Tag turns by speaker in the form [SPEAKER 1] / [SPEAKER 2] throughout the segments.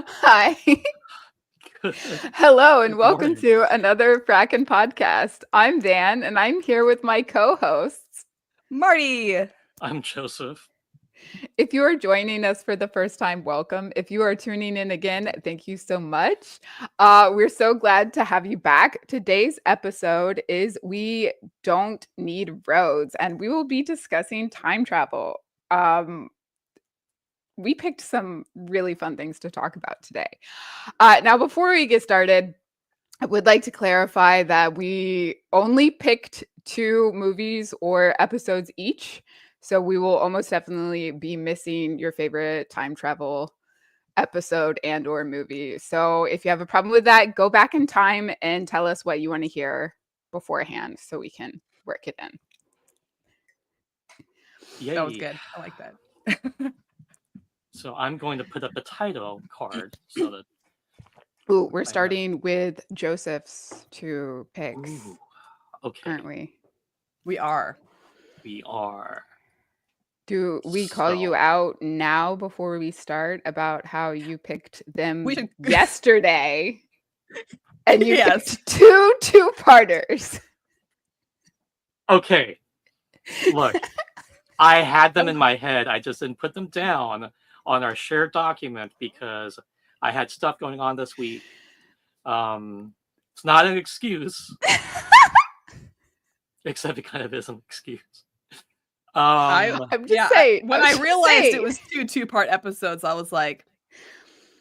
[SPEAKER 1] Hi.
[SPEAKER 2] Good,
[SPEAKER 1] Hello, and
[SPEAKER 2] good
[SPEAKER 1] welcome
[SPEAKER 2] morning.
[SPEAKER 1] to another Fracken podcast. I'm Dan, and I'm here with my co hosts.
[SPEAKER 3] Marty.
[SPEAKER 2] I'm Joseph.
[SPEAKER 1] If you are joining us for the first time, welcome. If you are tuning in again, thank you so much. We're so glad to have you back. Today's episode is We Don't Need Roads, and we will be discussing time travel. Um, we picked some really fun things to talk about today. Now, before we get started, I would like to clarify that we only picked two movies or episodes each. So we will almost definitely be missing your favorite time travel episode and or movie. So if you have a problem with that, go back in time and tell us what you want to hear beforehand so we can work it in.
[SPEAKER 3] That was
[SPEAKER 2] Yay.
[SPEAKER 3] good. I like that.
[SPEAKER 2] So I'm going to put up a title card so that
[SPEAKER 1] Ooh, we're
[SPEAKER 2] I have.
[SPEAKER 1] starting with Joseph's two picks,
[SPEAKER 2] Ooh, okay.
[SPEAKER 1] aren't we?
[SPEAKER 3] We are.
[SPEAKER 2] We are.
[SPEAKER 1] Do we call you
[SPEAKER 2] So,
[SPEAKER 1] out now before we start about how you picked them
[SPEAKER 3] We should.
[SPEAKER 1] yesterday and you
[SPEAKER 3] Yes.
[SPEAKER 1] picked two-parters?
[SPEAKER 2] okay. Look, I had them in my head. I just didn't put them down on our shared document because I had stuff going on this week. It's not an excuse, except it kind of is an excuse.
[SPEAKER 1] I'm just
[SPEAKER 3] Yeah.
[SPEAKER 1] saying.
[SPEAKER 3] When
[SPEAKER 1] I'm
[SPEAKER 3] I
[SPEAKER 1] just
[SPEAKER 3] realized
[SPEAKER 1] saying.
[SPEAKER 3] it was two-part episodes, I was like,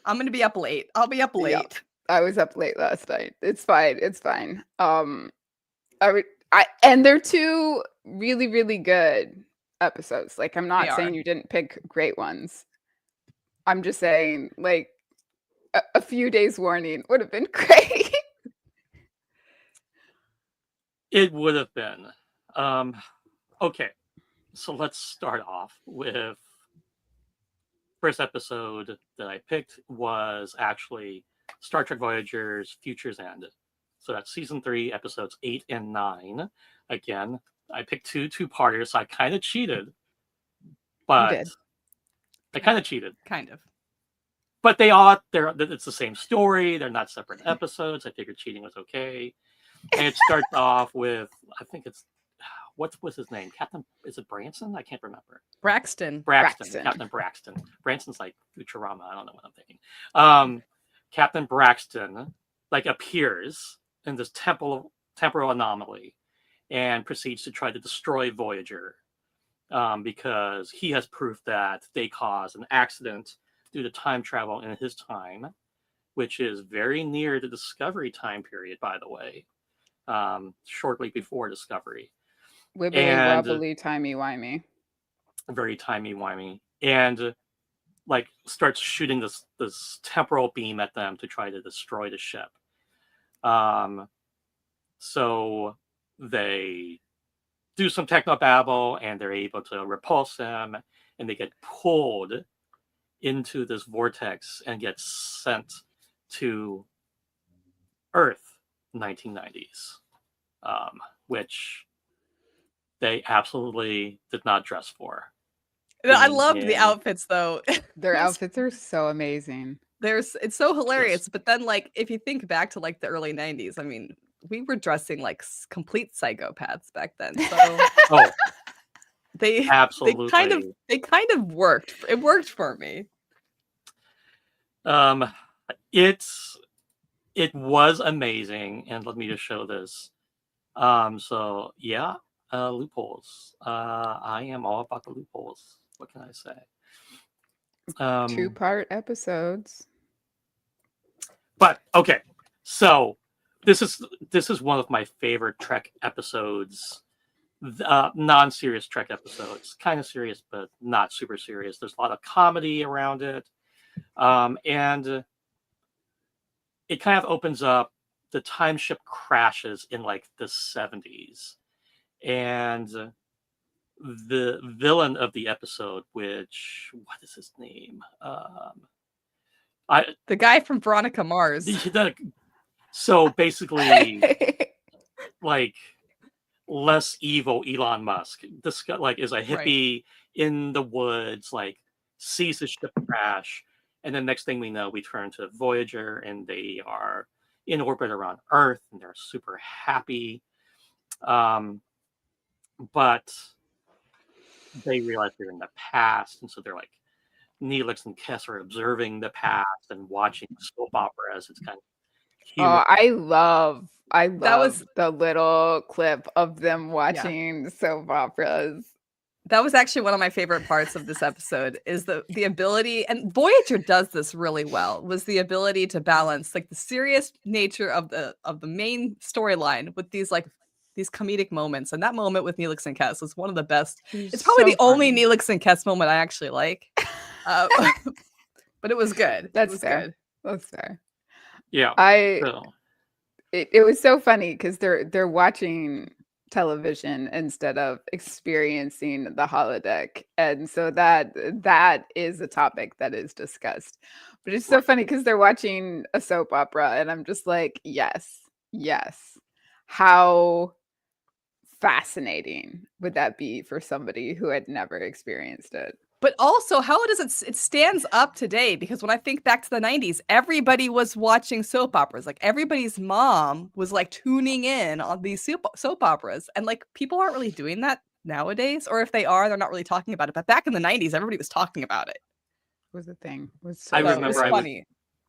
[SPEAKER 3] I'm gonna be up late. I'll be up late.
[SPEAKER 1] Yeah. I was up late last night. It's fine. It's fine. And they're two really, really good episodes. Like, I'm
[SPEAKER 3] They
[SPEAKER 1] not
[SPEAKER 3] are.
[SPEAKER 1] saying you didn't pick great ones. I'm just saying, like, a few days warning would have been great.
[SPEAKER 2] It would have been. Okay. So let's start off with first episode that I picked was actually Star Trek Voyager's Future's End. So that's season 3, episodes 8 and 9. Again, I picked two-parters, so I kind of cheated,
[SPEAKER 1] You
[SPEAKER 2] but
[SPEAKER 1] did.
[SPEAKER 2] I kind of cheated.
[SPEAKER 3] Kind of.
[SPEAKER 2] But it's the same story. They're not separate episodes. I figured cheating was okay. And it starts off with, I think it's, what was his name? Is it Branson? I can't remember.
[SPEAKER 3] Braxton.
[SPEAKER 2] Braxton. Captain Braxton. Branson's like Futurama. I don't know what I'm thinking. Captain Braxton appears in this temporal anomaly and proceeds to try to destroy Voyager because he has proof that they caused an accident due to time travel in his time, which is very near the Discovery time period, by the way, shortly before Discovery.
[SPEAKER 1] Wibbly
[SPEAKER 2] And
[SPEAKER 1] wobbly timey wimey.
[SPEAKER 2] very timey-wimey. And starts shooting this temporal beam at them to try to destroy the ship. So they do some technobabble and they're able to repulse him, and they get pulled into this vortex and get sent to Earth 1990s, which they absolutely did not dress for.
[SPEAKER 3] I loved the outfits though.
[SPEAKER 1] Their outfits are so amazing.
[SPEAKER 3] It's so hilarious. But then, like, if you think back to like the early '90s, I mean, we were dressing like complete psychopaths back then. So
[SPEAKER 2] Oh,
[SPEAKER 3] they
[SPEAKER 2] absolutely.
[SPEAKER 3] they kind of worked. It worked for me.
[SPEAKER 2] It was amazing, and let me just show this. So yeah, loopholes. I am all about the loopholes. What can I say?
[SPEAKER 1] Two-part episodes.
[SPEAKER 2] But okay, so this is one of my favorite Trek episodes. Non-serious Trek episodes, kind of serious, but not super serious. There's a lot of comedy around it, and it kind of opens up. The time ship crashes in like the 70s, and the villain of the episode, which what is his name?
[SPEAKER 3] The guy from Veronica Mars.
[SPEAKER 2] So basically, like less evil Elon Musk. This guy like is a hippie in the woods, like sees the ship crash And then next thing we know, we turn to Voyager, and they are in orbit around Earth, and they're super happy. But they realize they're in the past, and so they're like, Neelix and Kes are observing the past and watching soap operas. It's kind of humor.
[SPEAKER 1] Oh, I
[SPEAKER 3] That was
[SPEAKER 1] love the little clip of them watching soap operas.
[SPEAKER 3] that was actually one of my favorite parts of this episode is the ability, and Voyager does this really well, was the ability to balance like the serious nature of the main storyline with these comedic moments. And that moment with Neelix and Kes was one of the best. It's probably the only Neelix and Kes moment I actually like. But it was good.
[SPEAKER 1] That's
[SPEAKER 3] it was
[SPEAKER 1] fair.
[SPEAKER 3] good.
[SPEAKER 1] That's fair.
[SPEAKER 2] Yeah.
[SPEAKER 1] So. It was so funny because they're watching television instead of experiencing the holodeck, and so that is a topic that is discussed. But it's so funny because they're watching a soap opera, and I'm just like, yes, how fascinating would that be for somebody who had never experienced it?
[SPEAKER 3] But also, how does it stands up today? Because when I think back to the 90s, everybody was watching soap operas. Like everybody's mom was like tuning in on these soap operas. And like people aren't really doing that nowadays. Or if they are, they're not really talking about it. But back in the 90s, everybody was talking about it.
[SPEAKER 1] Was the thing.
[SPEAKER 2] I remember
[SPEAKER 3] funny.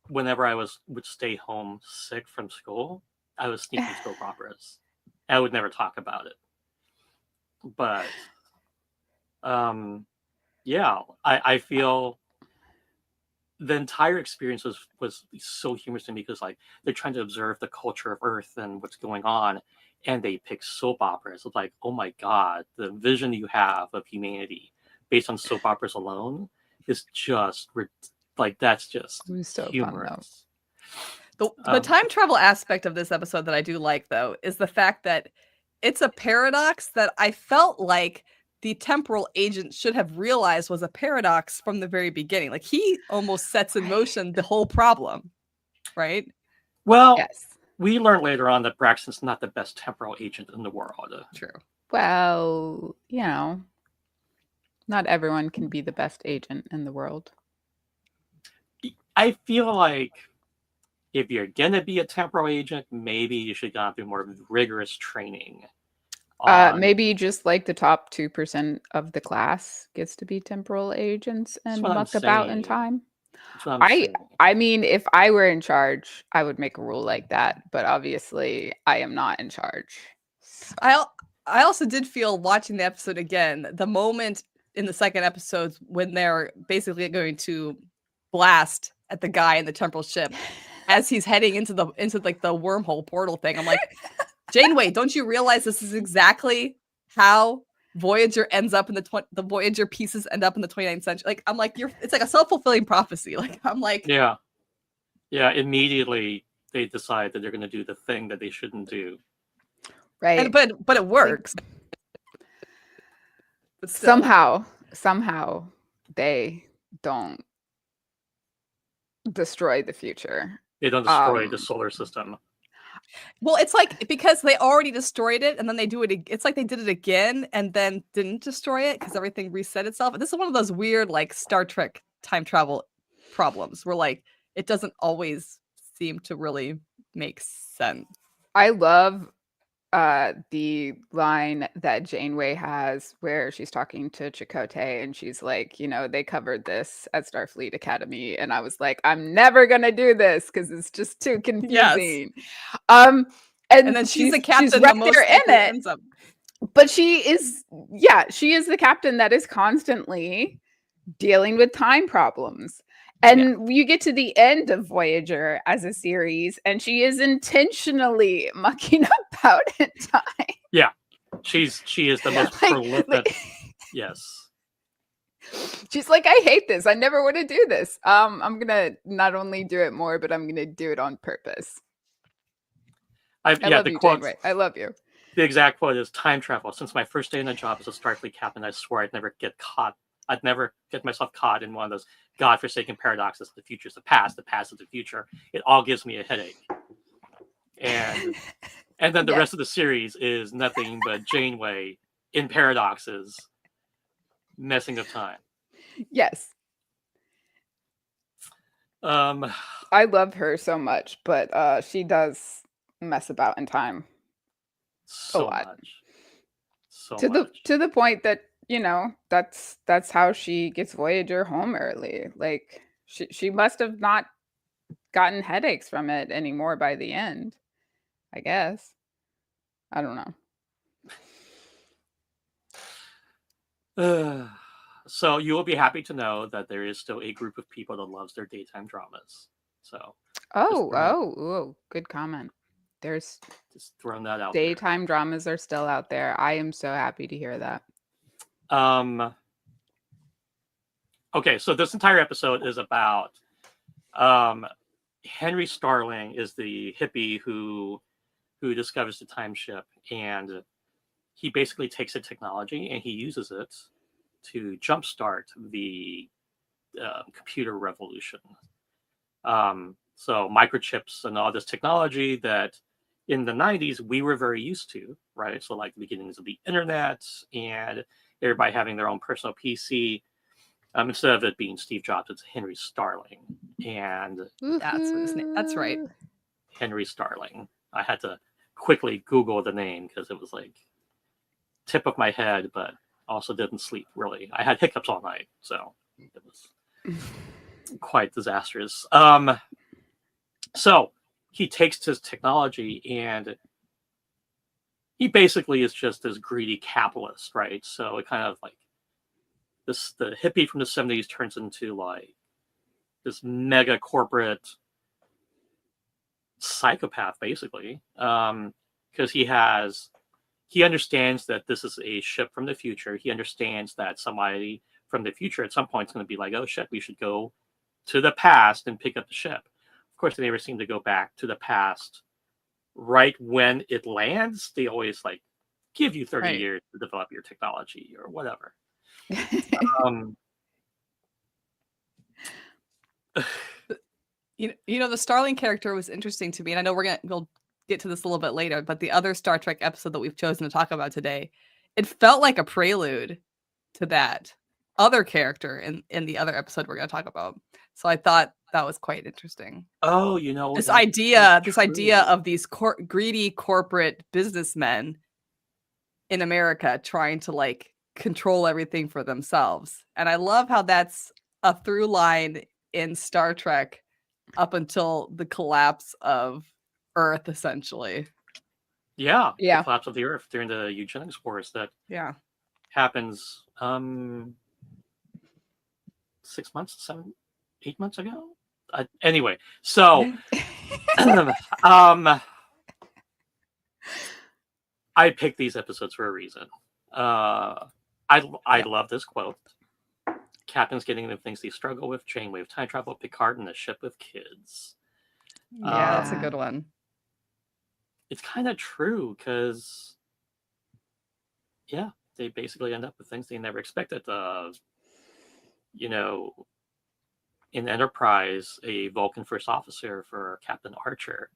[SPEAKER 2] Whenever I would stay home sick from school, I was sneaking soap operas. I would never talk about it. But yeah, I feel the entire experience was so humorous to me because like they're trying to observe the culture of Earth and what's going on, and they pick soap operas. It's like, oh my god, the vision you have of humanity based on soap operas alone is just like that's just
[SPEAKER 1] so
[SPEAKER 2] humorous.
[SPEAKER 3] The time travel aspect of this episode that I do like though is the fact that it's a paradox that I felt like the temporal agent should have realized was a paradox from the very beginning. Like he almost sets in motion the whole problem, right?
[SPEAKER 2] Well,
[SPEAKER 1] yes.
[SPEAKER 2] We learned later on that Braxton's not the best temporal agent in the world.
[SPEAKER 3] True.
[SPEAKER 1] Well, not everyone can be the best agent in the world.
[SPEAKER 2] I feel like if you're gonna be a temporal agent, maybe you should go through more rigorous training.
[SPEAKER 1] Maybe just like the top 2% of the class gets to be temporal agents and muck about in time. I mean, if I were in charge, I would make a rule like that. But obviously, I am not in charge.
[SPEAKER 3] I also did feel watching the episode again, the moment in the second episode when they're basically going to blast at the guy in the temporal ship as he's heading into like the wormhole portal thing. I'm like, Janeway, don't you realize this is exactly how Voyager ends up in the Voyager pieces end up in the 29th century? Like, I'm like, it's like a self-fulfilling prophecy. Like, I'm like,
[SPEAKER 2] yeah. Immediately they decide that they're going to do the thing that they shouldn't do.
[SPEAKER 3] Right. But it works.
[SPEAKER 1] But somehow they don't destroy the future.
[SPEAKER 2] They don't destroy the solar system.
[SPEAKER 3] Well, it's like because they already destroyed it and then they do it. It's like they did it again and then didn't destroy it because everything reset itself. And this is one of those weird like Star Trek time travel problems where like it doesn't always seem to really make sense.
[SPEAKER 1] I love the line that Janeway has where she's talking to Chakotay and she's like, they covered this at Starfleet Academy, and I was like, I'm never gonna do this because it's just too confusing. Yes. And then she's the captain, she's right there in it. But she is the captain that is constantly dealing with time problems. And you get to the end of Voyager as a series, and she is intentionally mucking about in time.
[SPEAKER 2] Yeah, she is the most prolific. Yes,
[SPEAKER 1] she's like, I hate this. I never want to do this. I'm gonna not only do it more, but I'm gonna do it on purpose. I love you, Janeway. I love you.
[SPEAKER 2] The exact quote is, "Time travel. Since my first day in the job as a Starfleet captain, I swore I'd never get caught. I'd never get myself caught in one of those godforsaken paradoxes. The future is the past is the future. It all gives me a headache." And then the rest of the series is nothing but Janeway in paradoxes, messing up time.
[SPEAKER 1] Yes.
[SPEAKER 2] Um,
[SPEAKER 1] I love her so much, but she does mess about in time a
[SPEAKER 2] so
[SPEAKER 1] lot.
[SPEAKER 2] much, so
[SPEAKER 1] To the
[SPEAKER 2] much.
[SPEAKER 1] to the point that, that's how she gets Voyager home early. Like she must have not gotten headaches from it anymore by the end, I guess. I don't know.
[SPEAKER 2] So you will be happy to know that there is still a group of people that loves their daytime dramas. So just
[SPEAKER 1] Oh,
[SPEAKER 2] throwing
[SPEAKER 1] oh, oh, good comment. There's
[SPEAKER 2] just throwing that out there.
[SPEAKER 1] daytime dramas are still out there. I am so happy to hear that.
[SPEAKER 2] Um, okay, so this entire episode is about um, Henry Starling is the hippie who discovers the time ship, and he basically takes the technology and he uses it to jumpstart the computer revolution. So microchips and all this technology that in the 90s we were very used to, right? So like the beginnings of the internet and everybody having their own personal PC. Instead of it being Steve Jobs, it's Henry Starling. And
[SPEAKER 3] That's what his name. That's right.
[SPEAKER 1] Woohoo.
[SPEAKER 2] Henry Starling. I had to quickly Google the name because it was like tip of my head, but also didn't sleep really. I had hiccups all night, so it was quite disastrous. So he takes his technology and he basically is just this greedy capitalist, right? So it kind of like the hippie from the 70s turns into like this mega corporate psychopath, basically. Because he understands that this is a ship from the future. He understands that somebody from the future at some point is going to be like, oh shit, we should go to the past and pick up the ship. Of course, they never seem to go back to the past right when it lands. They always like give you 30
[SPEAKER 3] Right.
[SPEAKER 2] years to develop your technology or whatever. Um,
[SPEAKER 3] You know, the Starling character was interesting to me, and I know we'll get to this a little bit later, but the other Star Trek episode that we've chosen to talk about today, it felt like a prelude to that other character in the other episode we're going to talk about. So I thought that was quite interesting.
[SPEAKER 2] oh, you know
[SPEAKER 3] This
[SPEAKER 2] that
[SPEAKER 3] idea,
[SPEAKER 2] is
[SPEAKER 3] this idea
[SPEAKER 2] true.
[SPEAKER 3] of these greedy corporate businessmen in America trying to like control everything for themselves. And I love how that's a through line in Star Trek up until the collapse of Earth, essentially.
[SPEAKER 2] Yeah, the
[SPEAKER 1] Yeah.
[SPEAKER 2] collapse of the Earth during the eugenics wars that
[SPEAKER 3] Yeah.
[SPEAKER 2] happens 6 months, 8 months ago. Anyway, so um, I picked these episodes for a reason. I
[SPEAKER 3] Yeah.
[SPEAKER 2] love this quote. Captain's getting the things they struggle with: chainwave time travel, Picard, and a ship with kids.
[SPEAKER 3] Yeah, that's a
[SPEAKER 1] Yeah.
[SPEAKER 3] good one.
[SPEAKER 2] It's kind of true because, yeah, they basically end up with things they never expected. You know, in Enterprise, a Vulcan first officer for Captain Archer,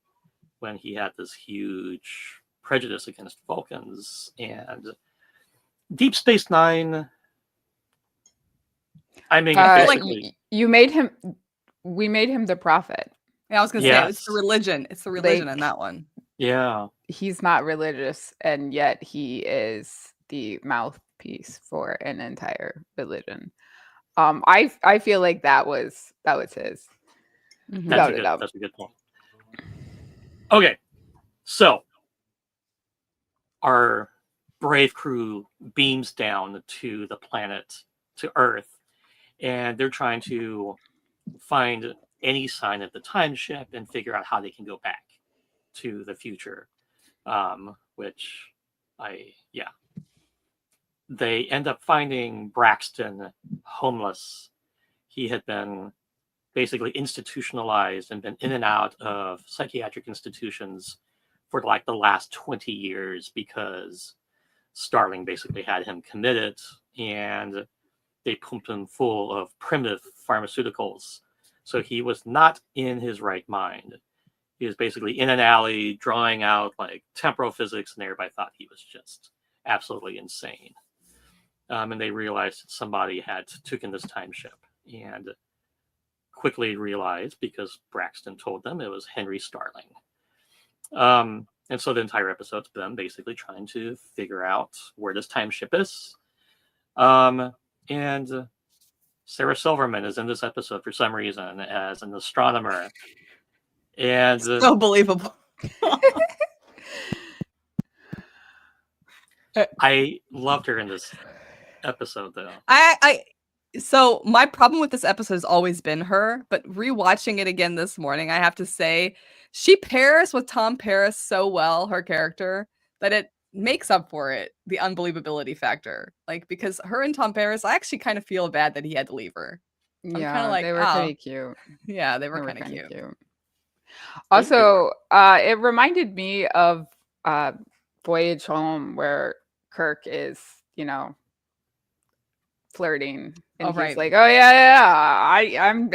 [SPEAKER 2] when he had this huge prejudice against Vulcans, and Deep Space Nine. I mean,
[SPEAKER 3] I feel like
[SPEAKER 2] basically,
[SPEAKER 1] You made him. We made him the prophet.
[SPEAKER 3] yeah, I was gonna say it's the
[SPEAKER 2] yes,
[SPEAKER 3] religion. It's the religion in
[SPEAKER 1] Like
[SPEAKER 3] that one.
[SPEAKER 2] yeah.
[SPEAKER 1] he's not religious, and yet he is the mouthpiece for an entire religion. I feel like that was his,
[SPEAKER 3] Mhm.
[SPEAKER 1] without a doubt.
[SPEAKER 2] That's a good point. Okay, so our brave crew beams down to the planet, to Earth, and they're trying to find any sign of the time ship and figure out how they can go back to the future. Which yeah, they end up finding Braxton homeless. He had been basically institutionalized and been in and out of psychiatric institutions for like the last 20 years because Starling basically had him committed and they pumped him full of primitive pharmaceuticals. So he was not in his right mind. He was basically in an alley drawing out like temporal physics, and everybody thought he was just absolutely insane. And they realized that somebody had taken this time ship and quickly realized, because Braxton told them, it was Henry Starling. And so the entire episode's them basically trying to figure out where this time ship is. And Sarah Silverman is in this episode for some reason as an astronomer. And
[SPEAKER 3] So believable.
[SPEAKER 2] I loved her in this episode, though.
[SPEAKER 3] So my problem with this episode has always been her, but rewatching it again this morning, I have to say she pairs with Tom Paris so well, her character, that it makes up for it, the unbelievability factor. Like, because her and Tom Paris, I actually kind of feel bad that he had to leave her.
[SPEAKER 1] Yeah,
[SPEAKER 3] like,
[SPEAKER 1] they were
[SPEAKER 3] oh.
[SPEAKER 1] pretty cute.
[SPEAKER 3] Yeah, they
[SPEAKER 1] They
[SPEAKER 3] were
[SPEAKER 1] were
[SPEAKER 3] kind of
[SPEAKER 1] kinda
[SPEAKER 3] cute.
[SPEAKER 1] Also, it reminded me of Voyage Home, where Kirk is, flirting, and
[SPEAKER 3] Oh,
[SPEAKER 1] he's
[SPEAKER 3] right.
[SPEAKER 1] like, "Oh yeah, I'm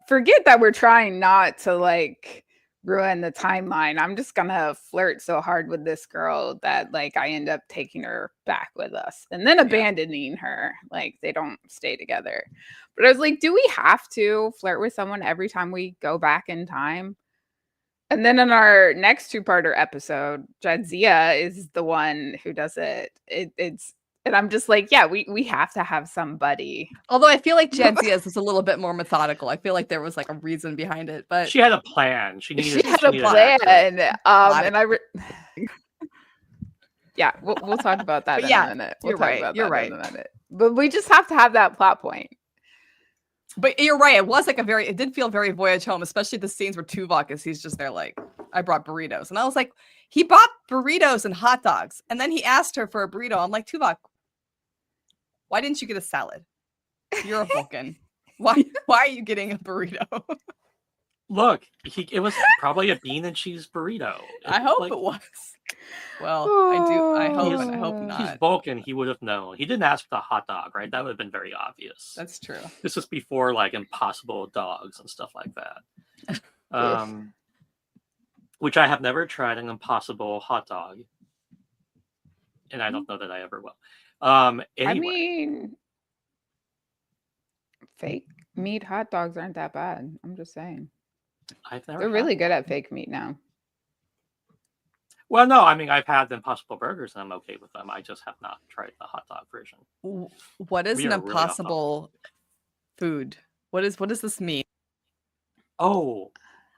[SPEAKER 1] forget that we're trying not to like ruin the timeline. I'm just gonna flirt so hard with this girl that like I end up taking her back with us and then abandoning her. Like they don't stay together." But I was like, do we have to flirt with someone every time we go back in time? And then in our next two-parter episode, Jadzia is the one who does it. And I'm just like, yeah, we have to have somebody.
[SPEAKER 3] Although I feel like Jadzia's is a little bit more methodical. I feel like there was like a reason behind it, but
[SPEAKER 2] She had a plan. She
[SPEAKER 1] She had
[SPEAKER 2] she
[SPEAKER 1] a
[SPEAKER 2] needed an actor.
[SPEAKER 1] plan.
[SPEAKER 3] Plotting.
[SPEAKER 1] And yeah, we'll talk about that
[SPEAKER 3] But
[SPEAKER 1] in
[SPEAKER 3] yeah,
[SPEAKER 1] a minute.
[SPEAKER 3] you're right, you're right.
[SPEAKER 1] In a minute. But we just have to have that plot point.
[SPEAKER 3] But you're right. It was like it did feel very Voyage Home, especially the scenes where Tuvok is. He's just there like, I brought burritos. And I was like, he bought burritos and hot dogs. And then he asked her for a burrito. I'm like, Tuvok, why didn't you get a salad? You're a Vulcan. Why are you getting a burrito?
[SPEAKER 2] Look, it was probably a bean and cheese burrito.
[SPEAKER 3] I hope it was. Well, I hope and I hope
[SPEAKER 2] He's
[SPEAKER 3] not.
[SPEAKER 2] Vulcan. He would have known. He didn't ask for the hot dog, right? That would have been very obvious.
[SPEAKER 3] That's true.
[SPEAKER 2] This is before like Impossible dogs and stuff like that. Which I have never tried an Impossible hot dog, and I don't know that I ever will. Anyway.
[SPEAKER 1] I mean, fake meat hot dogs aren't that bad. I'm just saying.
[SPEAKER 2] I've never.
[SPEAKER 1] They're really good at fake meat now.
[SPEAKER 2] Well, no, I mean I've had the Impossible burgers and I'm okay with them. I just have not tried the hot dog version.
[SPEAKER 3] What is
[SPEAKER 2] We
[SPEAKER 3] an
[SPEAKER 2] are really
[SPEAKER 3] impossible food? What does this mean?
[SPEAKER 2] Oh,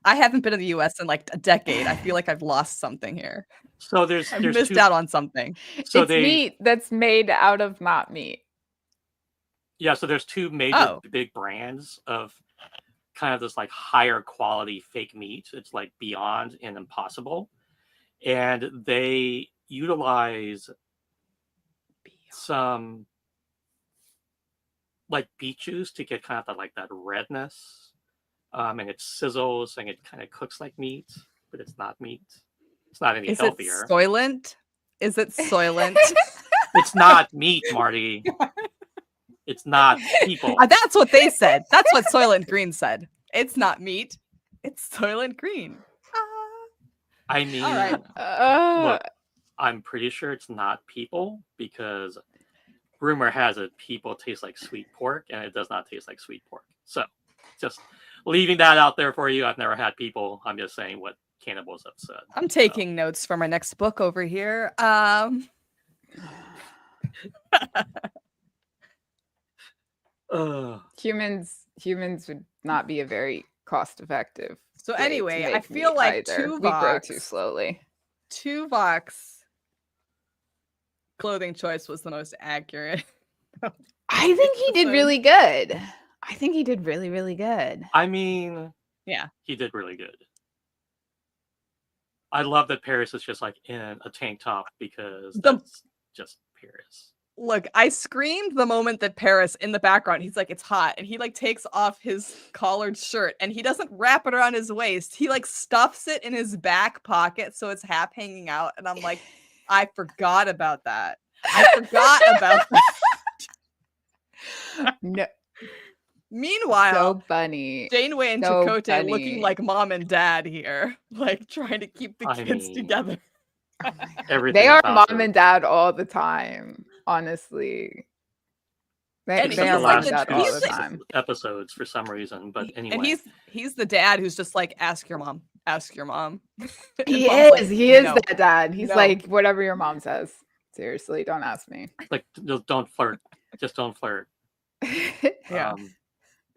[SPEAKER 3] I haven't been in the US in like a decade. I feel like I've lost something here.
[SPEAKER 2] so there's
[SPEAKER 3] missed
[SPEAKER 2] two,
[SPEAKER 3] out on something.
[SPEAKER 2] So
[SPEAKER 1] it's meat that's made out of not meat.
[SPEAKER 2] Yeah, so there's two major big brands of kind of this like higher quality fake meat. It's like Beyond and Impossible. And they utilize some like beet juice to get kind of that redness. And it sizzles and it kind of cooks like meat, but it's not meat. It's not any healthier.
[SPEAKER 3] It Soylent? Is it Soylent?
[SPEAKER 2] It's not meat, Marty. It's not people.
[SPEAKER 3] That's what they said. That's what Soylent Green said. It's not meat. It's Soylent Green.
[SPEAKER 2] I mean,
[SPEAKER 3] all right.
[SPEAKER 2] Look, I'm pretty sure it's not people because rumor has it people taste like sweet pork and it does not taste like sweet pork. So just leaving that out there for you. I've never had people. I'm just saying what cannibals have said.
[SPEAKER 3] I'm taking notes for my next book over here.
[SPEAKER 1] Humans would not be a very cost-effective.
[SPEAKER 3] So anyway, I feel like
[SPEAKER 1] we grow too slowly.
[SPEAKER 3] Tuvok's clothing choice was the most accurate.
[SPEAKER 1] I think he did really good. I think he did really, really good.
[SPEAKER 2] I mean,
[SPEAKER 3] yeah,
[SPEAKER 2] he did really good. I love that Paris is just like in a tank top because that's just Paris.
[SPEAKER 3] Look, I screamed the moment that Paris in the background, he's like, it's hot. And he like takes off his collared shirt and he doesn't wrap it around his waist. He like stuffs it in his back pocket so it's half hanging out. And I'm like, I forgot about that. I forgot about that.
[SPEAKER 1] No.
[SPEAKER 3] Meanwhile,
[SPEAKER 1] so funny.
[SPEAKER 3] Janeway and Chakotay looking like mom and dad here, like trying to keep the kids together.
[SPEAKER 1] They are mom and dad all the time, honestly.
[SPEAKER 3] And
[SPEAKER 1] They
[SPEAKER 3] he's
[SPEAKER 1] are
[SPEAKER 3] like
[SPEAKER 1] like that all
[SPEAKER 3] he's
[SPEAKER 1] the
[SPEAKER 3] the-
[SPEAKER 1] time.
[SPEAKER 2] episodes for some reason. But
[SPEAKER 3] and
[SPEAKER 2] anyway,
[SPEAKER 3] he's the dad who's just like, ask your mom, ask your mom. And
[SPEAKER 1] He
[SPEAKER 3] mom's like,
[SPEAKER 1] is. He is
[SPEAKER 3] "No,
[SPEAKER 1] that dad. He's
[SPEAKER 3] no."
[SPEAKER 1] like, whatever your mom says. Seriously, don't ask me.
[SPEAKER 2] like just don't flirt. Just don't flirt.
[SPEAKER 3] Yeah.
[SPEAKER 2] Um,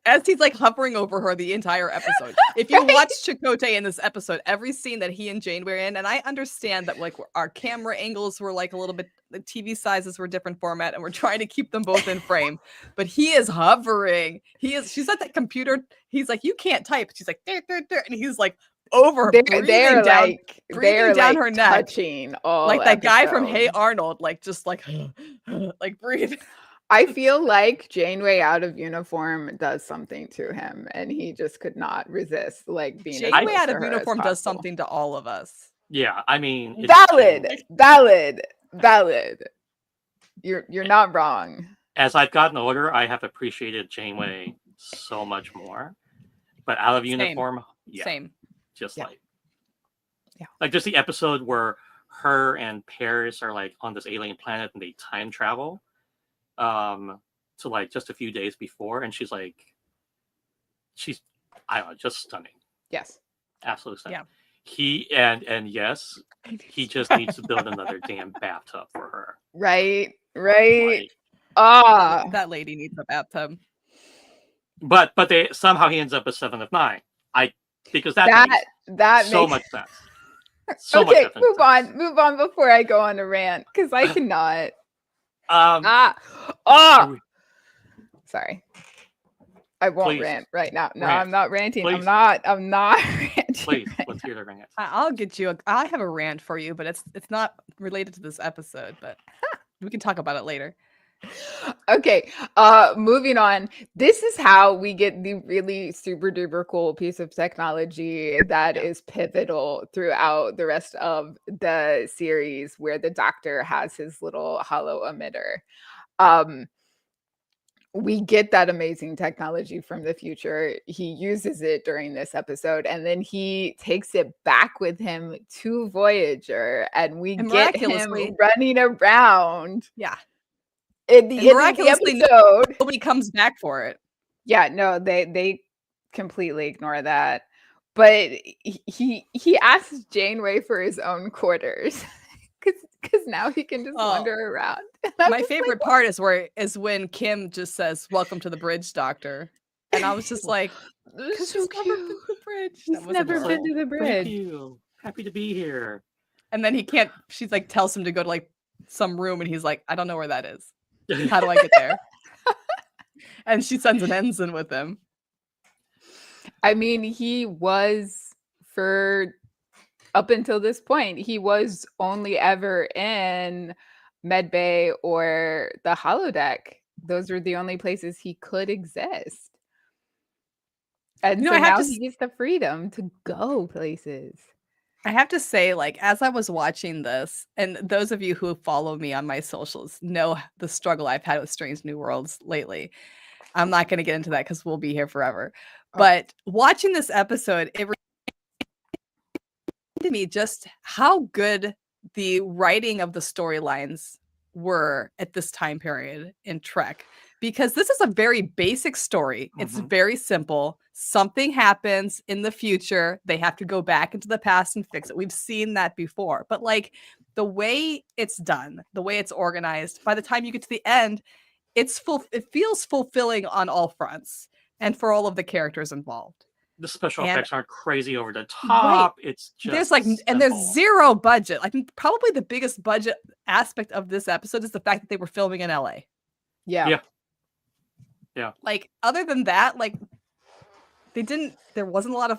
[SPEAKER 3] As he's like hovering over her the entire episode. If you watch Chakotay in this episode, every scene that he and Jane were in, and I understand that like our camera angles were like a little bit, the TV sizes were different format, and we're trying to keep them both in frame. But he is hovering. She's at that computer. He's like, you can't type. She's like, "Dur, dur, dur," and he's like over
[SPEAKER 1] They're
[SPEAKER 3] down,
[SPEAKER 1] they're
[SPEAKER 3] down
[SPEAKER 1] like
[SPEAKER 3] her neck.
[SPEAKER 1] touching all
[SPEAKER 3] Like that guy from Hey
[SPEAKER 1] episode.
[SPEAKER 3] Arnold, like just like like breathe.
[SPEAKER 1] I feel like Janeway out of uniform does something to him, and he just could not resist like being as
[SPEAKER 3] Janeway
[SPEAKER 1] close
[SPEAKER 3] out
[SPEAKER 1] to
[SPEAKER 3] of
[SPEAKER 1] her as
[SPEAKER 3] uniform does
[SPEAKER 1] possible.
[SPEAKER 3] something to all of us.
[SPEAKER 2] yeah, I mean, it's true.
[SPEAKER 1] Valid. You're not wrong.
[SPEAKER 2] As I've gotten older, I have appreciated Janeway so much more. But out of
[SPEAKER 3] Same.
[SPEAKER 2] uniform, yeah,
[SPEAKER 3] Same.
[SPEAKER 2] just
[SPEAKER 1] Yeah.
[SPEAKER 2] like just the episode where her and Paris are like on this alien planet and they time travel, to like just a few days before, and she's I don't know, just stunning,
[SPEAKER 1] Yes.
[SPEAKER 2] absolutely stunning.
[SPEAKER 3] Yeah.
[SPEAKER 2] He and yes, he just needs to build another damn bathtub for her.
[SPEAKER 1] Right.
[SPEAKER 2] Like,
[SPEAKER 1] Ah.
[SPEAKER 3] That lady needs a bathtub.
[SPEAKER 2] but they somehow he ends up a 7 of 9. Because that
[SPEAKER 1] that
[SPEAKER 2] makes so
[SPEAKER 1] makes
[SPEAKER 2] much sense. So
[SPEAKER 1] okay,
[SPEAKER 2] much
[SPEAKER 1] move on before I go on a rant because I cannot.
[SPEAKER 2] Are we-
[SPEAKER 1] Sorry. I won't
[SPEAKER 2] Please.
[SPEAKER 1] rant right now. No,
[SPEAKER 2] Rant.
[SPEAKER 1] I'm not ranting.
[SPEAKER 2] Please.
[SPEAKER 1] I'm not ranting.
[SPEAKER 2] please,
[SPEAKER 1] right
[SPEAKER 2] let's hear the rant.
[SPEAKER 3] I'll get you. I have a rant for you, but it's not related to this episode. But we can talk about it later.
[SPEAKER 1] Okay, moving on. This is how we get the really super duper cool piece of technology that is pivotal throughout the rest of the series, where the Doctor has his little hollow emitter. We get that amazing technology from the future. He uses it during this episode, and then he takes it back with him to Voyager, and we
[SPEAKER 3] And
[SPEAKER 1] get him
[SPEAKER 3] miraculously-
[SPEAKER 1] running around
[SPEAKER 3] Yeah.
[SPEAKER 1] in the
[SPEAKER 3] And
[SPEAKER 1] end of the
[SPEAKER 3] miraculously,
[SPEAKER 1] episode.
[SPEAKER 3] nobody comes back for it.
[SPEAKER 1] Yeah, no, they completely ignore that. But he asks Janeway for his own quarters because now he can just
[SPEAKER 3] Oh.
[SPEAKER 1] wander around. And I'm
[SPEAKER 3] My
[SPEAKER 1] just like,
[SPEAKER 3] favorite part is when Kim just says, "Welcome to the bridge, Doctor," and I was just like,
[SPEAKER 1] "This
[SPEAKER 3] "Because
[SPEAKER 1] is
[SPEAKER 3] he's never been
[SPEAKER 1] cute.
[SPEAKER 3] to the bridge."
[SPEAKER 1] He's
[SPEAKER 3] That was
[SPEAKER 1] never
[SPEAKER 3] adorable.
[SPEAKER 1] been to the
[SPEAKER 2] Thank
[SPEAKER 1] bridge."
[SPEAKER 2] you. Happy to be here.
[SPEAKER 3] And then he can't. She's like tells him to go to like some room, and he's like, "I don't know where that is. How do I get there?" And she sends an ensign with him.
[SPEAKER 1] I mean, he was for up until this point, he was only ever in Medbay or the holodeck. Those were the only places he could exist. And
[SPEAKER 3] You know,
[SPEAKER 1] so
[SPEAKER 3] I have
[SPEAKER 1] now
[SPEAKER 3] to
[SPEAKER 1] he gets the freedom to go places.
[SPEAKER 3] I have to say, like, as I was watching this, and those of you who follow me on my socials know the struggle I've had with Strange New Worlds lately. I'm not going to get into that because we'll be here forever.
[SPEAKER 1] Oh.
[SPEAKER 3] But watching this episode, it reminded me just how good the writing of the storylines were at this time period in Trek. Because this is a very basic story. It's
[SPEAKER 2] Mhm.
[SPEAKER 3] very simple. Something happens in the future. They have to go back into the past and fix it. We've seen that before. But like the way it's done, the way it's organized, by the time you get to the end, it feels fulfilling on all fronts and for all of the characters involved.
[SPEAKER 2] The special
[SPEAKER 3] And-
[SPEAKER 2] effects aren't crazy over the top. It's just
[SPEAKER 3] There's like and there's
[SPEAKER 2] simple.
[SPEAKER 3] zero budget. I think probably the biggest budget aspect of this episode is the fact that they were filming in LA.
[SPEAKER 1] Yeah.
[SPEAKER 2] Yeah.
[SPEAKER 3] Like other than that, like there wasn't a lot of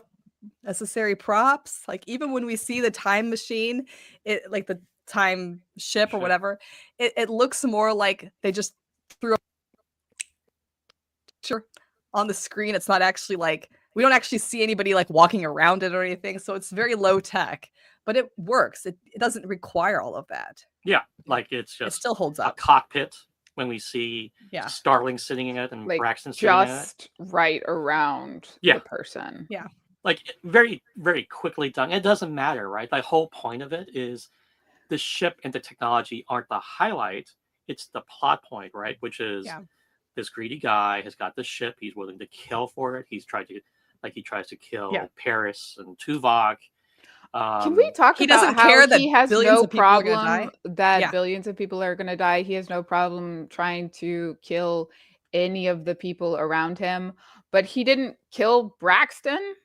[SPEAKER 3] necessary props. Like even when we see the time machine, it like the time ship or
[SPEAKER 2] Ship.
[SPEAKER 3] whatever, it looks more like they just threw a picture on the screen. It's not actually like we don't actually see anybody like walking around it or anything. So it's very low tech, but it works. It doesn't require all of that.
[SPEAKER 2] Yeah, like it's
[SPEAKER 3] It
[SPEAKER 2] just
[SPEAKER 3] still holds
[SPEAKER 2] a
[SPEAKER 3] up.
[SPEAKER 2] cockpit when we see
[SPEAKER 3] Yeah.
[SPEAKER 2] Starling sitting in it and
[SPEAKER 1] Like
[SPEAKER 2] Braxton sitting in it.
[SPEAKER 1] just right around
[SPEAKER 2] Yeah.
[SPEAKER 1] the person.
[SPEAKER 3] Yeah.
[SPEAKER 2] Like very, very quickly done. It doesn't matter, right? The whole point of it is the ship and the technology aren't the highlight. It's the plot point, right? Which is
[SPEAKER 3] Yeah.
[SPEAKER 2] this greedy guy has got the ship. He's willing to kill for it. He tries to kill
[SPEAKER 3] Yeah.
[SPEAKER 2] Paris and Tuvok.
[SPEAKER 1] Can we talk
[SPEAKER 3] He
[SPEAKER 1] about
[SPEAKER 3] doesn't
[SPEAKER 1] how
[SPEAKER 3] care that
[SPEAKER 1] he has
[SPEAKER 3] billions
[SPEAKER 1] no
[SPEAKER 3] of people are gonna
[SPEAKER 1] problem
[SPEAKER 3] die?
[SPEAKER 1] that
[SPEAKER 3] Yeah.
[SPEAKER 1] billions of people are going to die? He has no problem trying to kill any of the people around him, but he didn't kill Braxton.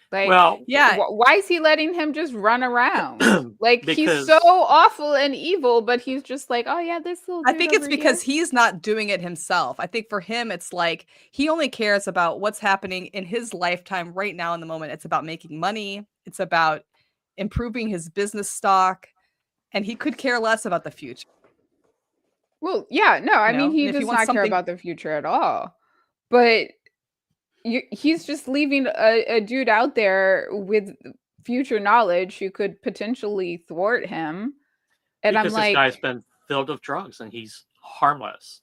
[SPEAKER 1] Like,
[SPEAKER 2] Well,
[SPEAKER 3] Yeah.
[SPEAKER 1] why is he letting him just run around? Like, he's
[SPEAKER 2] because
[SPEAKER 1] so awful and evil, but he's just like, oh yeah, this little
[SPEAKER 3] I
[SPEAKER 1] dude
[SPEAKER 3] think it's
[SPEAKER 1] over
[SPEAKER 3] because
[SPEAKER 1] here.
[SPEAKER 3] he's not doing it himself. I think for him, it's like he only cares about what's happening in his lifetime right now in the moment. It's about making money, it's about improving his business stock, and he could care less about the future.
[SPEAKER 1] Well, yeah, no, I
[SPEAKER 3] You
[SPEAKER 1] mean,
[SPEAKER 3] know,
[SPEAKER 1] he
[SPEAKER 3] and if he
[SPEAKER 1] does
[SPEAKER 3] wants
[SPEAKER 1] not care
[SPEAKER 3] something,
[SPEAKER 1] about the future at all. But he's just leaving a dude out there with future knowledge who could potentially thwart him. And I'm
[SPEAKER 2] because this guy's
[SPEAKER 1] like,
[SPEAKER 2] been filled with drugs and he's harmless.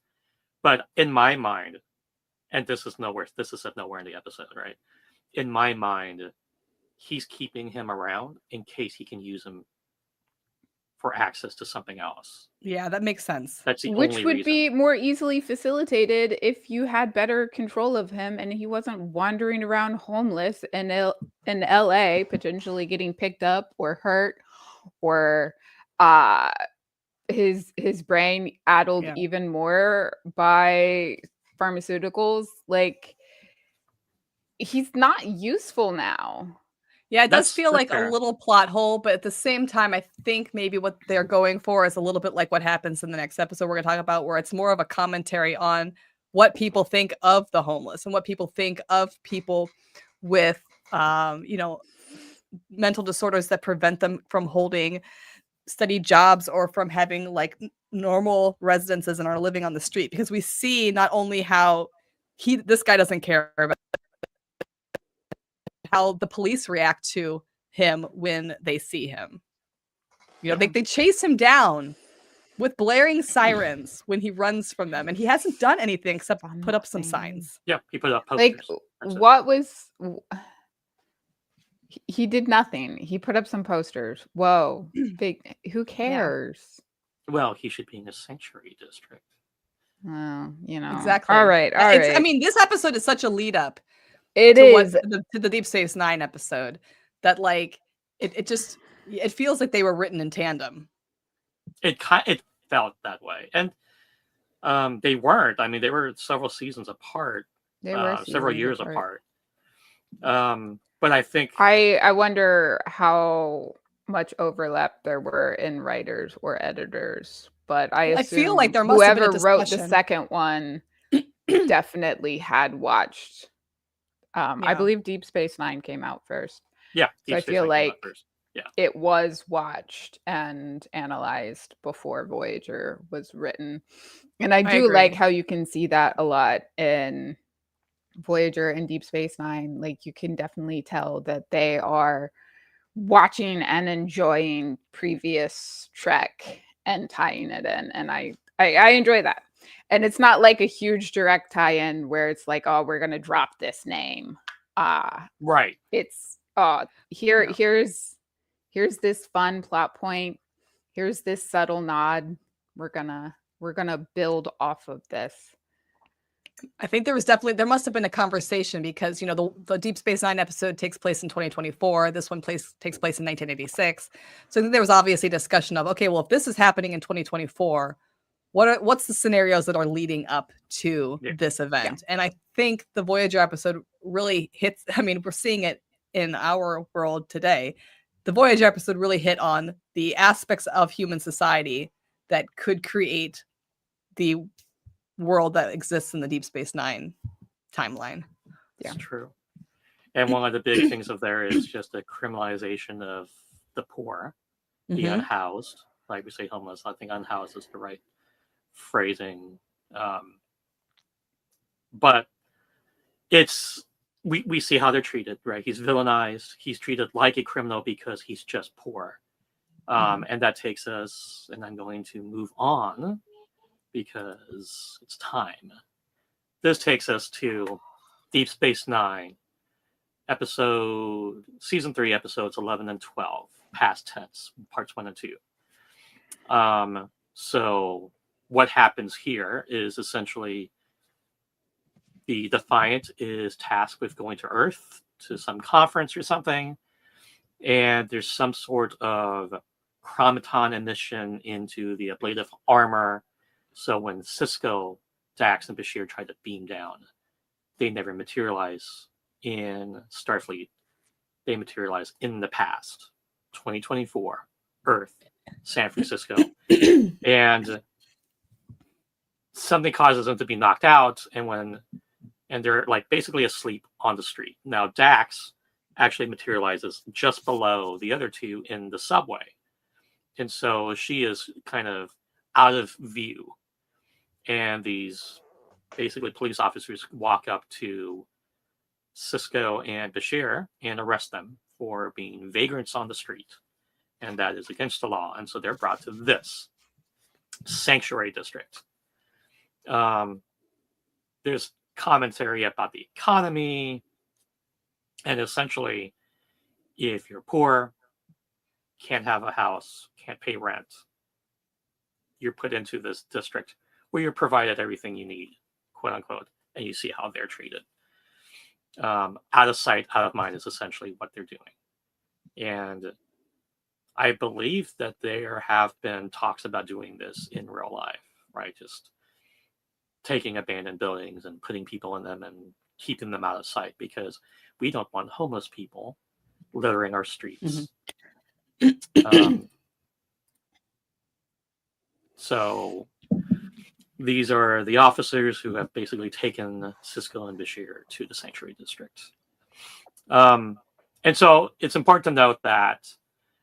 [SPEAKER 2] But in my mind, and this is said nowhere in the episode, right? In my mind, he's keeping him around in case he can use him for access to something else.
[SPEAKER 3] yeah, that makes sense.
[SPEAKER 2] That's the
[SPEAKER 1] which
[SPEAKER 2] only
[SPEAKER 1] would
[SPEAKER 2] reason.
[SPEAKER 1] be more easily facilitated if you had better control of him and he wasn't wandering around homeless in LA, potentially getting picked up or hurt, or uh his brain addled
[SPEAKER 3] Yeah.
[SPEAKER 1] even more by pharmaceuticals. Like, he's not useful now.
[SPEAKER 3] Yeah, it does
[SPEAKER 2] That's
[SPEAKER 3] feel like a
[SPEAKER 2] fair.
[SPEAKER 3] little plot hole, but at the same time, I think maybe what they're going for is a little bit like what happens in the next episode we're going to talk about, where it's more of a commentary on what people think of the homeless and what people think of people with, you know, mental disorders that prevent them from holding steady jobs or from having like normal residences and are living on the street. Because we see not only how this guy doesn't care about how the police react to him when they see him. You know,
[SPEAKER 1] Yeah.
[SPEAKER 3] they chase him down with blaring sirens when he runs from them, and he hasn't done anything except
[SPEAKER 1] Done
[SPEAKER 3] put up some
[SPEAKER 1] nothing.
[SPEAKER 3] signs.
[SPEAKER 2] Yeah, he put up
[SPEAKER 1] Like,
[SPEAKER 2] posters. That's it.
[SPEAKER 1] what was he did nothing. He put up some posters. Whoa, big. Who cares?
[SPEAKER 2] Well, he should be in a sanctuary district.
[SPEAKER 1] Well, you know.
[SPEAKER 3] Exactly.
[SPEAKER 1] All right. All
[SPEAKER 3] I
[SPEAKER 1] right.
[SPEAKER 3] mean, this episode is such a lead up
[SPEAKER 1] It
[SPEAKER 3] to what
[SPEAKER 1] is.
[SPEAKER 3] to the Deep Space Nine episode that like it just it feels like they were written in tandem.
[SPEAKER 2] It felt that way, and they weren't. I mean, they were several seasons apart,
[SPEAKER 1] They were
[SPEAKER 2] several
[SPEAKER 1] seasons
[SPEAKER 2] years
[SPEAKER 1] apart.
[SPEAKER 2] But I think
[SPEAKER 1] I wonder how much overlap there were in writers or editors, but I
[SPEAKER 3] I feel like
[SPEAKER 1] assume
[SPEAKER 3] there must have been a
[SPEAKER 1] whoever wrote the
[SPEAKER 3] discussion.
[SPEAKER 1] second one definitely had watched. I
[SPEAKER 3] Yeah.
[SPEAKER 1] believe Deep Space Nine came out first,
[SPEAKER 2] yeah,
[SPEAKER 1] so I
[SPEAKER 2] Deep Space
[SPEAKER 1] feel
[SPEAKER 2] Nine came out
[SPEAKER 1] like
[SPEAKER 2] first.
[SPEAKER 1] it was watched and analyzed before Voyager was written. And I do like
[SPEAKER 3] agree.
[SPEAKER 1] how you can see that a lot in Voyager and Deep Space Nine. Like, you can definitely tell that they are watching and enjoying previous Trek and tying it in. And I enjoy that. And it's not like a huge direct tie-in where it's like, oh, we're gonna drop this name.
[SPEAKER 2] Right.
[SPEAKER 1] It's
[SPEAKER 3] No.
[SPEAKER 1] here's this fun plot point. Here's this subtle nod. We're gonna build off of this.
[SPEAKER 3] I think there must have been a conversation because you know the Deep Space Nine episode takes place in 2024. This one takes place in 1986. So I think there was obviously discussion of okay, well if this is happening in 2024, what's the scenarios that are leading up to this event? And I think the Voyager episode really hits. I mean, we're seeing it in our world today. The Voyager episode really hit on the aspects of human society that could create the world that exists in the Deep Space Nine timeline.
[SPEAKER 2] It's true. And one of the big things of there is just a criminalization of the poor, the unhoused. Like we say homeless, I think unhoused is the right phrasing. But it's we see how they're treated, right? He's villainized. He's treated like a criminal because he's just poor. And that takes us, and I'm going to move on because it's time. This takes us to Deep Space Nine, season 3, episodes 11 and 12, past tense, parts 1 and 2. So what happens here is essentially the Defiant is tasked with going to Earth to some conference or something, and there's some sort of chromaton emission into the ablative armor. So when Cisco, Dax, and Bashir try to beam down, they never materialize in Starfleet. They materialize in the past, 2024, Earth, San Francisco. And something causes them to be knocked out, and they're like basically asleep on the street. Now Dax actually materializes just below the other two in the subway. And so she is kind of out of view. And these basically police officers walk up to Cisco and Bashir and arrest them for being vagrants on the street. And that is against the law. And so they're brought to this sanctuary district. There's commentary about the economy. And essentially, if you're poor, can't have a house, can't pay rent, you're put into this district where you're provided everything you need, quote unquote, and you see how they're treated. Out of sight, out of mind is essentially what they're doing. And I believe that there have been talks about doing this in real life, right? Just taking abandoned buildings and putting people in them and keeping them out of sight, because we don't want homeless people littering our streets. So these are the officers who have basically taken Cisco and Bashir to the sanctuary district. And so it's important to note that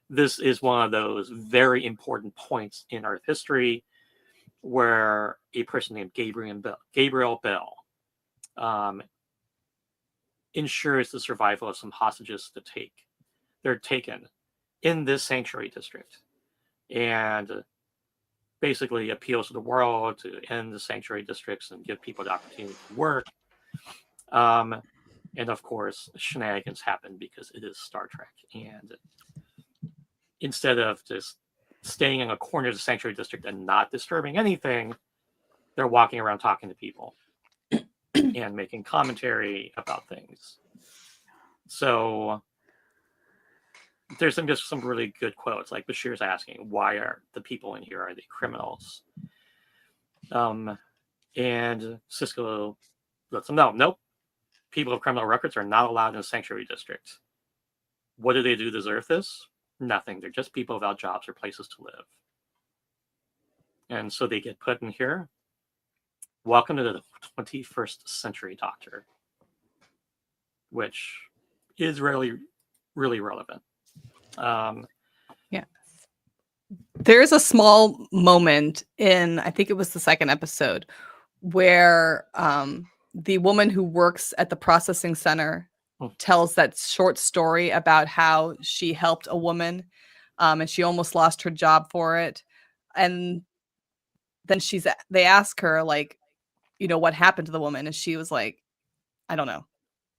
[SPEAKER 2] this is one of those very important points in Earth history where a person named Gabriel Bell ensures the survival of some hostages they're taken in this sanctuary district, and basically appeals to the world to end the sanctuary districts and give people the opportunity to work. And of course, shenanigans happen because it is Star Trek. And instead of just staying in a corner of the sanctuary district and not disturbing anything, they're walking around talking to people and making commentary about things. So there's just some really good quotes, like Bashir's asking, why are the people in here, are they criminals? And Cisco lets them know, nope, people with criminal records are not allowed in the sanctuary district. What do they do to deserve this? Nothing. They're just people without jobs or places to live. And so they get put in here. Welcome to the 21st century, Doctor, which is really, really relevant.
[SPEAKER 3] Yeah. There's a small moment in, I think it was the second episode, where the woman who works at the processing center tells that short story about how she helped a woman and she almost lost her job for it. And then they ask her, like, you know, what happened to the woman? And she was like, I don't know.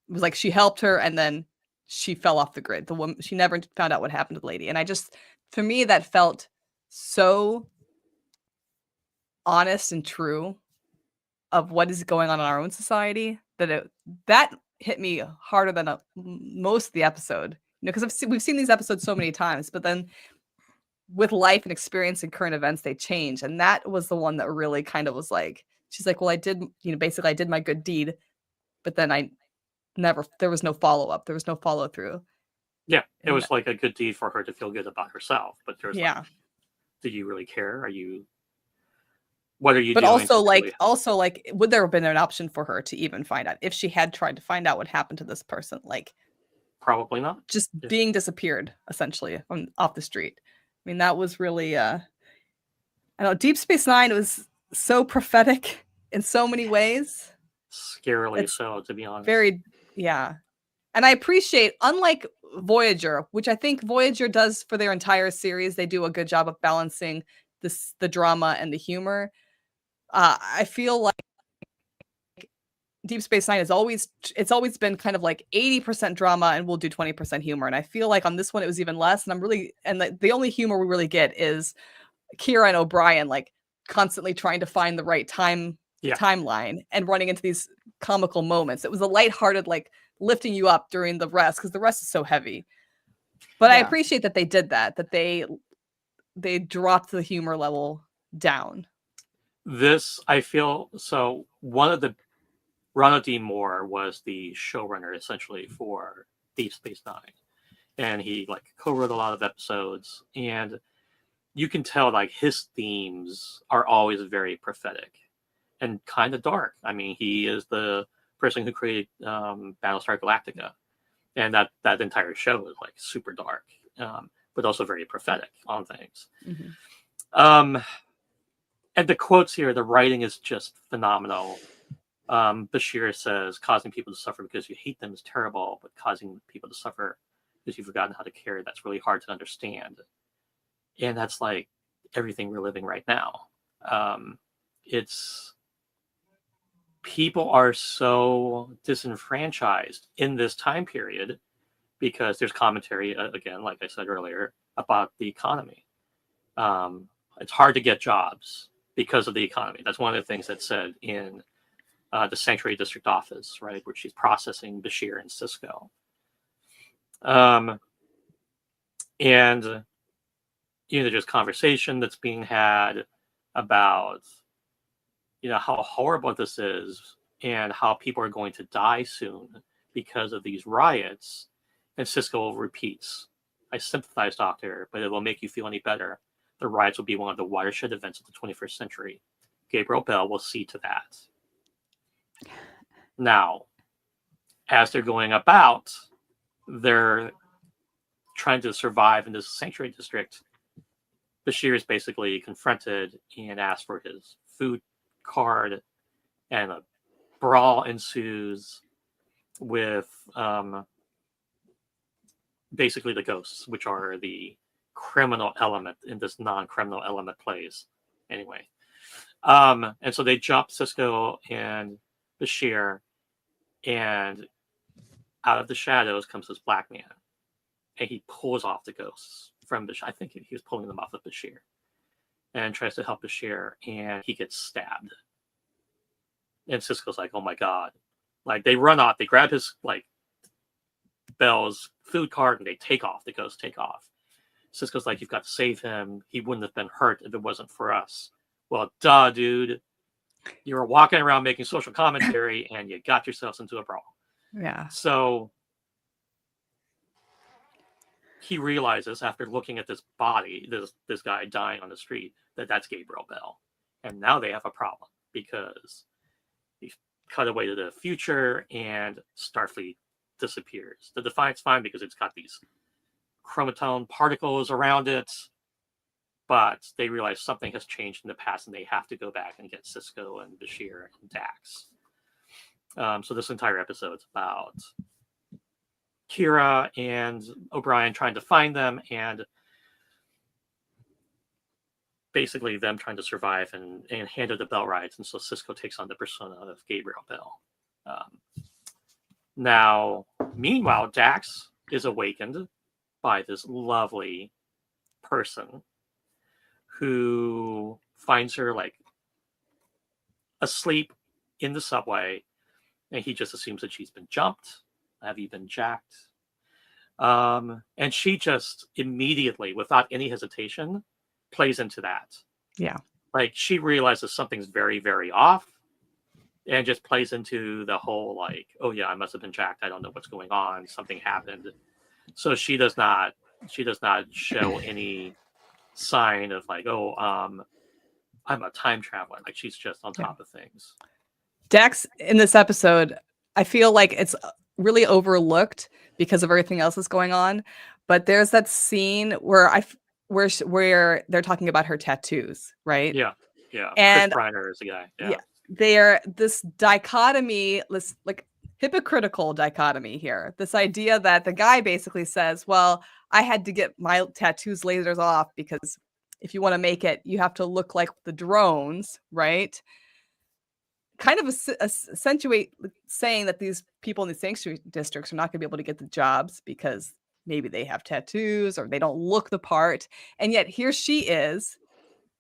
[SPEAKER 3] It was like she helped her and then she fell off the grid. The woman, she never found out what happened to the lady. And I just, for me, that felt so honest and true of what is going on in our own society that hit me harder than most of the episode. You know, because we've seen these episodes so many times, but then with life and experience and current events, they change. And that was the one that really kind of was like, she's like, well, I did, you know, basically I did my good deed, but then there was no follow-up. There was no follow-through.
[SPEAKER 2] Yeah, it was like a good deed for her to feel good about herself. But there's like, do you really care? What are you doing? But
[SPEAKER 3] also like, would there have been an option for her to even find out if she had tried to find out what happened to this person? Like,
[SPEAKER 2] probably not.
[SPEAKER 3] Just being disappeared, essentially, off the street. I mean, that was really, I know, Deep Space Nine was so prophetic in so many ways.
[SPEAKER 2] Scarily so, to be honest.
[SPEAKER 3] Yeah. And I appreciate, unlike Voyager, which I think Voyager does for their entire series, they do a good job of balancing the drama and the humor. I feel like Deep Space Nine it's always been kind of like 80% drama and we'll do 20% humor. And I feel like on this one it was even less. And the only humor we really get is Kira and O'Brien like constantly trying to find the right
[SPEAKER 2] Yeah.
[SPEAKER 3] timeline and running into these comical moments. It was a lighthearted, like lifting you up during the rest because the rest is so heavy. But I
[SPEAKER 1] Yeah.
[SPEAKER 3] appreciate that they did that they dropped the humor level down.
[SPEAKER 2] This, I feel, so one of the Ronald D. Moore was the showrunner essentially for Deep Space Nine, and he like co-wrote a lot of episodes, and you can tell like his themes are always very prophetic and kind of dark. I mean, he is the person who created Battlestar Galactica, and that entire show is like super dark, but also very prophetic on things. And the quotes here, the writing is just phenomenal. Bashir says, causing people to suffer because you hate them is terrible, but causing people to suffer because you've forgotten how to care, that's really hard to understand. And that's like everything we're living right now. It's people are so disenfranchised in this time period because there's commentary, again, like I said earlier, about the economy. It's hard to get jobs because of the economy. That's one of the things that's said in the Sanctuary District office, right, where she's processing Bashir and Cisco. And, there's conversation that's being had about, how horrible this is and how people are going to die soon because of these riots. And Cisco repeats, I sympathize, Doctor, but it will make you feel any better. The riots will be one of the watershed events of the 21st century. Gabriel Bell will see to that. Now, as they're going about, they're trying to survive in this sanctuary district. Bashir is basically confronted and asks for his food card, and a brawl ensues with basically the ghosts, which are the criminal element in this non-criminal element plays. Anyway, and so they jump Cisco and Bashir, and out of the shadows comes this black man, and he pulls off the ghosts from Bashir. I think he was pulling them off of Bashir, and tries to help Bashir, and he gets stabbed. And Cisco's like, "Oh my god!" Like they run off, they grab his like Bell's food cart, and they take off. The ghosts take off. Cisco's like, "You've got to save him. He wouldn't have been hurt if it wasn't for us." Well, duh, dude. You were walking around making social commentary, and you got yourselves into a brawl.
[SPEAKER 3] Yeah.
[SPEAKER 2] So he realizes after looking at this body, this guy dying on the street, that that's Gabriel Bell. And now they have a problem because he's cut away to the future and Starfleet disappears. The Defiant's fine because it's got these chromatone particles around it, but they realize something has changed in the past and they have to go back and get Cisco and Bashir and Dax. So this entire episode's about Kira and O'Brien trying to find them, and basically them trying to survive and handle the Bell rides. And so Cisco takes on the persona of Gabriel Bell. Now, meanwhile, Dax is awakened by this lovely person who finds her like asleep in the subway, and he just assumes that she's been jumped. Have you been jacked? And she just immediately, without any hesitation, plays into that.
[SPEAKER 3] Yeah.
[SPEAKER 2] Like she realizes something's very, very off, and just plays into the whole like, oh yeah, I must have been jacked. I don't know what's going on. Something happened. So she does not show any sign of like, oh, I'm a time traveler. Like she's just on top of things.
[SPEAKER 3] Dax in this episode, I feel like it's really overlooked because of everything else that's going on. But there's that scene where where they're talking about her tattoos, right?
[SPEAKER 2] Yeah.
[SPEAKER 3] And
[SPEAKER 2] Chris Briner is the guy. Yeah.
[SPEAKER 3] They're this dichotomy, this like hypocritical dichotomy here. This idea that the guy basically says, well, I had to get my tattoos lasers off because if you want to make it, you have to look like the drones, right? Kind of accentuate saying that these people in the sanctuary districts are not going to be able to get the jobs because maybe they have tattoos or they don't look the part. And yet here she is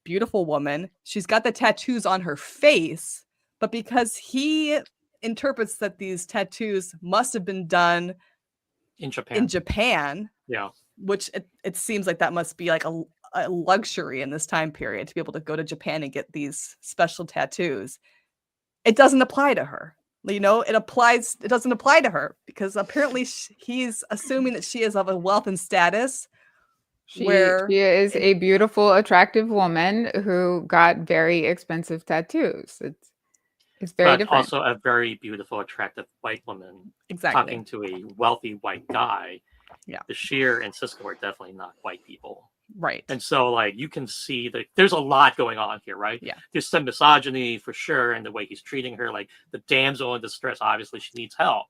[SPEAKER 3] beautiful woman. She's got the tattoos on her face, but because he interprets that these tattoos must have been done
[SPEAKER 2] In Japan.
[SPEAKER 3] in Japan,
[SPEAKER 2] Yeah.
[SPEAKER 3] which it seems like that must be like a luxury in this time period to be able to go to Japan and get these special tattoos. It doesn't apply to her. You know, it doesn't apply to her because apparently he's assuming that she is of a wealth and status
[SPEAKER 1] She
[SPEAKER 3] where
[SPEAKER 1] is a beautiful, attractive woman who got very expensive tattoos. It's very
[SPEAKER 2] But
[SPEAKER 1] different.
[SPEAKER 2] also a very beautiful, attractive white woman
[SPEAKER 3] exactly.
[SPEAKER 2] talking to a wealthy white guy.
[SPEAKER 3] Yeah.
[SPEAKER 2] Bashir and Cisco are definitely not white people.
[SPEAKER 3] Right.
[SPEAKER 2] And so, like, you can see that there's a lot going on here, right?
[SPEAKER 3] Yeah.
[SPEAKER 2] There's some misogyny for sure, and the way he's treating her, like the damsel in distress. Obviously, she needs help.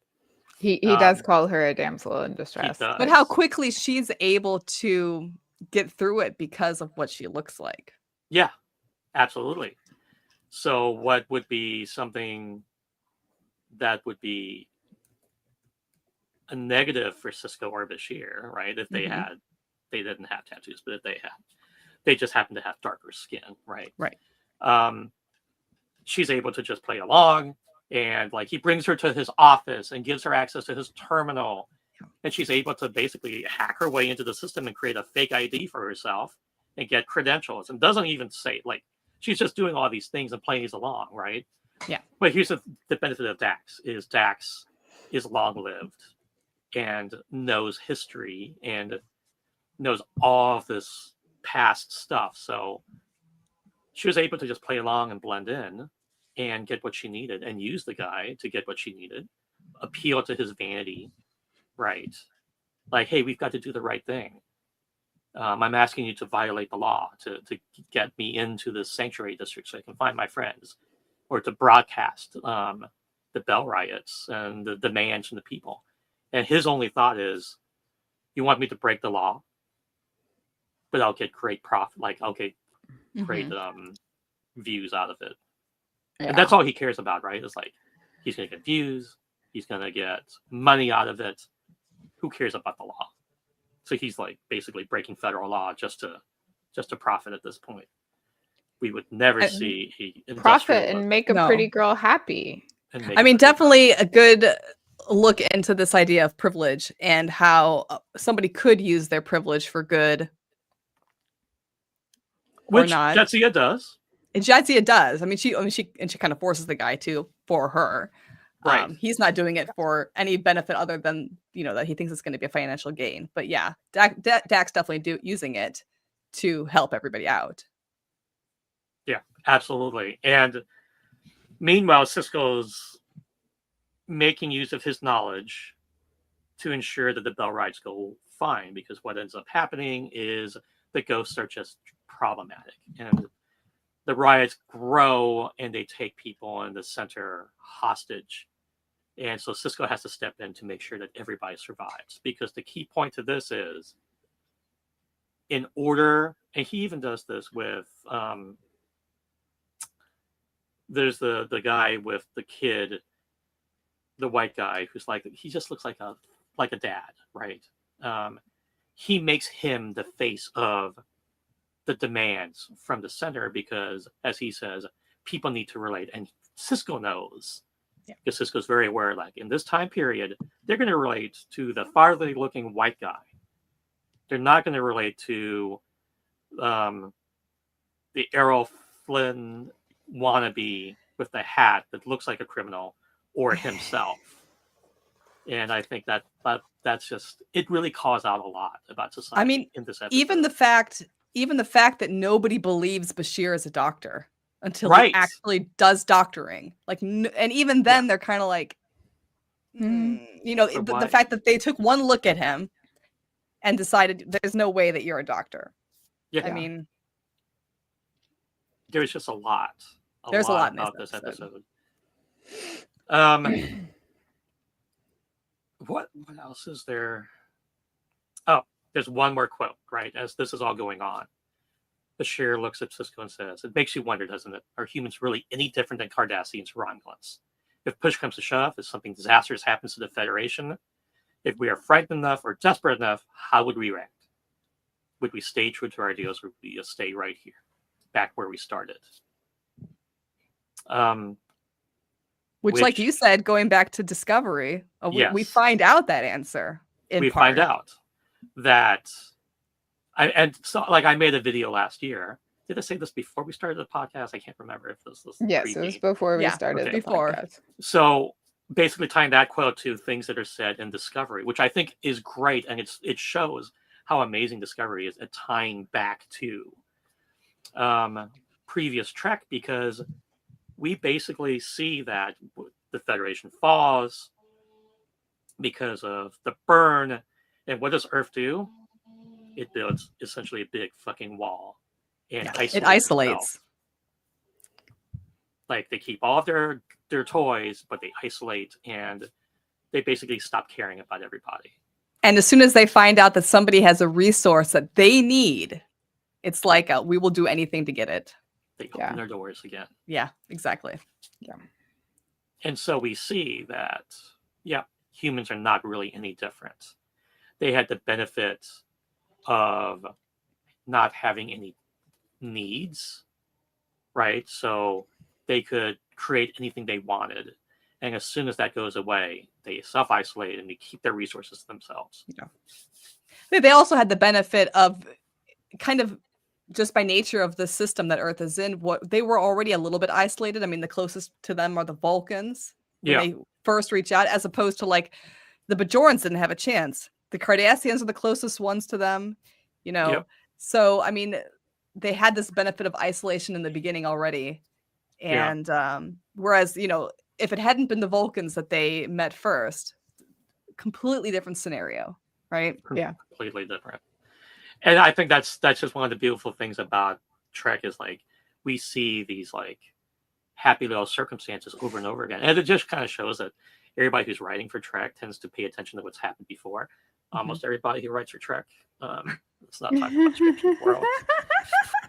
[SPEAKER 1] He does call her a damsel in distress.
[SPEAKER 2] does.
[SPEAKER 3] But how quickly she's able to get through it because of what she looks like.
[SPEAKER 2] Yeah, absolutely. So, what would be something that would be a negative for Cisco or Bashir, right? If they
[SPEAKER 3] Mhm.
[SPEAKER 2] they didn't have tattoos, but if they just happen to have darker skin, right?
[SPEAKER 3] Right.
[SPEAKER 2] She's able to just play along, and like he brings her to his office and gives her access to his terminal, and she's able to basically hack her way into the system and create a fake ID for herself and get credentials, and doesn't even say, like, she's just doing all these things and playing along, right?
[SPEAKER 3] Yeah.
[SPEAKER 2] But here's the benefit of Dax is long-lived and knows history and knows all of this past stuff. So she was able to just play along and blend in and get what she needed and use the guy to get what she needed, appeal to his vanity, right? Like, hey, we've got to do the right thing. I'm asking you to violate the law to get me into the sanctuary district so I can find my friends, or to broadcast the Bell riots and the demands from the people. And his only thought is, you want me to break the law, but I'll get great profit. Like, I'll get great views out of it.
[SPEAKER 1] Yeah.
[SPEAKER 2] And that's all he cares about, right? It's like, he's going to get views. He's going to get money out of it. Who cares about the law? So he's like basically breaking federal law just to profit at this point. We would never see a
[SPEAKER 1] profit and make a
[SPEAKER 3] No.
[SPEAKER 1] pretty girl happy.
[SPEAKER 3] I mean, definitely a good look into this idea of privilege and how somebody could use their privilege for good or
[SPEAKER 2] which
[SPEAKER 3] not.
[SPEAKER 2] Jetsia does.
[SPEAKER 3] And Jadzia does. I mean, she kind of forces the guy to for her.
[SPEAKER 2] Right.
[SPEAKER 3] He's not doing it for any benefit other than, you know, that he thinks it's going to be a financial gain. But yeah, Dax definitely using it to help everybody out.
[SPEAKER 2] Yeah, absolutely. And meanwhile, Cisco's making use of his knowledge to ensure that the Bell rides go fine, because what ends up happening is the ghosts are just problematic, and the riots grow and they take people in the center hostage. And so Cisco has to step in to make sure that everybody survives, because the key point to this is, in order, and he even does this with there's the guy with the kid, the white guy who's like, he just looks like a dad, right? He makes him the face of the demands from the center, because, as he says, people need to relate, and Cisco knows.
[SPEAKER 3] Yeah.
[SPEAKER 2] Because Cisco's very aware, like, in this time period, they're going to relate to the farther looking white guy. They're not going to relate to the Errol Flynn wannabe with the hat that looks like a criminal, or himself. And I think that's just, it really calls out a lot about society.
[SPEAKER 3] I mean,
[SPEAKER 2] in this episode.
[SPEAKER 3] even the fact that nobody believes Bashir is a doctor until
[SPEAKER 2] Right.
[SPEAKER 3] he actually does doctoring. Like, and even then they're kind of like, you know, the fact that they took one look at him and decided there's no way that you're a doctor.
[SPEAKER 2] Yeah.
[SPEAKER 3] I mean,
[SPEAKER 2] there's just a lot.
[SPEAKER 3] There's a lot in
[SPEAKER 2] about
[SPEAKER 3] this
[SPEAKER 2] this
[SPEAKER 3] episode.
[SPEAKER 2] What else is there? Oh, there's one more quote, right? As this is all going on, Bashir looks at Cisco and says, "It makes you wonder, doesn't it? Are humans really any different than Cardassians or Romulans? If push comes to shove, if something disastrous happens to the Federation, if we are frightened enough or desperate enough, how would we react? Would we stay true to our ideals, or would we stay right here?" back where we started. Um,
[SPEAKER 3] Which, like
[SPEAKER 2] which
[SPEAKER 3] you said, going back to Discovery, we
[SPEAKER 2] yes,
[SPEAKER 3] find out that answer in
[SPEAKER 2] we
[SPEAKER 3] part.
[SPEAKER 2] find out that I made a video last year. Did I say this before we started the podcast? I can't remember if this was
[SPEAKER 1] Yes, it was
[SPEAKER 2] pre-game.
[SPEAKER 1] before we
[SPEAKER 3] Yeah,
[SPEAKER 1] started
[SPEAKER 2] okay.
[SPEAKER 1] the
[SPEAKER 3] Before.
[SPEAKER 1] podcast.
[SPEAKER 2] So basically tying that quote to things that are said in Discovery, which I think is great, and it shows how amazing Discovery is at tying back to previous Trek, because we basically see that the Federation falls because of the burn, and what does Earth do? It builds essentially a big fucking wall and isolates
[SPEAKER 3] It isolates.
[SPEAKER 2] itself. Like, they keep all of their toys, but they isolate, and they basically stop caring about everybody.
[SPEAKER 3] And as soon as they find out that somebody has a resource that they need, it's like we will do anything to get it.
[SPEAKER 2] They
[SPEAKER 1] Yeah.
[SPEAKER 2] open their doors again.
[SPEAKER 3] Yeah, exactly.
[SPEAKER 1] Yeah.
[SPEAKER 2] And so we see that, yeah, humans are not really any different. They had the benefit of not having any needs, right? So they could create anything they wanted. And as soon as that goes away, they self-isolate and they keep their resources to themselves.
[SPEAKER 3] They also had the benefit of kind of just by nature of the system that Earth is in, what they were already a little bit isolated. I mean, the closest to them are the Vulcans when they first reach out, as opposed to like the Bajorans didn't have a chance. The Cardassians are the closest ones to them, you know.
[SPEAKER 2] Yep.
[SPEAKER 3] So I mean, they had this benefit of isolation in the beginning already. And whereas, you know, if it hadn't been the Vulcans that they met first, completely different scenario, right?
[SPEAKER 1] Yeah.
[SPEAKER 2] Completely different. And I think that's just one of the beautiful things about Trek, is like we see these like happy little circumstances over and over again. And it just kind of shows that everybody who's writing for Trek tends to pay attention to what's happened before. Almost everybody who writes for Trek. It's not talking about Strange New World.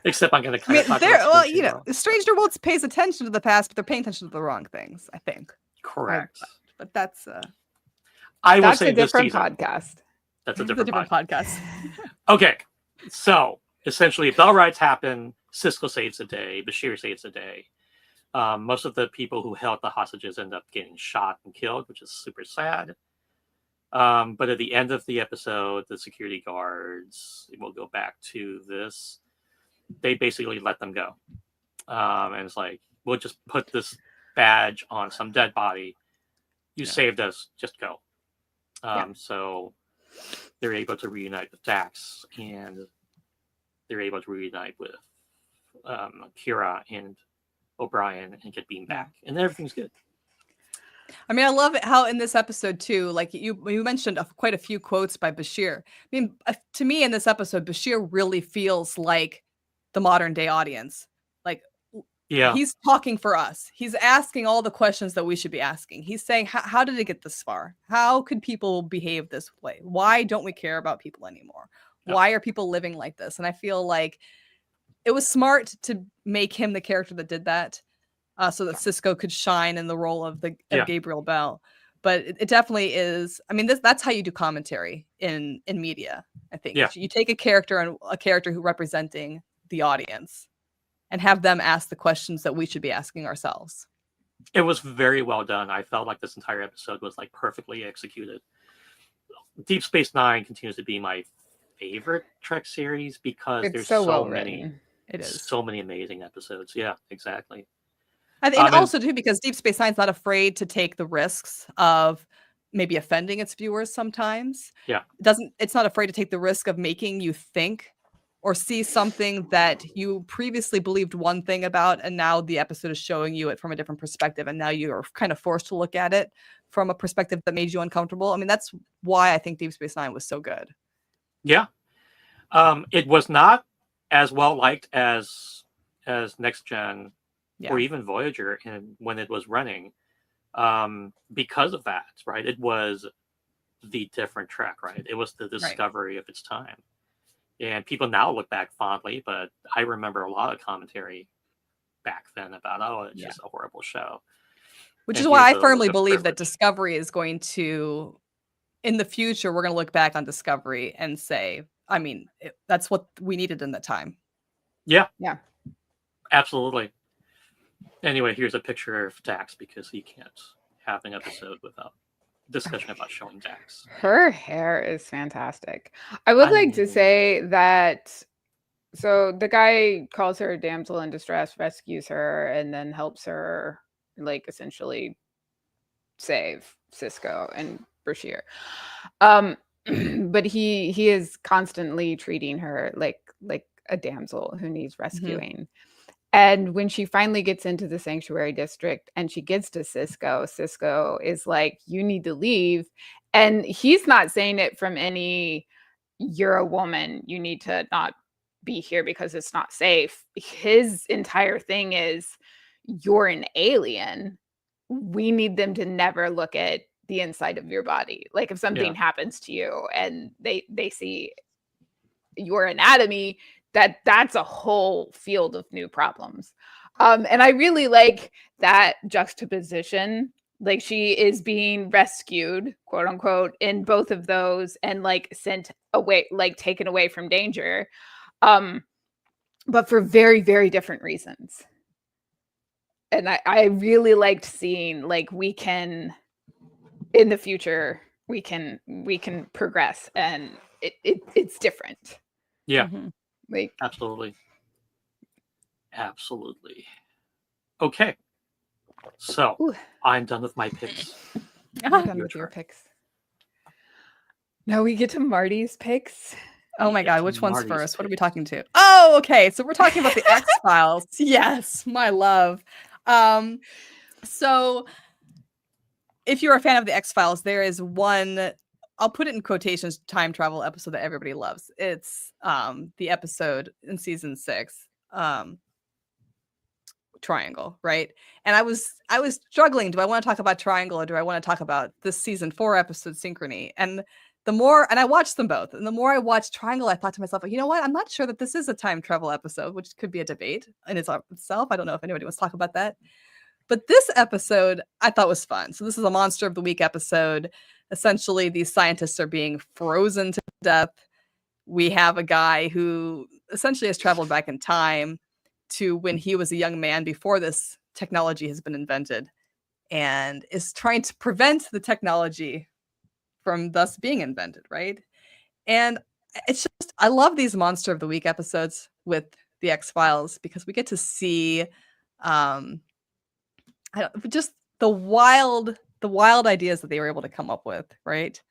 [SPEAKER 2] Except I'm going to kind of talk about
[SPEAKER 3] well,
[SPEAKER 2] Strange
[SPEAKER 3] you
[SPEAKER 2] New
[SPEAKER 3] know,
[SPEAKER 2] World.
[SPEAKER 3] Strange New World pays attention to the past, but they're paying attention to the wrong things, I think.
[SPEAKER 2] Correct.
[SPEAKER 3] But that's
[SPEAKER 2] I will
[SPEAKER 1] That's
[SPEAKER 2] say
[SPEAKER 1] a
[SPEAKER 2] this
[SPEAKER 1] different
[SPEAKER 2] season.
[SPEAKER 1] podcast.
[SPEAKER 2] That's a
[SPEAKER 3] it's a
[SPEAKER 2] different
[SPEAKER 3] different
[SPEAKER 2] podcast.
[SPEAKER 3] podcast.
[SPEAKER 2] Okay, so essentially, Bell rides happen. Cisco saves the day. Bashir saves the day. Most of the people who held the hostages end up getting shot and killed, which is super sad. But at the end of the episode, the security guards, we'll go back to this, they basically let them go. And it's like, we'll just put this badge on some dead body. You saved us, just go. So they're able to reunite with Dax, and they're able to reunite with Kira and O'Brien and get beamed back. And everything's good.
[SPEAKER 3] I mean, I love it how in this episode too, like you mentioned quite a few quotes by Bashir. I mean, to me in this episode, Bashir really feels like the modern day audience. Like, he's talking for us. He's asking all the questions that we should be asking. He's saying, how did it get this far? How could people behave this way? Why don't we care about people anymore? Why are people living like this? And I feel like it was smart to make him the character that did that. So that Cisco could shine in the role of Gabriel Bell. But it definitely is. I mean, that's how you do commentary in media, I think.
[SPEAKER 2] Yeah.
[SPEAKER 3] You take a character who representing the audience and have them ask the questions that we should be asking ourselves.
[SPEAKER 2] It was very well done. I felt like this entire episode was like perfectly executed. Deep Space Nine continues to be my favorite Trek series because there's so many.
[SPEAKER 3] It is
[SPEAKER 2] so many amazing episodes. Yeah, exactly.
[SPEAKER 3] And also too, because Deep Space Nine's not afraid to take the risks of maybe offending its viewers sometimes.
[SPEAKER 2] Yeah.
[SPEAKER 3] It's not afraid to take the risk of making you think or see something that you previously believed one thing about, and now the episode is showing you it from a different perspective, and now you're kind of forced to look at it from a perspective that made you uncomfortable. I mean, that's why I think Deep Space Nine was so good.
[SPEAKER 2] Yeah. It was not as well liked as Next Gen or even Voyager when it was running, because of that, right? It was the different Trek, right? It was the discovery of its time. And people now look back fondly, but I remember a lot of commentary back then about, it's just a horrible show.
[SPEAKER 3] Which is why I firmly believe that Discovery is going to, in the future, we're going to look back on Discovery and say, I mean, that's what we needed in the time.
[SPEAKER 2] Yeah.
[SPEAKER 1] Yeah.
[SPEAKER 2] Absolutely. Anyway, here's a picture of Dax because he can't have an episode without discussion about showing Dax.
[SPEAKER 1] Her hair is fantastic. I would
[SPEAKER 2] I
[SPEAKER 1] like to
[SPEAKER 2] mean-
[SPEAKER 1] say that so the guy calls her a damsel in distress, rescues her, and then helps her like essentially save Cisco and Brashear. But he is constantly treating her like a damsel who needs rescuing. And when she finally gets into the sanctuary district and she gets to Cisco, Cisco is like, you need to leave. And he's not saying it from any, you're a woman, you need to not be here because it's not safe. His entire thing is, you're an alien. We need them to never look at the inside of your body. Like if something happens to you and they see your anatomy, that's a whole field of new problems. And I really like that juxtaposition. Like she is being rescued, quote unquote, in both of those and like sent away, like taken away from danger. But for very, very different reasons. And I really liked seeing like we can in the future we can progress and it's different.
[SPEAKER 2] Yeah.
[SPEAKER 1] Like
[SPEAKER 2] Absolutely. Okay. So
[SPEAKER 1] Ooh.
[SPEAKER 2] I'm done with my picks.
[SPEAKER 1] We're done
[SPEAKER 2] Your
[SPEAKER 1] with your
[SPEAKER 2] turn.
[SPEAKER 1] picks. Now we get to Marty's picks.
[SPEAKER 3] Oh my
[SPEAKER 2] Get
[SPEAKER 3] God,
[SPEAKER 2] to
[SPEAKER 3] which one's
[SPEAKER 2] Marty's
[SPEAKER 3] first? What are we
[SPEAKER 2] picks.
[SPEAKER 3] talking to? Oh, okay. So we're talking about the X-Files. Yes, my love. So if you're a fan of the X-Files, there is one, I'll put it in quotations, time travel episode that everybody loves. It's the episode in season 6, Triangle, right? And I was struggling. Do I want to talk about Triangle or do I want to talk about this season 4 episode, Synchrony? And I watched them both. And the more I watched Triangle, I thought to myself, you know what? I'm not sure that this is a time travel episode, which could be a debate in itself. I don't know if anybody wants to talk about that. But this episode I thought was fun. So this is a Monster of the Week episode. Essentially, these scientists are being frozen to death. We have a guy who essentially has traveled back in time to when he was a young man before this technology has been invented and is trying to prevent the technology from thus being invented, right? And it's just, I love these Monster of the Week episodes with the X-Files because we get to see just the wild ideas that they were able to come up with, right?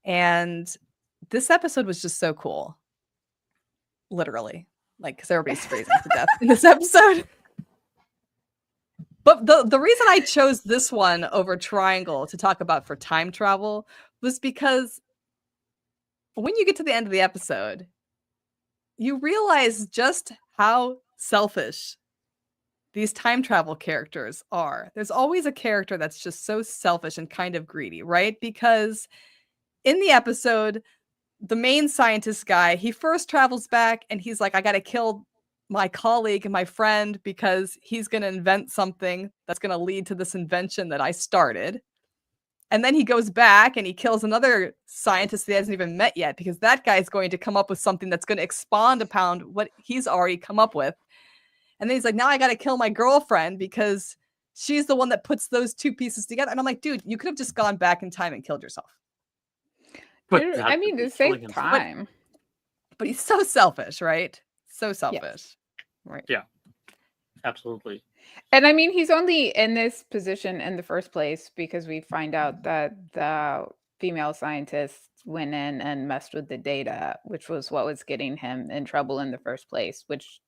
[SPEAKER 3] And this episode was just so cool. Literally. Like, because everybody's freezing to death in this episode. But the reason I chose this one over Triangle to talk about for time travel was because when you get to the end of the episode, you realize just how selfish these time travel characters are. There's always a character that's just so selfish and kind of greedy, right? Because in the episode, the main scientist guy, he first travels back and he's like, I got to kill my colleague and my friend because he's going to invent something that's going to lead to this invention that I started. And then he goes back and he kills another scientist that he hasn't even met yet because that guy is going to come up with something that's going to expand upon what he's already come up with. And then he's like, now I got to kill my girlfriend because she's the one that puts those two pieces together. And I'm like, dude, you could have just gone back in time and killed yourself.
[SPEAKER 2] But
[SPEAKER 1] I mean, to save time.
[SPEAKER 3] But he's so selfish, right? So selfish.
[SPEAKER 1] Yes. Right.
[SPEAKER 2] Yeah. Absolutely.
[SPEAKER 1] And I mean, he's only in this position in the first place because we find out that the female scientists went in and messed with the data, which was what was getting him in trouble in the first place, which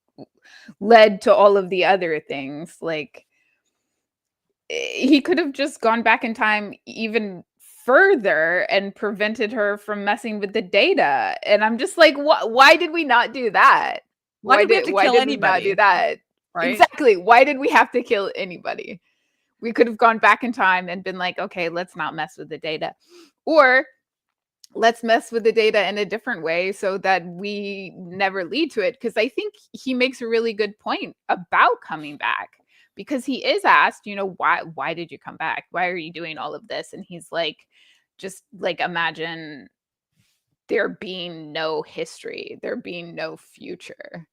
[SPEAKER 1] led to all of the other things. Like, he could have just gone back in time even further and prevented her from messing with the data. And I'm just like, why did we not do that?
[SPEAKER 3] Why did we have to kill
[SPEAKER 1] we not do that?
[SPEAKER 3] Right?
[SPEAKER 1] Exactly. Why did we have to kill anybody? We could have gone back in time and been like, okay, let's not mess with the data. Or let's mess with the data in a different way so that we never lead to it. Because I think he makes a really good point about coming back. Because he is asked, why did you come back? Why are you doing all of this? And he's like, just like, imagine there being no history, there being no future.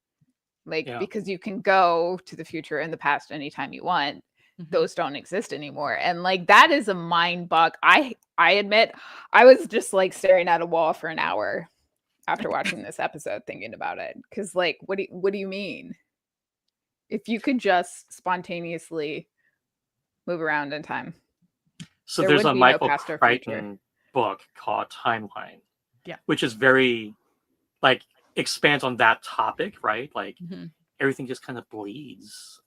[SPEAKER 1] like
[SPEAKER 2] Yeah.
[SPEAKER 1] because you can go to the future and the past anytime you want.
[SPEAKER 3] Mhm.
[SPEAKER 1] Those don't exist anymore, and like that is a mind bug. I admit I was just like staring at a wall for an hour after watching this episode thinking about it, because like what do you mean if you could just spontaneously move around in time?
[SPEAKER 2] So
[SPEAKER 1] There
[SPEAKER 2] there's
[SPEAKER 1] would
[SPEAKER 2] a
[SPEAKER 1] be no
[SPEAKER 2] Michael
[SPEAKER 1] past or future.
[SPEAKER 2] Crichton book called Timeline.
[SPEAKER 3] Yeah.
[SPEAKER 2] Which is very like expands on that topic, right? Like
[SPEAKER 3] Mhm.
[SPEAKER 2] everything just kind of bleeds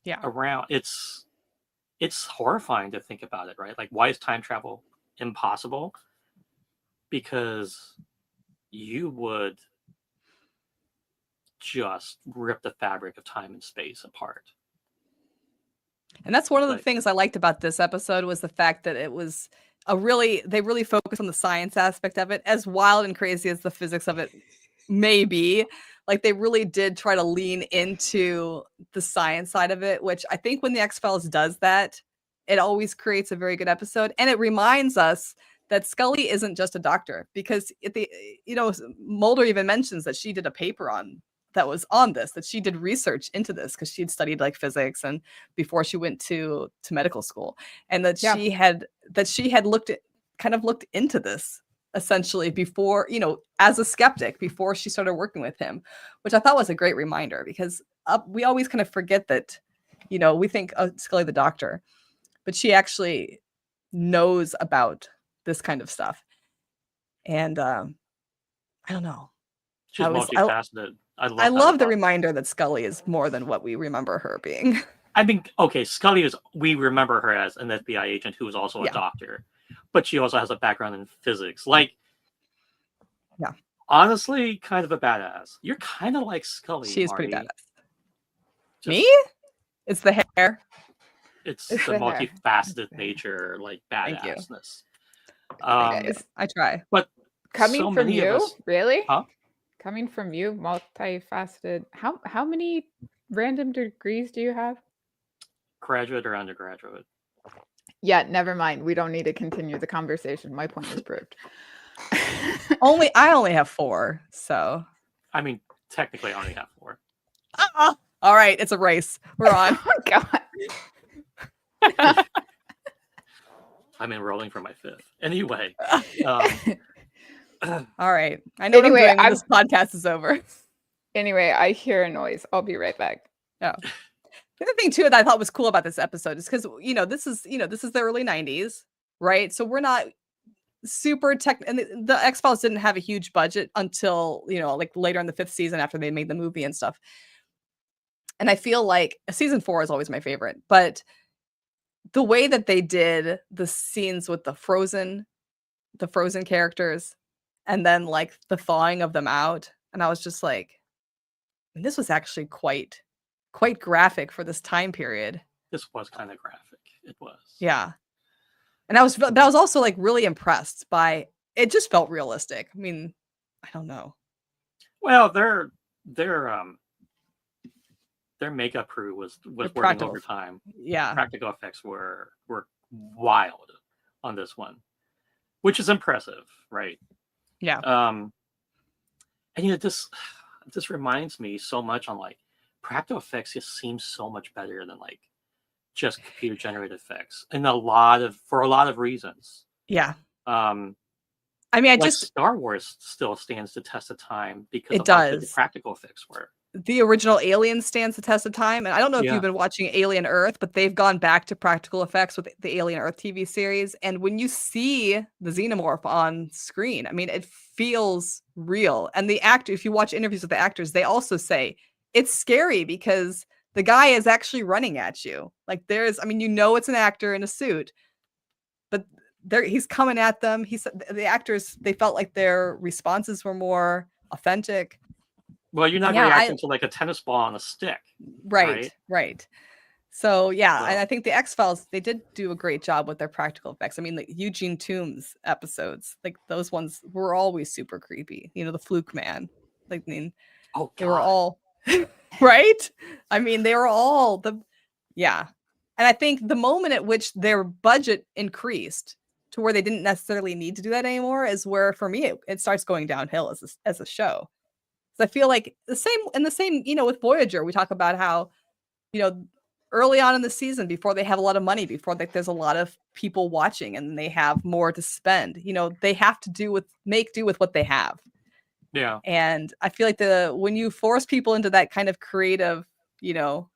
[SPEAKER 3] Yeah.
[SPEAKER 2] around. It's horrifying to think about it, right? Like why is time travel impossible? Because you would just rip the fabric of time and space apart.
[SPEAKER 3] And that's one of the
[SPEAKER 2] Like-
[SPEAKER 3] things I liked about this episode was the fact that it was they really focused on the science aspect of it, as wild and crazy as the physics of it may be. Like they really did try to lean into the science side of it, which I think when the X-Files does that, it always creates a very good episode. And it reminds us that Scully isn't just a doctor, because Mulder even mentions that she did a paper on that was on this, that she did research into this because she had studied like physics and before she went to medical school, and that
[SPEAKER 1] Yeah.
[SPEAKER 3] she had looked into this essentially before, as a skeptic before she started working with him, which I thought was a great reminder, because we always kind of forget that, we think of Scully the doctor, but she actually knows about this kind of stuff. And I don't know.
[SPEAKER 2] She's
[SPEAKER 3] I
[SPEAKER 2] multifaceted. I
[SPEAKER 3] love
[SPEAKER 2] that
[SPEAKER 3] the
[SPEAKER 2] about-
[SPEAKER 3] reminder that Scully is more than what we remember her being.
[SPEAKER 2] I mean, okay, Scully is, we remember her as an FBI agent who is also a
[SPEAKER 3] Yeah.
[SPEAKER 2] doctor, but she also has a background in physics. Like,
[SPEAKER 3] Yeah.
[SPEAKER 2] honestly, kind of a badass. You're kind of like Scully.
[SPEAKER 3] She is pretty
[SPEAKER 2] Marty.
[SPEAKER 3] badass.
[SPEAKER 2] Just-
[SPEAKER 3] Me? It's the hair.
[SPEAKER 2] It's
[SPEAKER 1] It's
[SPEAKER 2] the
[SPEAKER 1] the hair.
[SPEAKER 2] multifaceted nature, like
[SPEAKER 3] Thank you.
[SPEAKER 2] badassness.
[SPEAKER 1] Guys,
[SPEAKER 3] I try.
[SPEAKER 2] But
[SPEAKER 1] coming
[SPEAKER 2] so
[SPEAKER 1] from
[SPEAKER 2] many of
[SPEAKER 1] you,
[SPEAKER 2] us-
[SPEAKER 1] really?
[SPEAKER 2] Huh?
[SPEAKER 1] Coming from you, multifaceted. How many random degrees do you have?
[SPEAKER 2] graduate or undergraduate.
[SPEAKER 1] Yeah, never mind. We don't need to continue the conversation. My point is proved.
[SPEAKER 3] I only have 4, so.
[SPEAKER 2] I mean, technically, I only have 4.
[SPEAKER 3] All right, it's a race. We're on.
[SPEAKER 1] Oh my god.
[SPEAKER 2] I'm enrolling for my 5th. Anyway,
[SPEAKER 3] All right. I know
[SPEAKER 1] Anyway,
[SPEAKER 3] what I'm doing when this podcast is over.
[SPEAKER 1] Anyway, I hear a noise. I'll be right back.
[SPEAKER 3] The other thing too that I thought was cool about this episode is because this is the early 90s, right? So we're not super tech, and the X-Files didn't have a huge budget until like later in the 5th season after they made the movie and stuff. And I feel like season 4 is always my favorite, but the way that they did the scenes with the frozen characters and then like the thawing of them out, and I was just like, this was actually quite graphic for this time period.
[SPEAKER 2] this was kind of graphic. It was.
[SPEAKER 3] Yeah. And I was also like really impressed by it. Just felt realistic. I mean, I don't know.
[SPEAKER 2] Well, their makeup crew was working
[SPEAKER 3] practical.
[SPEAKER 2] overtime.
[SPEAKER 3] Yeah.
[SPEAKER 2] Practical effects were wild on this one, which is impressive, right?
[SPEAKER 3] Yeah.
[SPEAKER 2] And this reminds me so much on like practical effects just seems so much better than like just computer generated effects, and for a lot of reasons.
[SPEAKER 3] Yeah.
[SPEAKER 2] I
[SPEAKER 3] I mean,
[SPEAKER 2] like Star Wars still stands the test of time because
[SPEAKER 3] It
[SPEAKER 2] of how good the
[SPEAKER 3] does.
[SPEAKER 2] practical effects were.
[SPEAKER 3] the original Alien stands the test of time. And I don't know if
[SPEAKER 2] Yeah.
[SPEAKER 3] you've been watching Alien Earth, but they've gone back to practical effects with the Alien Earth TV series. And when you see the xenomorph on screen, I mean, it feels real. And the actor, if you watch interviews with the actors, they also say it's scary because the guy is actually running at you. Like it's an actor in a suit, but he's coming at them. He said the actors, they felt like their responses were more authentic.
[SPEAKER 2] Well, you're not
[SPEAKER 3] Yeah,
[SPEAKER 2] reacting to like a tennis ball on a stick.
[SPEAKER 3] Right. So yeah, and
[SPEAKER 2] Well-
[SPEAKER 3] I think the X-Files, they did do a great job with their practical effects. I mean, like Eugene Toombs episodes, like those ones were always super creepy. The Fluke Man. Like, I mean,
[SPEAKER 2] Oh,
[SPEAKER 3] they were
[SPEAKER 2] God.
[SPEAKER 3] all right. I mean, they were all yeah. And I think the moment at which their budget increased to where they didn't necessarily need to do that anymore is where, for me, it starts going downhill as a show. 'Cause I feel like the same, with Voyager, we talk about how, you know, early on in the season, before they have a lot of money, before like there's a lot of people watching and they have more to spend, they have to make do with what they have.
[SPEAKER 2] Yeah.
[SPEAKER 3] And I feel like when you force people into that kind of creative, you know,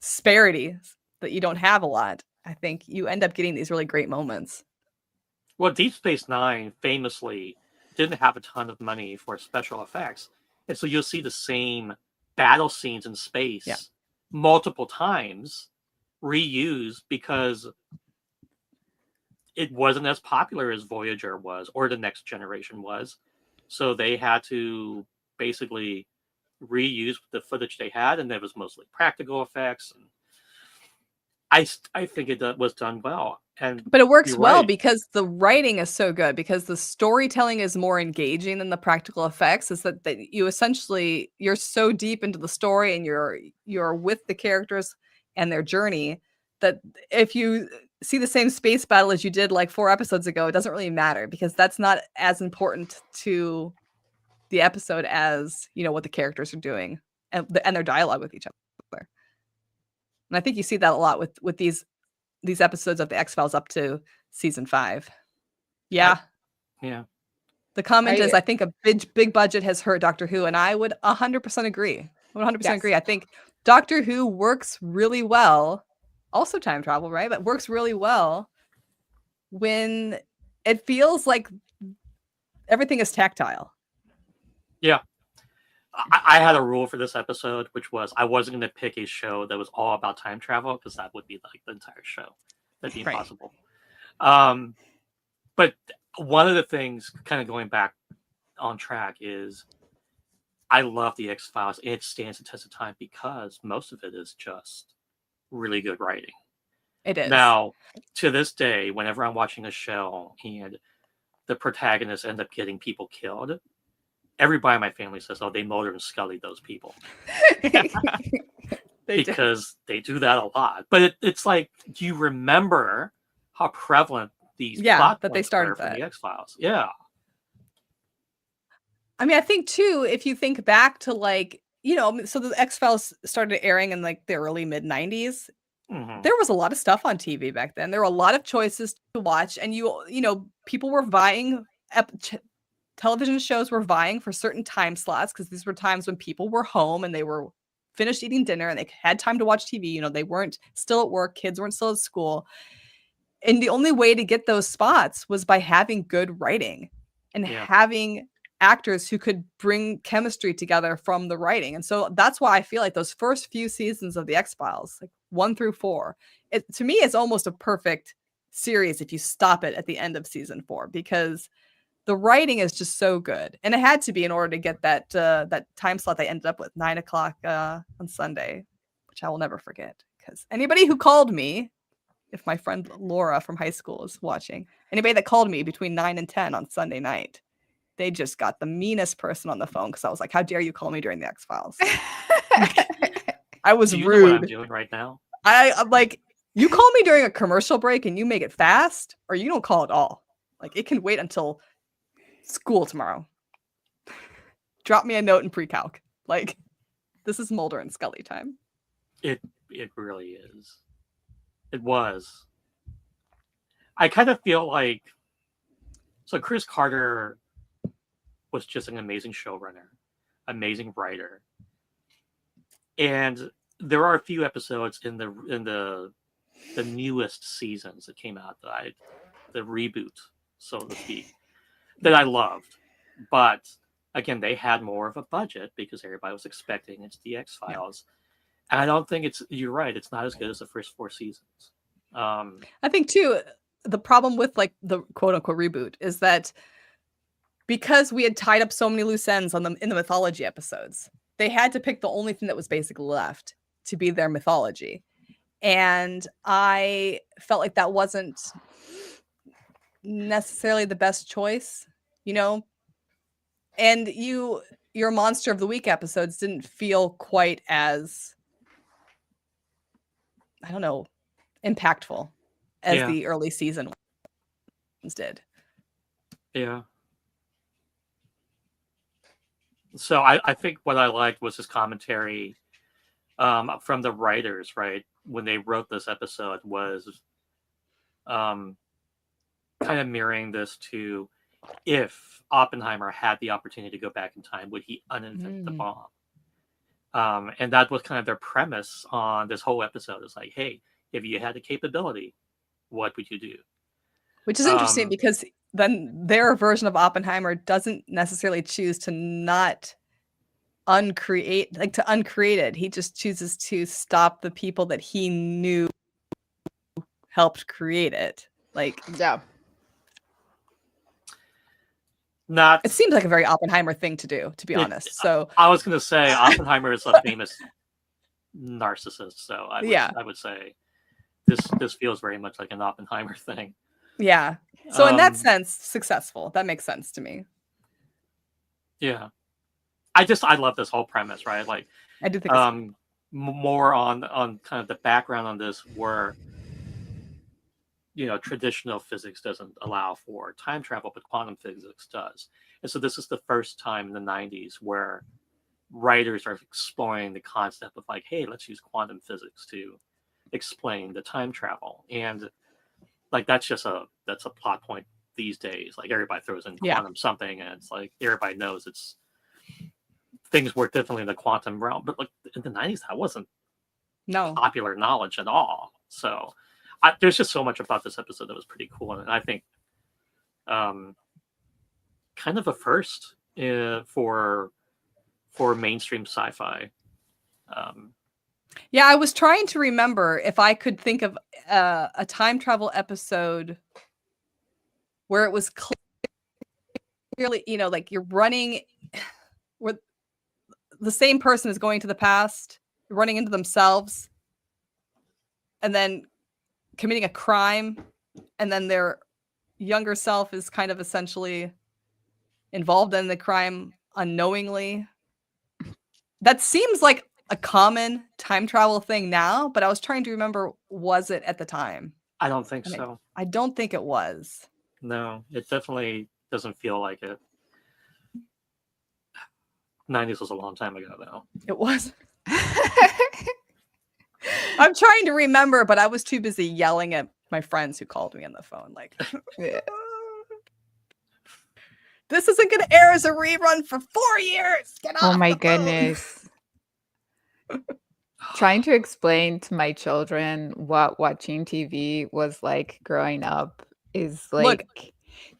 [SPEAKER 3] disparity that you don't have a lot, I think you end up getting these really great moments.
[SPEAKER 2] Well, Deep Space Nine famously didn't have a ton of money for special effects. And so you'll see the same battle scenes in space multiple times reused because it wasn't as popular as Voyager was or the Next Generation was. So they had to basically reuse the footage they had, and it was mostly practical effects. And I think it was done well.
[SPEAKER 3] But it works
[SPEAKER 2] you're
[SPEAKER 3] well
[SPEAKER 2] right.
[SPEAKER 3] because the writing is so good, because the storytelling is more engaging than the practical effects. Is that you're so deep into the story and you're with the characters and their journey that if you see the same space battle as you did like 4 episodes ago, it doesn't really matter because that's not as important to the episode as what the characters are doing and their dialogue with each other. And I think you see that a lot with these episodes of the X-Files up to season 5. Yeah.
[SPEAKER 2] Yeah.
[SPEAKER 3] The comment is, I think a big budget has hurt Doctor Who, and I would 100% agree. 100% agree. I think Doctor Who works really well, also time travel, right? But works really well when it feels like everything is tactile.
[SPEAKER 2] Yeah. I had a rule for this episode, which was I wasn't going to pick a show that was all about time travel because that would be like the entire show. That'd be impossible. But one of the things, kind of going back on track, is I love the X-Files. It stands the test of time because most of it is just really good writing.
[SPEAKER 3] It is.
[SPEAKER 2] Now, to this day, whenever I'm watching a show and the protagonists end up getting people killed, everybody in my family says, "Oh, they Mulder and Scully those people," because they do that a lot. But it's like, do you remember how prevalent these plot
[SPEAKER 3] that they
[SPEAKER 2] points
[SPEAKER 3] started
[SPEAKER 2] were from
[SPEAKER 3] that.
[SPEAKER 2] the X-Files? Yeah.
[SPEAKER 3] I mean, I think too, if you think back to so the X-Files started airing in like the early mid 90s.
[SPEAKER 2] Mm-hmm.
[SPEAKER 3] There was a lot of stuff on TV back then. There were a lot of choices to watch, and people were vying. Television shows were vying for certain time slots because these were times when people were home and they were finished eating dinner and they had time to watch TV. They weren't still at work, kids weren't still at school. And the only way to get those spots was by having good writing and having actors who could bring chemistry together from the writing. And so that's why I feel like those first few seasons of the X-Files, like 1 through 4, to me, it's almost a perfect series if you stop it at the end of season 4, because the writing is just so good. And it had to be in order to get that time slot they ended up with, 9 o'clock on Sunday, which I will never forget. Because anybody who called me, if my friend Laura from high school is watching, anybody that called me between 9 and 10 on Sunday night, they just got the meanest person on the phone because I was like, "How dare you call me during the X-Files?" I was
[SPEAKER 2] Do you
[SPEAKER 3] rude.
[SPEAKER 2] know what I'm doing right now?
[SPEAKER 3] I'm like, you call me during a commercial break and you make it fast, or you don't call at all. Like, it can wait until school tomorrow. Drop me a note in pre-calc. Like, this is Mulder and Scully time.
[SPEAKER 2] It really is. It was. I kind of feel like, so Chris Carter was just an amazing showrunner, amazing writer, and there are a few episodes in the newest seasons that came out the reboot, so to speak, that I loved. But again, they had more of a budget because everybody was expecting it's the X-Files. And I don't think you're right, it's not as good as the first 4 seasons.
[SPEAKER 3] I think too, the problem with like the quote unquote reboot is that because we had tied up so many loose ends in the mythology episodes, they had to pick the only thing that was basically left to be their mythology. And I felt like that wasn't necessarily the best choice, and your Monster of the Week episodes didn't feel quite as, I don't know, impactful as the early season ones did.
[SPEAKER 2] Yeah. So I think what I liked was his commentary from the writers, right? When they wrote this episode was kind of mirroring this to if Oppenheimer had the opportunity to go back in time, would he uninvent the bomb? And that was kind of their premise on this whole episode. It's like, hey, if you had the capability, what would you do?
[SPEAKER 3] Which is interesting because then their version of Oppenheimer doesn't necessarily choose to not uncreate it. He just chooses to stop the people that he knew helped create it. Like,
[SPEAKER 1] Yeah.
[SPEAKER 3] It seems like a very Oppenheimer thing to do, to be honest. So
[SPEAKER 2] I was going to say Oppenheimer is a famous narcissist, so I would say this feels very much like an Oppenheimer thing.
[SPEAKER 3] Yeah. So in that sense, successful. That makes sense to me.
[SPEAKER 2] Yeah. I love this whole premise, right? Like,
[SPEAKER 3] I do think
[SPEAKER 2] more on kind of the background on this, where traditional physics doesn't allow for time travel, but quantum physics does. And so this is the first time in the 90s where writers are exploring the concept of like, hey, let's use quantum physics to explain the time travel. And like that's a plot point these days. Like everybody throws in quantum something, and it's like everybody knows things work differently in the quantum realm. But like in the 90s, that wasn't popular knowledge at all. So there's just so much about this episode that was pretty cool, and I think kind of a first for mainstream sci-fi.
[SPEAKER 3] I was trying to remember if I could think of a time travel episode where it was clearly, like you're running where the same person is going to the past, running into themselves, and then committing a crime, and then their younger self is kind of essentially involved in the crime unknowingly. That seems like a common time travel thing now, but I was trying to remember, was it at the time?
[SPEAKER 2] I don't think so.
[SPEAKER 3] I don't think it was.
[SPEAKER 2] No, it definitely doesn't feel like it. 90s was a long time ago, though.
[SPEAKER 3] It was. I'm trying to remember, but I was too busy yelling at my friends who called me on the phone. Like, this isn't going to air as a rerun for 4 years. Get off.
[SPEAKER 1] Oh my goodness. Trying to explain to my children what watching TV was like growing up is like,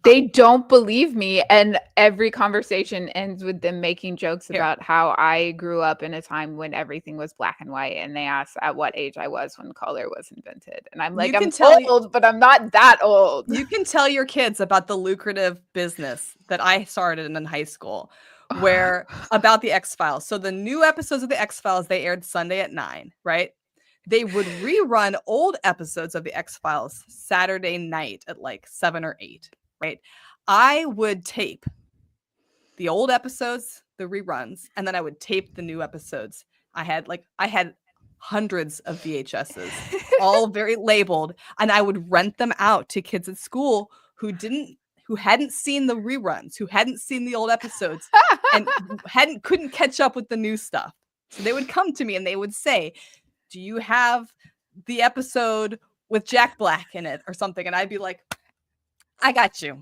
[SPEAKER 1] they don't believe me. And every conversation ends with them making jokes about how I grew up in a time when everything was black and white. And they ask at what age I was when color was invented. And I'm like, I'm old, but I'm not that old.
[SPEAKER 3] You can tell your kids about the lucrative business that I started in high school, where about the X-Files. So the new episodes of the X-Files, they aired Sunday at 9, right? They would rerun old episodes of the X-Files Saturday night at like 7 or 8. Right. I would tape the old episodes, the reruns, and then I would tape the new episodes. I had hundreds of VHSs, all very labeled, and I would rent them out to kids at school who hadn't seen the reruns, who hadn't seen the old episodes, and couldn't catch up with the new stuff. So they would come to me and they would say, "Do you have the episode with Jack Black in it or something?" And I'd be like, I got you.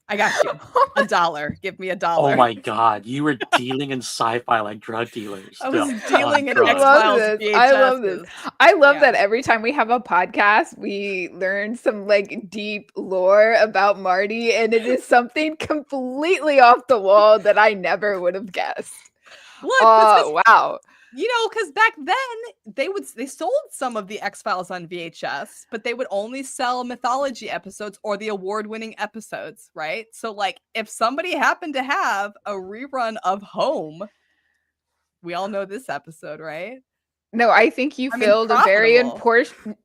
[SPEAKER 3] $1. Give me $1.
[SPEAKER 2] Oh my God. You were dealing in sci-fi like drug dealers.
[SPEAKER 3] I was dealing in
[SPEAKER 1] X-Files. I love this. I love that every time we have a podcast, we learn some like deep lore about Marty, and it is something completely off the wall that I never would have guessed.
[SPEAKER 3] Look,
[SPEAKER 1] wow.
[SPEAKER 3] Because back then they sold some of the X-Files on VHS, but they would only sell mythology episodes or the award-winning episodes, right? So like if somebody happened to have a rerun of Home, we all know this episode, right?
[SPEAKER 1] No, I think you filled a very important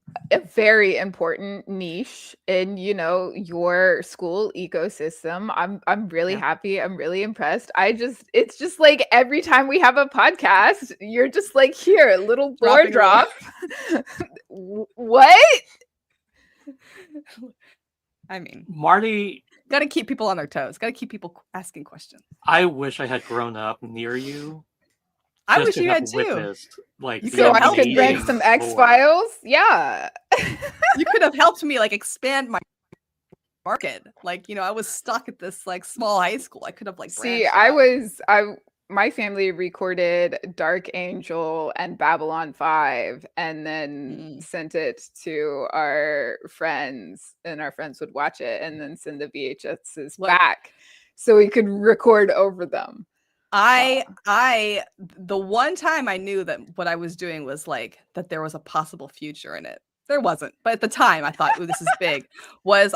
[SPEAKER 1] niche in, your school ecosystem. I'm really happy. I'm really impressed. It's just like every time we have a podcast, you're just like, here, a little lore drop. What?
[SPEAKER 3] I mean,
[SPEAKER 2] Marty
[SPEAKER 3] Got to keep people on their toes. Got to keep people asking questions.
[SPEAKER 2] I wish I had grown up near you.
[SPEAKER 3] I
[SPEAKER 2] just
[SPEAKER 3] wish
[SPEAKER 2] to
[SPEAKER 3] you
[SPEAKER 2] have
[SPEAKER 3] had too.
[SPEAKER 2] witnessed, like,
[SPEAKER 3] You
[SPEAKER 2] the
[SPEAKER 1] So
[SPEAKER 3] could've
[SPEAKER 1] I could
[SPEAKER 3] helped
[SPEAKER 1] rent
[SPEAKER 3] me.
[SPEAKER 1] some
[SPEAKER 2] amazing
[SPEAKER 1] X
[SPEAKER 2] lore.
[SPEAKER 1] Files. Yeah.
[SPEAKER 3] You could have helped me like expand my market. Like, I was stuck at this like small high school. I could have like
[SPEAKER 1] See,
[SPEAKER 3] branched out.
[SPEAKER 1] my family recorded Dark Angel and Babylon 5 and then
[SPEAKER 3] Mm.
[SPEAKER 1] sent it to our friends, and our friends would watch it and then send the VHSs
[SPEAKER 3] Look.
[SPEAKER 1] back so we could record over them.
[SPEAKER 3] The one time I knew that what I was doing was like that there was a possible future in it. There wasn't, but at the time I thought, "Ooh, this is big." Was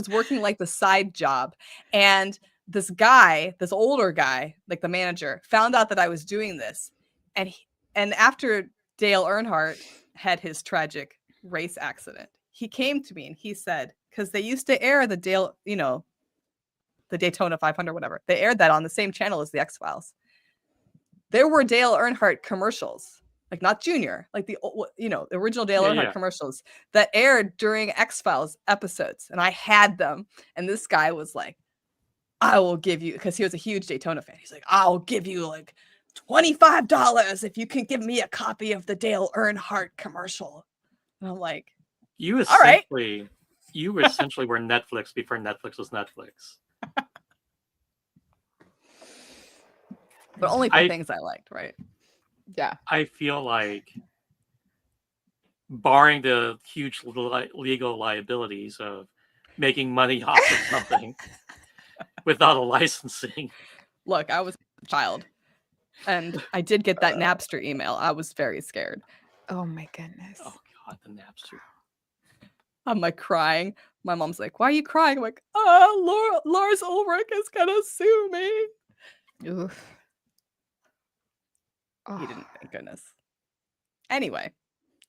[SPEAKER 3] working like the side job, and this guy, this older guy, like the manager, found out that I was doing this, and after Dale Earnhardt had his tragic race accident, he came to me and he said, because they used to air the the Daytona 500, whatever. They aired that on the same channel as the X-Files. There were Dale Earnhardt commercials, like not Junior, like the original Dale
[SPEAKER 2] Yeah,
[SPEAKER 3] Earnhardt
[SPEAKER 2] yeah.
[SPEAKER 3] commercials that aired during X-Files episodes, and I had them. And this guy was like, "I will give you," because he was a huge Daytona fan. He's like, "I'll give you like $25 if you can give me a copy of the Dale Earnhardt commercial." And I'm like,
[SPEAKER 2] You
[SPEAKER 3] All right.
[SPEAKER 2] essentially were Netflix before Netflix was Netflix.
[SPEAKER 3] but only for
[SPEAKER 2] I-
[SPEAKER 3] things I liked, right?
[SPEAKER 1] Yeah.
[SPEAKER 2] I feel like, barring the huge legal liabilities of making money off of something without a licensing,
[SPEAKER 3] Look, I was a child, and I did get that Napster email. I was very scared.
[SPEAKER 1] Oh my goodness.
[SPEAKER 2] oh god, the Napster.
[SPEAKER 3] I'm like crying. My mom's like, "Why are you crying?" I'm like, Lars Ulrich is gonna sue me.
[SPEAKER 1] Oof.
[SPEAKER 3] He
[SPEAKER 1] Oh.
[SPEAKER 3] didn't, thank goodness. Anyway,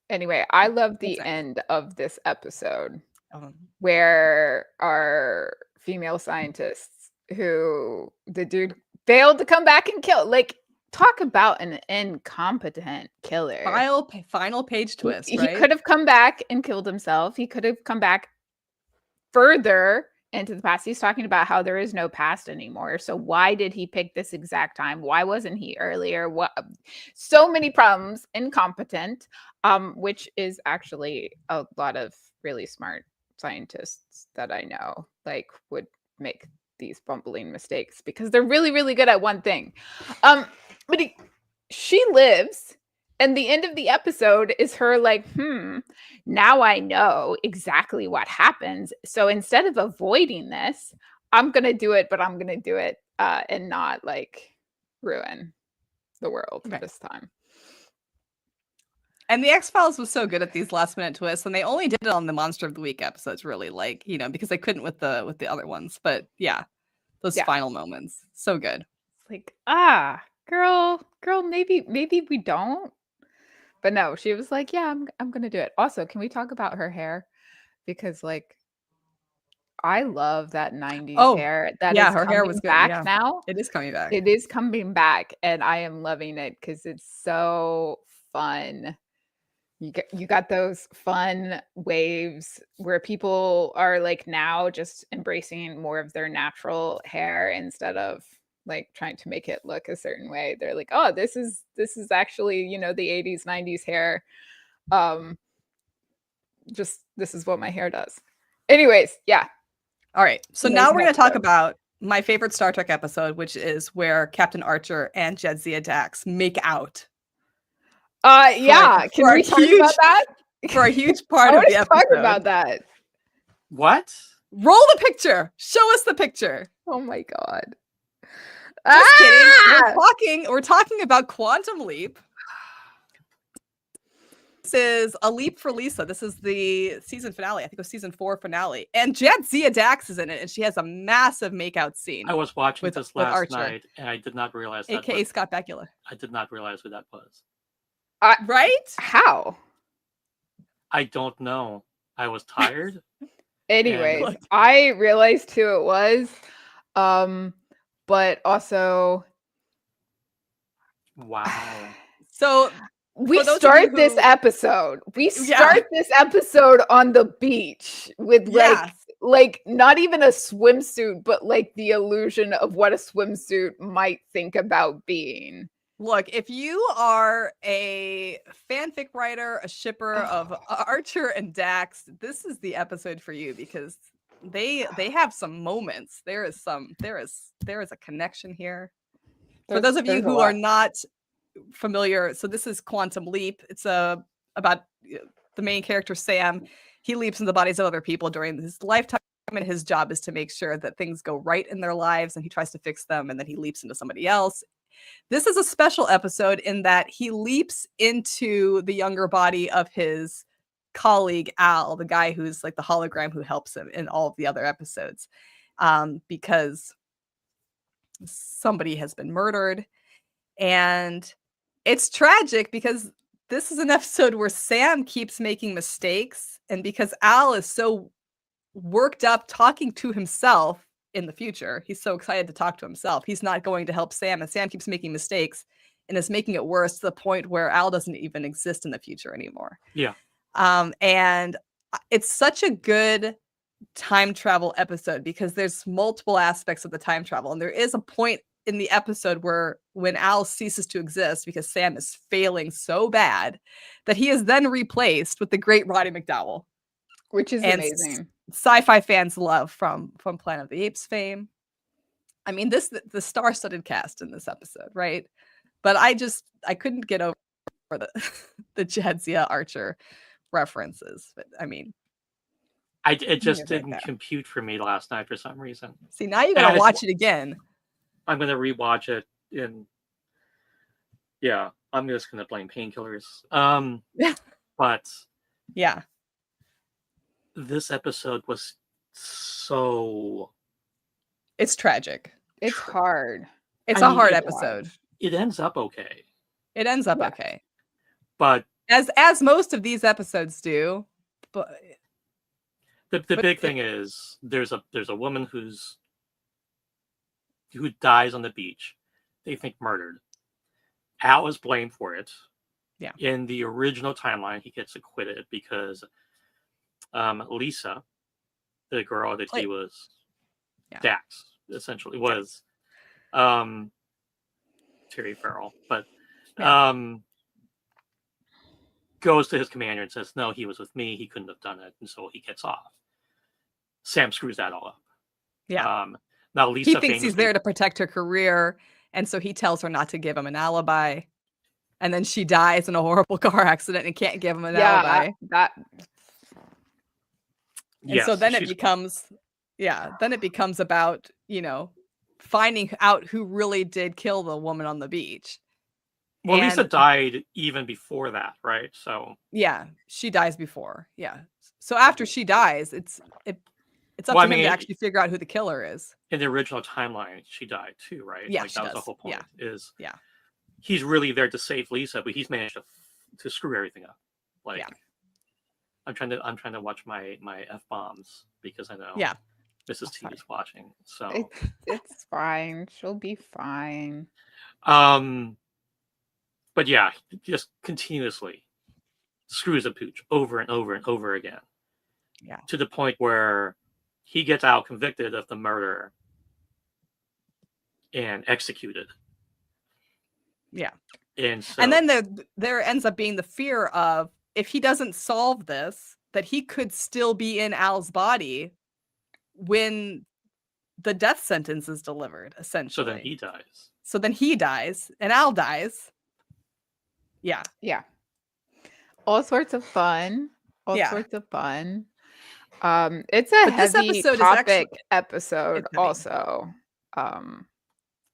[SPEAKER 1] Anyway, I love the
[SPEAKER 3] What's next?
[SPEAKER 1] end of this episode
[SPEAKER 3] um,
[SPEAKER 1] where our female scientists, who the dude failed to come back and kill, like, talk about an incompetent killer.
[SPEAKER 3] final page twist,
[SPEAKER 1] He
[SPEAKER 3] right?
[SPEAKER 1] could have come back and killed himself. He could have come back further into the past. He's talking about how there is no past anymore. So why did he pick this exact time? Why wasn't he earlier? What? So many problems. Incompetent, which is actually a lot of really smart scientists that I know like would make these bumbling mistakes because they're really, really good at one thing. But she lives. And the end of the episode is her like, now I know exactly what happens. So instead of avoiding this, I'm going to do it, but I'm going to do it and not like ruin the world
[SPEAKER 3] Okay.
[SPEAKER 1] this time.
[SPEAKER 3] And the X-Files was so good at these last minute twists, and they only did it on the Monster of the Week episodes, really, like, because they couldn't with the other ones. But yeah, those final moments, so good.
[SPEAKER 1] It's like, girl, maybe we don't. But no, she was like, yeah, I'm gonna do it. Also, can we talk about her hair? Because like I love that 90s hair. That is
[SPEAKER 3] her hair was good.
[SPEAKER 1] back
[SPEAKER 3] Yeah.
[SPEAKER 1] now.
[SPEAKER 3] It is coming back.
[SPEAKER 1] It is coming back, and I am loving it because it's so fun. You got those fun waves where people are like now just embracing more of their natural hair instead of like trying to make it look a certain way. They're like, oh, this is actually, the 80s, 90s hair. Just this is what my hair does. Anyways, yeah.
[SPEAKER 3] All right. So now
[SPEAKER 1] Amazing
[SPEAKER 3] we're going to talk
[SPEAKER 1] episode.
[SPEAKER 3] about my favorite Star Trek episode, which is where Captain Archer and Jadzia Dax make out.
[SPEAKER 1] Yeah. Can
[SPEAKER 3] for
[SPEAKER 1] we
[SPEAKER 3] a
[SPEAKER 1] talk
[SPEAKER 3] huge-
[SPEAKER 1] about that?
[SPEAKER 3] For a huge part
[SPEAKER 1] I
[SPEAKER 3] of
[SPEAKER 1] want
[SPEAKER 3] the
[SPEAKER 1] to
[SPEAKER 3] episode.
[SPEAKER 1] talk about that.
[SPEAKER 2] What?
[SPEAKER 3] Roll the picture. Show us the picture.
[SPEAKER 1] Oh my god.
[SPEAKER 3] Just
[SPEAKER 1] Ah!
[SPEAKER 3] kidding. We're talking about Quantum Leap. This is a leap for Lisa. This is the season finale. I think it was season 4 finale. And Jadzia Dax is in it, and she has a massive makeout scene.
[SPEAKER 2] I was watching
[SPEAKER 3] With-
[SPEAKER 2] this
[SPEAKER 3] with
[SPEAKER 2] last
[SPEAKER 3] Archer.
[SPEAKER 2] night, and I did not realize that.
[SPEAKER 3] AKA Scott Bakula.
[SPEAKER 2] I did not realize who that was.
[SPEAKER 3] Right?
[SPEAKER 1] How?
[SPEAKER 2] I don't know. I was tired.
[SPEAKER 1] Anyways,
[SPEAKER 3] Look.
[SPEAKER 1] I realized who it was. But also
[SPEAKER 2] Wow.
[SPEAKER 3] So
[SPEAKER 1] we
[SPEAKER 3] For those of
[SPEAKER 1] start
[SPEAKER 3] you
[SPEAKER 1] this
[SPEAKER 3] who-
[SPEAKER 1] episode. We
[SPEAKER 3] Yeah.
[SPEAKER 1] start this episode on the beach with
[SPEAKER 3] Yes.
[SPEAKER 1] like like not even a swimsuit, but like the illusion of what a swimsuit might think about being.
[SPEAKER 3] Look, if you are a fanfic writer, a shipper of Archer and Dax, this is the episode for you because they have some moments. There is a connection here. For those of you
[SPEAKER 1] There's a
[SPEAKER 3] who are
[SPEAKER 1] lot.
[SPEAKER 3] not familiar, so this is Quantum Leap. It's about the main character Sam. He leaps into the bodies of other people during his lifetime, and his job is to make sure that things go right in their lives, and he tries to fix them, and then he leaps into somebody else. This is a special episode in that he leaps into the younger body of his colleague Al, the guy who's like the hologram who helps him in all of the other episodes, because somebody has been murdered. And it's tragic because this is an episode where Sam keeps making mistakes, and because Al is so worked up talking to himself in the future, he's so excited to talk to himself, he's not going to help Sam, and Sam keeps making mistakes and is making it worse to the point where Al doesn't even exist in the future anymore.
[SPEAKER 2] Yeah.
[SPEAKER 3] And it's such a good time travel episode because there's multiple aspects of the time travel, and there is a point in the episode where when Al ceases to exist because Sam is failing so bad that he is then replaced with the great Roddy McDowell,
[SPEAKER 1] Which is
[SPEAKER 3] and
[SPEAKER 1] amazing.
[SPEAKER 3] Sci-fi fans love from Planet of the Apes fame. I mean, the star-studded cast in this episode, right? But I couldn't get over the Jadzia Archer references. But I mean,
[SPEAKER 2] It just
[SPEAKER 3] Things like
[SPEAKER 2] didn't
[SPEAKER 3] that.
[SPEAKER 2] compute for me last night for some reason.
[SPEAKER 3] see, now you
[SPEAKER 2] And I
[SPEAKER 3] gotta
[SPEAKER 2] just
[SPEAKER 3] watch it again.
[SPEAKER 2] I'm gonna rewatch it yeah, I'm just gonna blame painkillers. But
[SPEAKER 3] Yeah,
[SPEAKER 2] this episode was so
[SPEAKER 3] it's tragic.
[SPEAKER 1] It's hard.
[SPEAKER 3] It's
[SPEAKER 2] I
[SPEAKER 3] a
[SPEAKER 2] mean,
[SPEAKER 3] hard
[SPEAKER 2] it-
[SPEAKER 3] episode.
[SPEAKER 2] it ends up okay.
[SPEAKER 3] It ends up
[SPEAKER 1] Yeah.
[SPEAKER 3] okay,
[SPEAKER 2] But
[SPEAKER 3] as most of these episodes do. But
[SPEAKER 2] the
[SPEAKER 3] But
[SPEAKER 2] big
[SPEAKER 3] it-
[SPEAKER 2] thing is there's a woman who dies on the beach. They think murdered. Al is blamed for it.
[SPEAKER 3] Yeah.
[SPEAKER 2] In the original timeline, he gets acquitted because Lisa, the girl that he
[SPEAKER 3] Play-
[SPEAKER 2] was,
[SPEAKER 3] Yeah.
[SPEAKER 2] Dax essentially was, Terry Farrell, but goes to his commander and says, "No, he was with me. He couldn't have done it," and so he gets off. Sam screws that all up.
[SPEAKER 3] yeah,
[SPEAKER 2] Now Lisa
[SPEAKER 3] he thinks he's
[SPEAKER 2] famously-
[SPEAKER 3] there to protect her career, and so he tells her not to give him an alibi, and then she dies in a horrible car accident and can't give him an alibi.
[SPEAKER 1] That
[SPEAKER 3] And so then it
[SPEAKER 2] she's-
[SPEAKER 3] becomes about, finding out who really did kill the woman on the beach.
[SPEAKER 2] well, Lisa
[SPEAKER 3] and-
[SPEAKER 2] died even before that, right? So
[SPEAKER 3] Yeah, she dies before. Yeah. So after she dies, it's up
[SPEAKER 2] Well,
[SPEAKER 3] to
[SPEAKER 2] I
[SPEAKER 3] him
[SPEAKER 2] mean,
[SPEAKER 3] to actually figure out who the killer is.
[SPEAKER 2] in the original timeline, she died too, right?
[SPEAKER 3] Yeah,
[SPEAKER 2] like
[SPEAKER 3] she
[SPEAKER 2] that was the
[SPEAKER 3] does.
[SPEAKER 2] whole point.
[SPEAKER 3] Yeah.
[SPEAKER 2] Is
[SPEAKER 3] Yeah.
[SPEAKER 2] he's really there to save Lisa, but he's managed to screw everything up. Like,
[SPEAKER 3] Yeah.
[SPEAKER 2] I'm trying to watch my F-bombs because I know
[SPEAKER 3] Yeah.
[SPEAKER 2] Mrs. T
[SPEAKER 3] Sorry.
[SPEAKER 2] is watching. So
[SPEAKER 1] it's fine. She'll be fine.
[SPEAKER 2] but yeah, just continuously screws a pooch over and over and over again.
[SPEAKER 3] Yeah.
[SPEAKER 2] To the point where he gets out convicted of the murder and executed.
[SPEAKER 3] Yeah.
[SPEAKER 2] And so
[SPEAKER 3] And then there ends up being the fear of, if he doesn't solve this, that he could still be in Al's body when the death sentence is delivered, essentially.
[SPEAKER 2] so then he dies.
[SPEAKER 3] So then he dies and Al dies. Yeah.
[SPEAKER 1] Yeah. All sorts of fun. All
[SPEAKER 3] Yeah.
[SPEAKER 1] sorts of fun. It's a
[SPEAKER 3] But this
[SPEAKER 1] heavy
[SPEAKER 3] episode is
[SPEAKER 1] topic
[SPEAKER 3] actually-
[SPEAKER 1] episode
[SPEAKER 3] It's heavy.
[SPEAKER 1] also.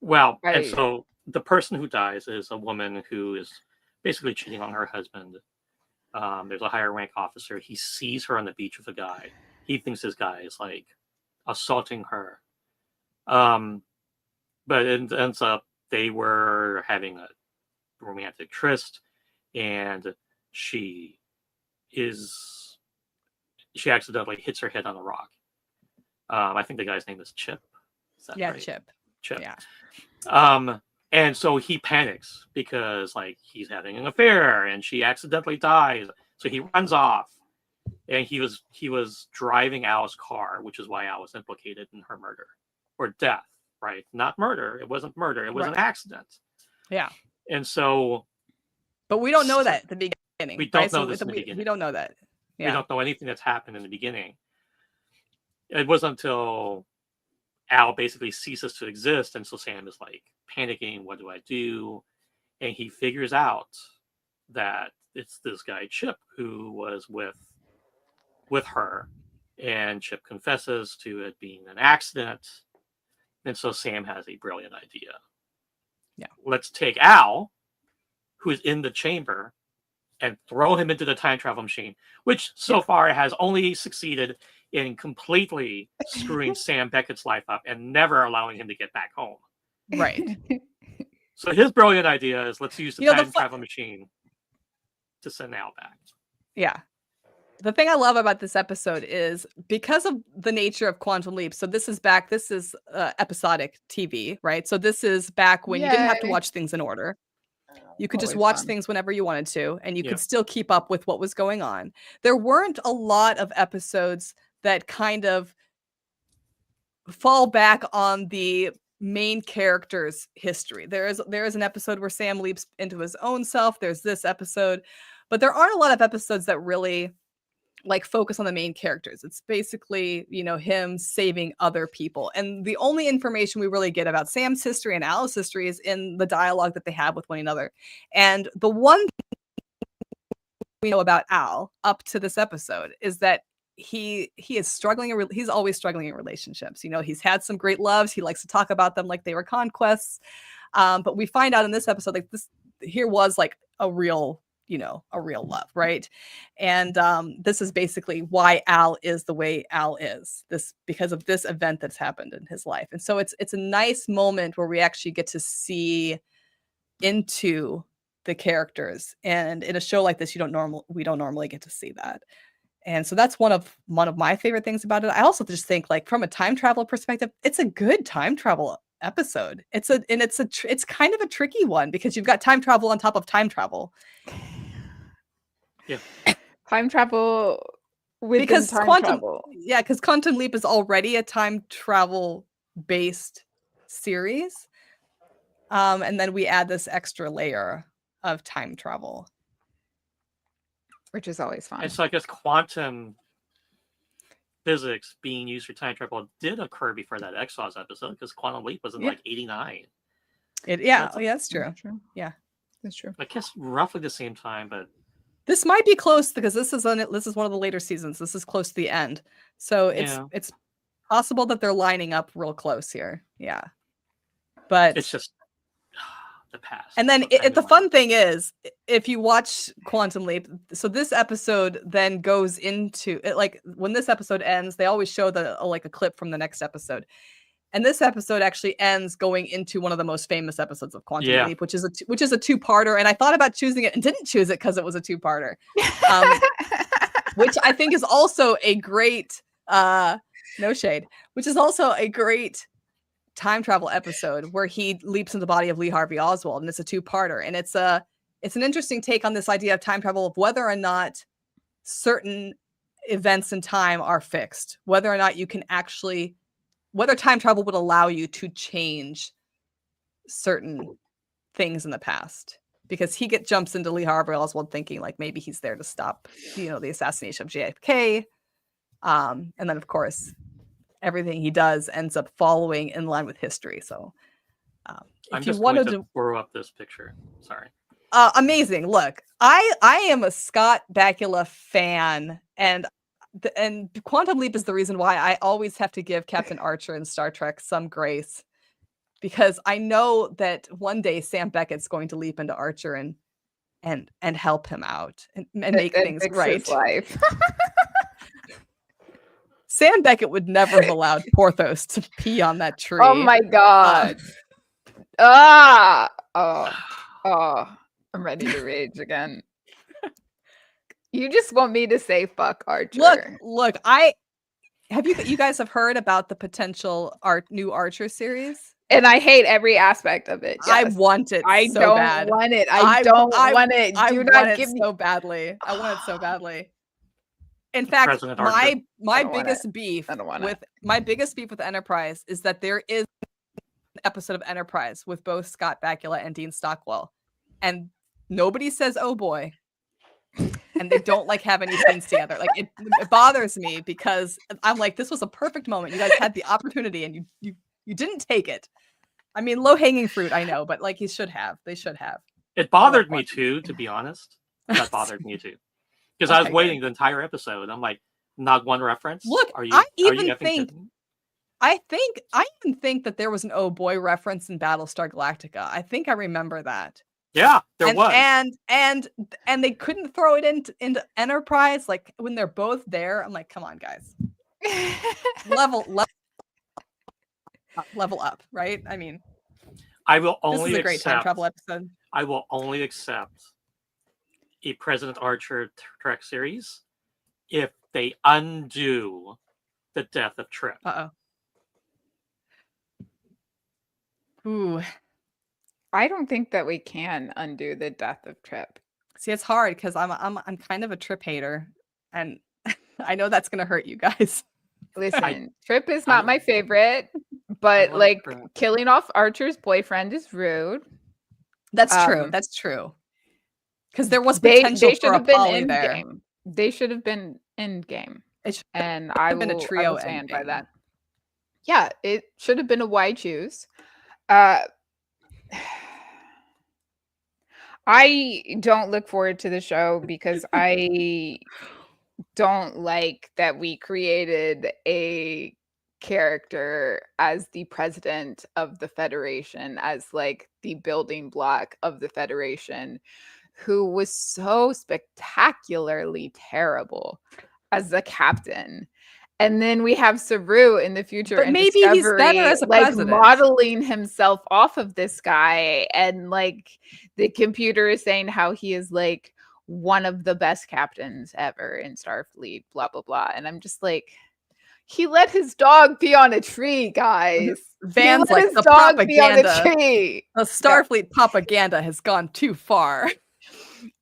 [SPEAKER 2] Well,
[SPEAKER 1] I-
[SPEAKER 2] and so the person who dies is a woman who is basically cheating on her husband. There's a higher rank officer. He sees her on the beach with a guy. He thinks this guy is like assaulting her. But it ends up they were having a romantic tryst, and she accidentally hits her head on a rock. I think the guy's name is Chip. Is that
[SPEAKER 3] Yeah,
[SPEAKER 2] right?
[SPEAKER 3] Chip.
[SPEAKER 2] Chip.
[SPEAKER 3] Yeah.
[SPEAKER 2] And so he panics because like he's having an affair and she accidentally dies. So he runs off and he was driving Al's car, which is why Al was implicated in her murder or death, right? Not murder. It wasn't murder. It was an accident.
[SPEAKER 3] Yeah.
[SPEAKER 2] And so,
[SPEAKER 3] but we don't know that at the beginning.
[SPEAKER 2] We don't
[SPEAKER 3] right?
[SPEAKER 2] know
[SPEAKER 3] So
[SPEAKER 2] this in the beginning.
[SPEAKER 3] We don't know that. Yeah.
[SPEAKER 2] We don't know anything that's happened in the beginning. It wasn't until Al basically ceases to exist, and so Sam is like panicking. What do I do? And he figures out that it's this guy Chip who was with her, and Chip confesses to it being an accident. And so Sam has a brilliant idea.
[SPEAKER 3] Yeah.
[SPEAKER 2] Let's take Al, who is in the chamber, and throw him into the time travel machine, which so far has only succeeded in completely screwing Sam Beckett's life up and never allowing him to get back home.
[SPEAKER 3] Right.
[SPEAKER 2] So his brilliant idea is, let's use the time travel machine to send Al back.
[SPEAKER 3] Yeah. The thing I love about this episode is because of the nature of Quantum Leap. So this is episodic TV, right? So this is back when you didn't have to watch things in order. You could just watch things whenever you wanted to, and you could still keep up with what was going on. There weren't a lot of episodes that kind of fall back on the main character's history. There is an episode where Sam leaps into his own self. There's this episode, but there aren't a lot of episodes that really like focus on the main characters. It's basically, him saving other people. And the only information we really get about Sam's history and Al's history is in the dialogue that they have with one another. And the one thing we know about Al up to this episode is that he is struggling. He's always struggling in relationships. He's had some great loves. He likes to talk about them like they were conquests. But we find out in this episode, like this here was like a real love, right? And this is basically why Al is the way Al is, because of this event that's happened in his life. And so it's a nice moment where we actually get to see into the characters, and in a show like this we don't normally get to see that. And so that's one of my favorite things about it. I also just think, like, from a time travel perspective, it's a good time travel episode. It's kind of a tricky one because you've got time travel on top of time travel.
[SPEAKER 2] Yeah.
[SPEAKER 1] Time travel
[SPEAKER 3] because
[SPEAKER 1] travel.
[SPEAKER 3] Yeah, because Quantum Leap is already a time travel based series. And then we add this extra layer of time travel,
[SPEAKER 1] which is always fun.
[SPEAKER 2] And so I guess quantum physics being used for time travel did occur before that X-Files episode, because Quantum Leap was in like 89.
[SPEAKER 3] That's true. Yeah, that's true.
[SPEAKER 2] I guess roughly the same time, but
[SPEAKER 3] this might be close because this is one of the later seasons. This is close to the end, so it's possible that they're lining up real close here. Yeah, but
[SPEAKER 2] it's just the past.
[SPEAKER 3] And then the fun thing is, if you watch Quantum Leap, so this episode then goes into it, like when this episode ends, they always show a clip from the next episode. And this episode actually ends going into one of the most famous episodes of Quantum Leap, which is a two-parter. And I thought about choosing it and didn't choose it because it was a two-parter, which I think is also a great no shade, which is also a great time travel episode where he leaps into the body of Lee Harvey Oswald, and it's a two-parter. And it's an interesting take on this idea of time travel, of whether or not certain events in time are fixed, whether or not you can actually, whether time travel would allow you to change certain things in the past. Because he jumps into Lee Harvey Oswald thinking like maybe he's there to stop, the assassination of JFK. And then of course, everything he does ends up following in line with history. So
[SPEAKER 2] I'm just going to throw up this picture. Sorry.
[SPEAKER 3] Amazing. Look, I am a Scott Bakula fan, and Quantum Leap is the reason why I always have to give Captain Archer in Star Trek some grace, because I know that one day Sam Beckett's going to leap into Archer and help him out and make things right.
[SPEAKER 1] His life.
[SPEAKER 3] Sam Beckett would never have allowed Porthos to pee on that tree.
[SPEAKER 1] Oh my god. I'm ready to rage again. You just want me to say fuck Archer.
[SPEAKER 3] Look, you guys have heard about the potential new Archer series?
[SPEAKER 1] And I hate every aspect of it.
[SPEAKER 3] Yes. I want it
[SPEAKER 1] I
[SPEAKER 3] so
[SPEAKER 1] don't
[SPEAKER 3] bad.
[SPEAKER 1] want it. I don't want it.
[SPEAKER 3] I
[SPEAKER 1] Do
[SPEAKER 3] want
[SPEAKER 1] not
[SPEAKER 3] it
[SPEAKER 1] give me
[SPEAKER 3] so badly. I want it so badly. In fact,
[SPEAKER 2] President Archer.
[SPEAKER 3] my
[SPEAKER 1] don't want
[SPEAKER 3] biggest beef
[SPEAKER 1] I don't want it.
[SPEAKER 3] with Enterprise is that there is an episode of Enterprise with both Scott Bakula and Dean Stockwell, and nobody says "oh boy," and they don't like have any scenes together. Like it bothers me because I'm like, this was a perfect moment. You guys had the opportunity and you didn't take it. I mean, low hanging fruit, I know, but like they should have.
[SPEAKER 2] It bothered me too, to be honest. That bothered me too. Because I was
[SPEAKER 3] Okay,
[SPEAKER 2] waiting the entire episode. I'm like, not one reference.
[SPEAKER 3] Look,
[SPEAKER 2] are you,
[SPEAKER 3] I
[SPEAKER 2] are you
[SPEAKER 3] even
[SPEAKER 2] effing
[SPEAKER 3] think-
[SPEAKER 2] kidding me?
[SPEAKER 3] I even think that there was an "oh boy" reference in Battlestar Galactica. I think I remember that.
[SPEAKER 2] Yeah, there
[SPEAKER 3] and,
[SPEAKER 2] was.
[SPEAKER 3] And they couldn't throw it into Enterprise like when they're both there. I'm like, come on, guys, level up, right? I mean,
[SPEAKER 2] I will
[SPEAKER 3] this
[SPEAKER 2] only
[SPEAKER 3] is a great time
[SPEAKER 2] accept.
[SPEAKER 3] travel episode.
[SPEAKER 2] I will only accept a President Archer Trek series if they undo the death of Trip.
[SPEAKER 3] Ooh,
[SPEAKER 1] I don't think that we can undo the death of Trip.
[SPEAKER 3] see, it's hard because I'm kind of a Trip hater, and I know that's gonna hurt you guys.
[SPEAKER 1] Listen, Trip is not my favorite, but
[SPEAKER 2] love
[SPEAKER 1] like
[SPEAKER 2] Trip.
[SPEAKER 1] killing off Archer's boyfriend is rude.
[SPEAKER 3] That's true.
[SPEAKER 1] Um,
[SPEAKER 3] That's true. Because there was
[SPEAKER 1] They
[SPEAKER 3] potential
[SPEAKER 1] should
[SPEAKER 3] for a
[SPEAKER 1] have been
[SPEAKER 3] poly
[SPEAKER 1] in
[SPEAKER 3] there.
[SPEAKER 1] game. They should have been in game,
[SPEAKER 3] It should
[SPEAKER 1] and I
[SPEAKER 3] have been a
[SPEAKER 1] will, I
[SPEAKER 3] trio
[SPEAKER 1] will stand by
[SPEAKER 3] ending.
[SPEAKER 1] that. Yeah, it should have been a why choose. I don't look forward to the show because I don't like that we created a character as the president of the Federation, as like the building block of the Federation, who was so spectacularly terrible as the captain. And then we have Saru in the future,
[SPEAKER 3] But
[SPEAKER 1] and
[SPEAKER 3] maybe he's better
[SPEAKER 1] Discovery,
[SPEAKER 3] as a
[SPEAKER 1] like
[SPEAKER 3] president.
[SPEAKER 1] modeling himself off of this guy, and like the computer is saying how he is like one of the best captains ever in Starfleet, blah blah blah. And I'm just like, he let his dog be on a tree, guys.
[SPEAKER 3] Van's
[SPEAKER 1] he let
[SPEAKER 3] like
[SPEAKER 1] his
[SPEAKER 3] the
[SPEAKER 1] dog be on a
[SPEAKER 3] propaganda.
[SPEAKER 1] tree.
[SPEAKER 3] The Starfleet propaganda has gone too far.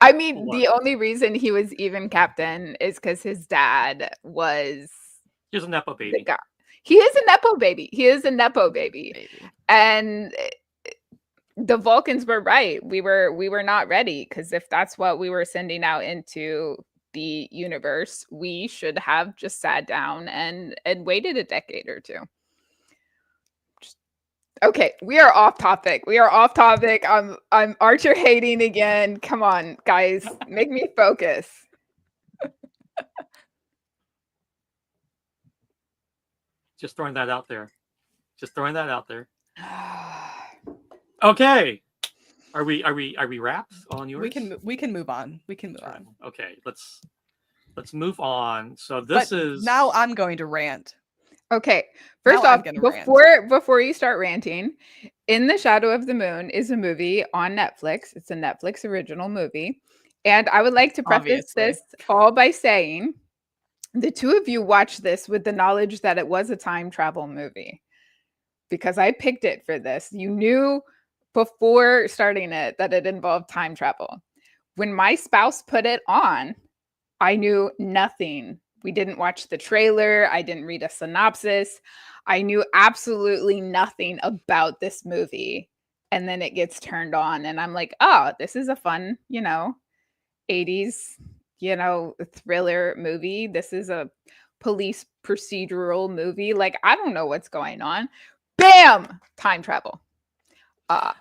[SPEAKER 1] I mean,
[SPEAKER 2] What?
[SPEAKER 1] the only reason he was even captain is because his dad was
[SPEAKER 2] Here's a Nepo
[SPEAKER 1] the
[SPEAKER 2] baby.
[SPEAKER 1] guy. He is a nepo baby. He is a nepo baby. And the Vulcans were right. We were not ready, because if that's what we were sending out into the universe, we should have just sat down and waited a decade or two. Okay, we are off topic. I'm Archer hating again. Come on, guys, make me focus.
[SPEAKER 2] Just throwing that out there. Okay. Are we wrapped on yours?
[SPEAKER 3] We can move on.
[SPEAKER 2] Okay, let's move on. So this
[SPEAKER 3] But
[SPEAKER 2] is
[SPEAKER 3] now I'm going to rant.
[SPEAKER 1] Okay, first
[SPEAKER 3] Now I'm
[SPEAKER 1] off,
[SPEAKER 3] gonna rant.
[SPEAKER 1] before you start ranting, In the Shadow of the Moon is a movie on Netflix. It's a Netflix original movie, and I would like to preface
[SPEAKER 3] Obviously.
[SPEAKER 1] this all by saying the two of you watched this with the knowledge that it was a time travel movie, because I picked it for this. You knew before starting it that it involved time travel. When my spouse put it on, I knew nothing. We didn't watch the trailer. I didn't read a synopsis. I knew absolutely nothing about this movie. And then it gets turned on, and I'm like, oh, this is a fun, 80s, thriller movie. This is a police procedural movie. Like, I don't know what's going on. Bam! Time travel.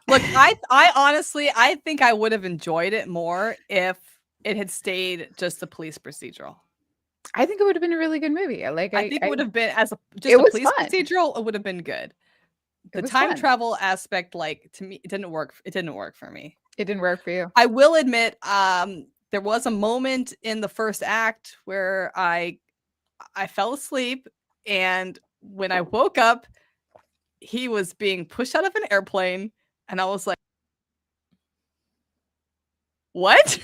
[SPEAKER 3] Look, I honestly, I think I would have enjoyed it more if it had stayed just a police procedural.
[SPEAKER 1] I think it would have been a really good movie. I
[SPEAKER 3] think it would have been just
[SPEAKER 1] it
[SPEAKER 3] a
[SPEAKER 1] was
[SPEAKER 3] police
[SPEAKER 1] fun.
[SPEAKER 3] procedural. It would have been good. The
[SPEAKER 1] was
[SPEAKER 3] time
[SPEAKER 1] fun.
[SPEAKER 3] travel aspect, like to me, it didn't work. It didn't work for me.
[SPEAKER 1] It didn't work for you.
[SPEAKER 3] I will admit, there was a moment in the first act where I fell asleep, and when I woke up, he was being pushed out of an airplane, and I was like, "What?"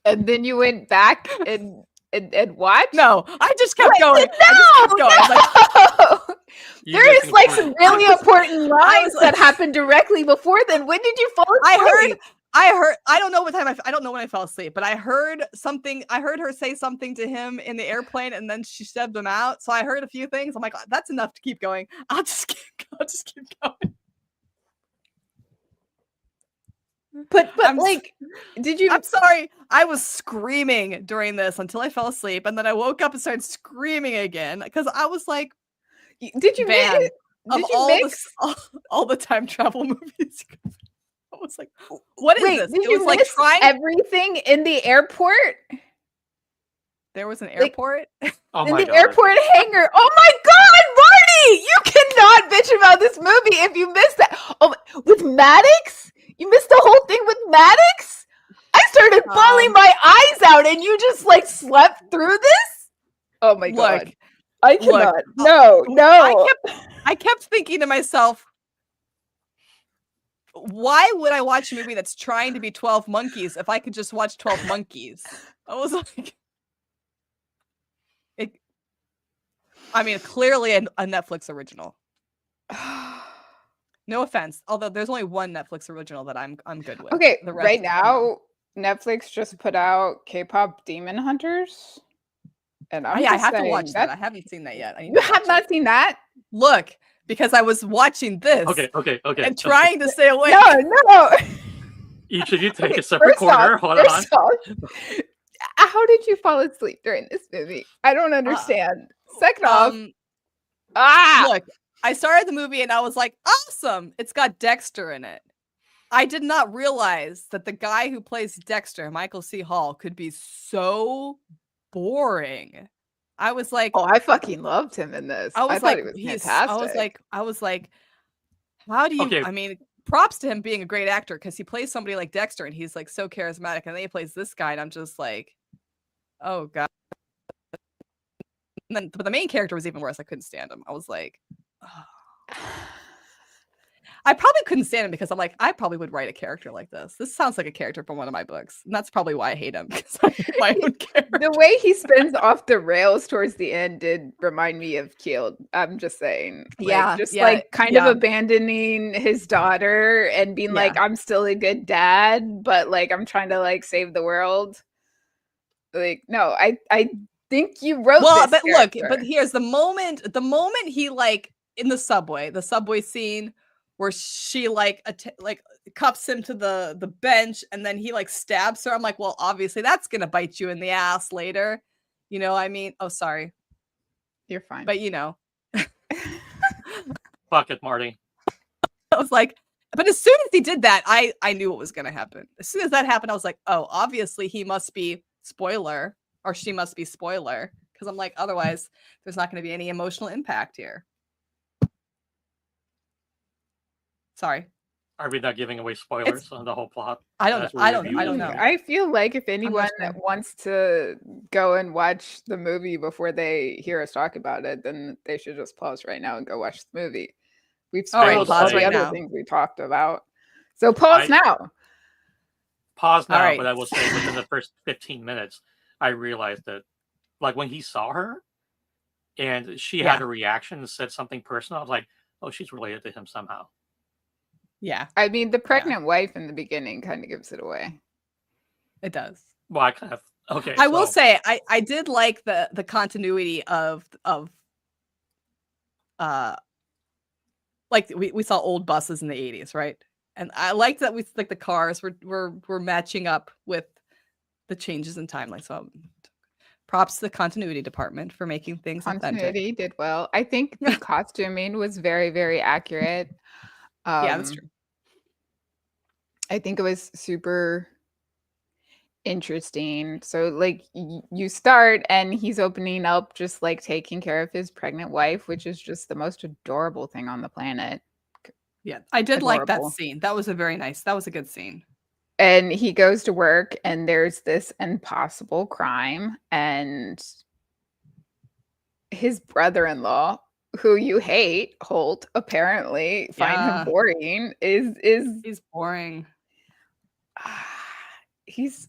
[SPEAKER 1] And then you went back and watched?
[SPEAKER 3] No, I just kept
[SPEAKER 1] Wait,
[SPEAKER 3] going.
[SPEAKER 1] No,
[SPEAKER 3] I just kept going. I'm like,
[SPEAKER 1] no!
[SPEAKER 2] you
[SPEAKER 1] There
[SPEAKER 2] make
[SPEAKER 1] is
[SPEAKER 2] an
[SPEAKER 1] like some
[SPEAKER 2] important
[SPEAKER 1] really
[SPEAKER 2] point.
[SPEAKER 1] important lines
[SPEAKER 3] was
[SPEAKER 1] that happened directly before then. When did you fall asleep?
[SPEAKER 3] I I don't know what time I don't know when I fell asleep, but I heard her say something to him in the airplane, and then she shoved him out. So I heard a few things. I'm like, that's enough to keep going. I'll just keep going.
[SPEAKER 1] But
[SPEAKER 3] I'm
[SPEAKER 1] like, did you?
[SPEAKER 3] I'm sorry. I was screaming during this until I fell asleep, and then I woke up and started screaming again because I was like,
[SPEAKER 1] Did you
[SPEAKER 3] "Man,
[SPEAKER 1] make?
[SPEAKER 3] of
[SPEAKER 1] Did you mix?
[SPEAKER 3] all the time travel movies." I was like, "What is
[SPEAKER 1] Wait,
[SPEAKER 3] this?"
[SPEAKER 1] did
[SPEAKER 3] It
[SPEAKER 1] you
[SPEAKER 3] was like
[SPEAKER 1] miss
[SPEAKER 3] trying.
[SPEAKER 1] everything in the airport?
[SPEAKER 3] There was an
[SPEAKER 1] Like,
[SPEAKER 3] airport.
[SPEAKER 2] Oh
[SPEAKER 1] in
[SPEAKER 2] my
[SPEAKER 1] the
[SPEAKER 2] god.
[SPEAKER 1] airport hangar. Oh my god, Marty! You cannot bitch about this movie if you missed that. Oh, with Maddox? You missed the whole thing with Maddox? I started bawling my eyes out and you just like slept through this? Oh my god.
[SPEAKER 3] Look,
[SPEAKER 1] I cannot. No.
[SPEAKER 3] I kept thinking to myself, why would I watch a movie that's trying to be 12 Monkeys if I could just watch 12 Monkeys? I was like, I mean, clearly a Netflix original. No offense, although there's only one Netflix original that I'm good with.
[SPEAKER 1] Okay,
[SPEAKER 3] The rest,
[SPEAKER 1] right
[SPEAKER 3] you know.
[SPEAKER 1] now, Netflix just put out K-pop Demon Hunters. And I'm
[SPEAKER 3] I
[SPEAKER 1] just
[SPEAKER 3] have to
[SPEAKER 1] saying
[SPEAKER 3] watch that. I haven't seen that yet. I need
[SPEAKER 1] You
[SPEAKER 3] to
[SPEAKER 1] have
[SPEAKER 3] watch
[SPEAKER 1] not
[SPEAKER 3] it.
[SPEAKER 1] seen that?
[SPEAKER 3] Look, because I was watching this
[SPEAKER 2] Okay.
[SPEAKER 3] and trying to stay awake.
[SPEAKER 1] No.
[SPEAKER 2] Each of you take
[SPEAKER 1] Okay,
[SPEAKER 2] a separate
[SPEAKER 1] first off-
[SPEAKER 2] corner. Hold on.
[SPEAKER 1] first off, how did you fall asleep during this movie? I don't understand. Second off,
[SPEAKER 3] Look, I started the movie and I was like, awesome! It's got Dexter in it. I did not realize that the guy who plays Dexter, Michael C. Hall, could be so boring. I was like,
[SPEAKER 1] oh, I fucking loved him in this. I thought he was fantastic.
[SPEAKER 3] I was like, how do you?
[SPEAKER 2] Okay.
[SPEAKER 3] I mean, props to him being a great actor because he plays somebody like Dexter and he's like so charismatic, and then he plays this guy, and I'm just like, oh god. And then, but the main character was even worse. I couldn't stand him. I was like, oh. I probably couldn't stand him because I'm like, I probably would write a character like this. This sounds like a character from one of my books, and that's probably why I hate him because I hate my own character.
[SPEAKER 1] The way he spins off the rails towards the end did remind me of Killed. I'm just saying. Like kind of abandoning his daughter and being like, I'm still a good dad, but like I'm trying to like save the world. Like, no, I think you wrote this
[SPEAKER 3] but
[SPEAKER 1] character.
[SPEAKER 3] look, but here's the moment he like in the subway scene where she like cuffs him to the bench and then he like stabs her. I'm like, well, obviously that's gonna bite you in the ass later. You know, I mean, oh, sorry.
[SPEAKER 1] You're fine.
[SPEAKER 3] But you know.
[SPEAKER 2] Fuck it, Marty.
[SPEAKER 3] I was like, but as soon as he did that, I knew what was gonna happen. As soon as that happened, I was like, oh, obviously he must be spoiler or she must be spoiler. Because I'm like, otherwise there's not gonna be any emotional impact here. Sorry.
[SPEAKER 2] Are we not giving away spoilers on the whole plot?
[SPEAKER 3] I don't know.
[SPEAKER 1] I feel like if anyone wants to go and watch the movie before they hear us talk about it, then they should just pause right now and go watch the movie. We've spoiled all the other things we talked about. So pause now.
[SPEAKER 2] Pause now, but I will say within the first 15 minutes, I realized that like when he saw her and she had a reaction and said something personal, I was like, oh, she's related to him somehow.
[SPEAKER 3] Yeah.
[SPEAKER 1] I mean, the pregnant wife in the beginning kind of gives it away.
[SPEAKER 3] It does.
[SPEAKER 2] Well, I kind of okay.
[SPEAKER 3] I will say I did like the continuity of like we saw old buses in the 80s, right? And I liked that we like the cars were matching up with the changes in timeline. So props to the continuity department for making things
[SPEAKER 1] continuity did well. I think the costuming was very, very accurate.
[SPEAKER 3] Yeah, that's true.
[SPEAKER 1] I think it was super interesting. So like you start and he's opening up just like taking care of his pregnant wife, which is just the most adorable thing on the planet.
[SPEAKER 3] Yeah, I did like that scene. That was a good scene.
[SPEAKER 1] And he goes to work and there's this impossible crime and his brother-in-law, who you hate, Holt, apparently find him boring. He's
[SPEAKER 3] boring.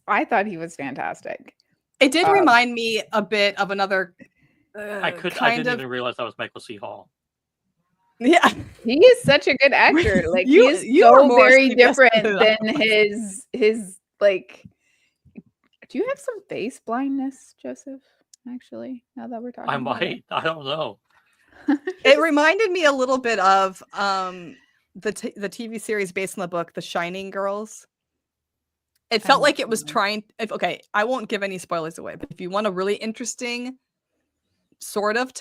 [SPEAKER 1] I thought he was fantastic.
[SPEAKER 3] It did remind me a bit of another
[SPEAKER 2] I didn't even realize that was Michael C. Hall.
[SPEAKER 3] Yeah.
[SPEAKER 1] He is such a good actor. Like he
[SPEAKER 3] You-
[SPEAKER 1] is
[SPEAKER 3] you are
[SPEAKER 1] so
[SPEAKER 3] more
[SPEAKER 1] very
[SPEAKER 3] suggestive
[SPEAKER 1] different
[SPEAKER 3] than I
[SPEAKER 1] than his like. Do you have some face blindness, Joseph? Actually, now that we're talking
[SPEAKER 2] I
[SPEAKER 1] about
[SPEAKER 2] might. I don't know.
[SPEAKER 3] It reminded me a little bit of the TV series based on the book The Shining Girls. It felt like it was trying okay, I won't give any spoilers away, but if you want a really interesting sort of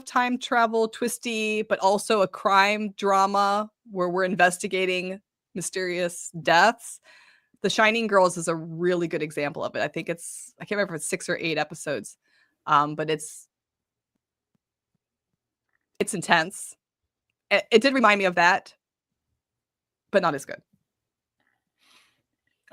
[SPEAKER 3] time travel twisty, but also a crime drama where we're investigating mysterious deaths, The Shining Girls is a really good example of it. I think I can't remember if it's 6 or 8 episodes. But it's intense. It did remind me of that, but not as good.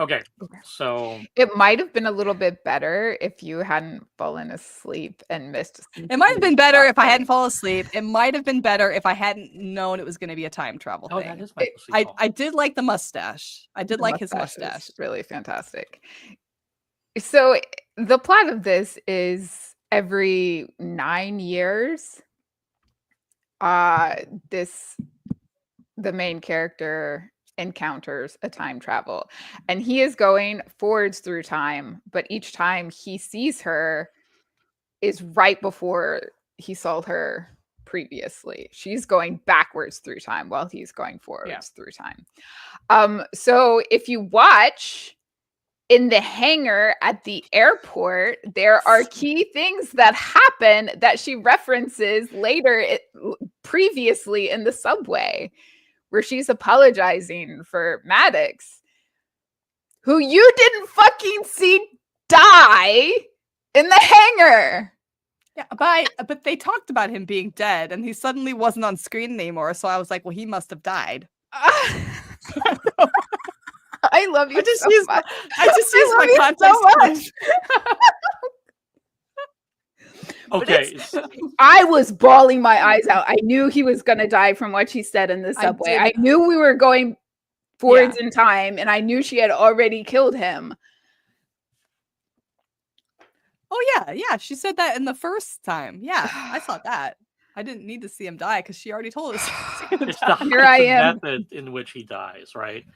[SPEAKER 2] Okay, so
[SPEAKER 1] It might have been a little bit better if you hadn't fallen asleep and missed.
[SPEAKER 3] It might have been better if I hadn't fallen asleep. It might have been better if I hadn't known it was going to be a time travel
[SPEAKER 2] oh,
[SPEAKER 3] thing.
[SPEAKER 2] that is my placebo.
[SPEAKER 3] I did like the mustache. I did
[SPEAKER 1] The
[SPEAKER 3] like his
[SPEAKER 1] mustache is
[SPEAKER 3] mustache.
[SPEAKER 1] really fantastic. So the plot of this is every 9 years, the main character encounters a time travel, and he is going forwards through time, but each time he sees her is right before he saw her previously. She's going backwards through time while he's going forwards through time. So if you watch in the hangar at the airport, there are key things that happen that she references later previously in the subway, where she's apologizing for Maddox, who you didn't fucking see die in the hangar.
[SPEAKER 3] Yeah, but they talked about him being dead, and he suddenly wasn't on screen anymore. So I was like, well, he must have died.
[SPEAKER 1] I love you so much.
[SPEAKER 3] I just use my context
[SPEAKER 1] so much.
[SPEAKER 2] Okay,
[SPEAKER 1] I was bawling my eyes out. I knew he was going to die from what she said in the subway. I knew we were going forwards in time, and I knew she had already killed him.
[SPEAKER 3] Oh yeah. She said that in the first time. Yeah, I saw that. I didn't need to see him die because she already told us.
[SPEAKER 2] it's the method in which he dies, right?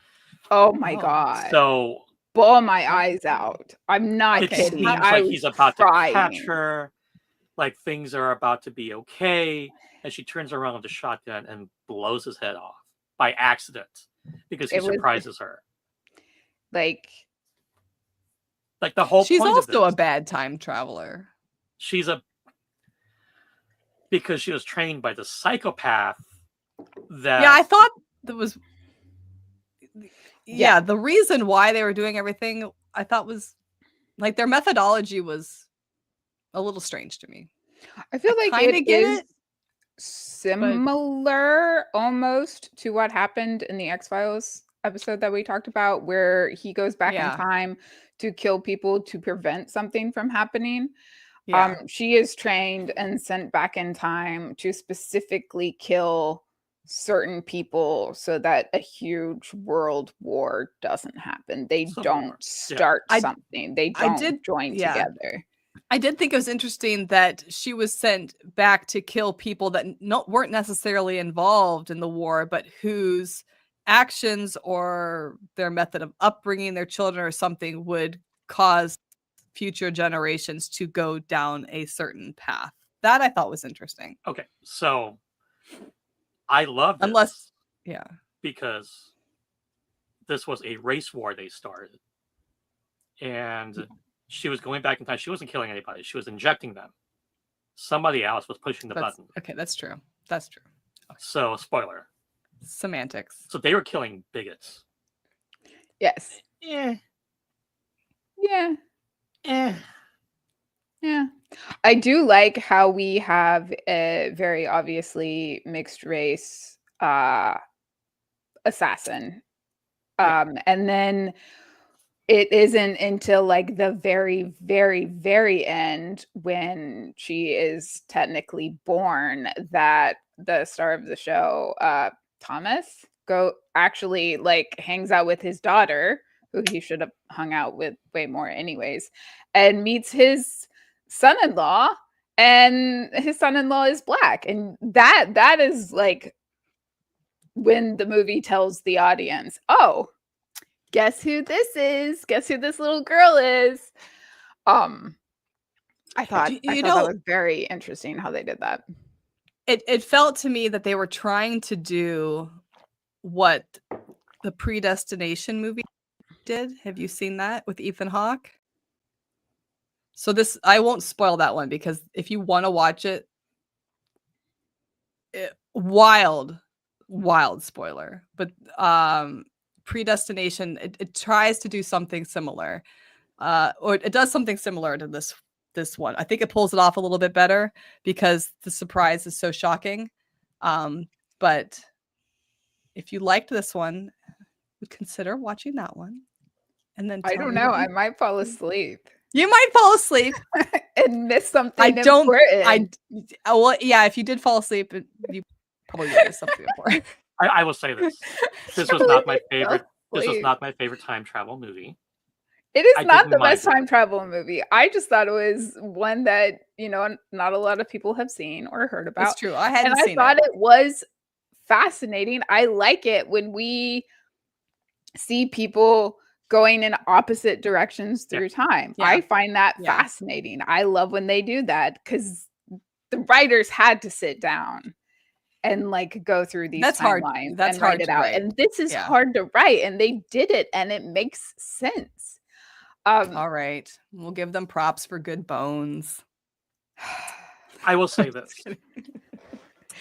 [SPEAKER 1] Oh my god!
[SPEAKER 2] So
[SPEAKER 1] bawl my eyes out. I'm not kidding.
[SPEAKER 2] It seems like he's about to catch her. Like things are about to be okay, and she turns around with a shotgun and blows his head off by accident because he surprises her.
[SPEAKER 1] Like
[SPEAKER 2] the whole.
[SPEAKER 3] She's
[SPEAKER 2] point
[SPEAKER 3] also
[SPEAKER 2] of this,
[SPEAKER 3] a bad time traveler.
[SPEAKER 2] Because she was trained by the psychopath. That
[SPEAKER 3] I thought that was. Yeah, the reason why they were doing everything, I thought was like their methodology was a little strange to me.
[SPEAKER 1] I feel like it is similar almost to what happened in the X-Files episode that we talked about, where he goes back in time to kill people to prevent something from happening. She is trained and sent back in time to specifically kill certain people so that a huge world war doesn't happen. They don't start something. They don't join together.
[SPEAKER 3] I did think it was interesting that she was sent back to kill people that weren't necessarily involved in the war, but whose actions or their method of upbringing their children or something would cause future generations to go down a certain path. That I thought was interesting.
[SPEAKER 2] Okay, so I love this. Because this was a race war they started. And she was going back in time. She wasn't killing anybody. She was injecting them. Somebody else was pushing the button.
[SPEAKER 3] Okay, that's true. That's true.
[SPEAKER 2] Okay. So, spoiler.
[SPEAKER 3] Semantics.
[SPEAKER 2] So they were killing bigots.
[SPEAKER 1] Yes.
[SPEAKER 2] Yeah.
[SPEAKER 1] I do like how we have a very obviously mixed race assassin. And then it isn't until like the very, very, very end when she is technically born that the star of the show, Thomas, actually like hangs out with his daughter, who he should have hung out with way more anyways, and meets his son-in-law, and his son-in-law is black. And that is like when the movie tells the audience, oh, guess who this is? Guess who this little girl is? I thought
[SPEAKER 3] You
[SPEAKER 1] that
[SPEAKER 3] know,
[SPEAKER 1] was very interesting how they did that.
[SPEAKER 3] it felt to me that they were trying to do what the Predestination movie did. Have you seen that with Ethan Hawke? So this, I won't spoil that one because if you want to watch it, wild spoiler. But Predestination, it tries to do something similar, or it does something similar to this one. I think it pulls it off a little bit better because the surprise is so shocking. But if you liked this one, consider watching that one. And then
[SPEAKER 1] I
[SPEAKER 3] tell
[SPEAKER 1] don't
[SPEAKER 3] me
[SPEAKER 1] know.
[SPEAKER 3] what
[SPEAKER 1] I might fall asleep
[SPEAKER 3] you might fall asleep.
[SPEAKER 1] and miss something
[SPEAKER 3] I don't.
[SPEAKER 1] important.
[SPEAKER 3] Well, yeah. If you did fall asleep, you probably would miss something important.
[SPEAKER 2] I will say this. This was not my favorite. This was not my favorite time travel movie.
[SPEAKER 1] It is
[SPEAKER 2] I
[SPEAKER 1] not
[SPEAKER 2] didn't
[SPEAKER 1] the
[SPEAKER 2] mind
[SPEAKER 1] best
[SPEAKER 2] it.
[SPEAKER 1] time travel movie. I just thought it was one that, not a lot of people have seen or heard about.
[SPEAKER 3] That's true. I hadn't
[SPEAKER 1] And I
[SPEAKER 3] seen
[SPEAKER 1] thought
[SPEAKER 3] it.
[SPEAKER 1] it was fascinating. I like it when we see people going in opposite directions through time.
[SPEAKER 3] Yeah.
[SPEAKER 1] I find that
[SPEAKER 3] Yeah.
[SPEAKER 1] fascinating. I love when they do that because the writers had to sit down and like go through these
[SPEAKER 3] That's hard.
[SPEAKER 1] timelines
[SPEAKER 3] That's
[SPEAKER 1] and write
[SPEAKER 3] hard
[SPEAKER 1] it
[SPEAKER 3] to
[SPEAKER 1] out.
[SPEAKER 3] write.
[SPEAKER 1] And this is
[SPEAKER 3] Yeah.
[SPEAKER 1] hard to write, and they did it, and it makes sense.
[SPEAKER 3] All right. We'll give them props for good bones.
[SPEAKER 2] I will say this.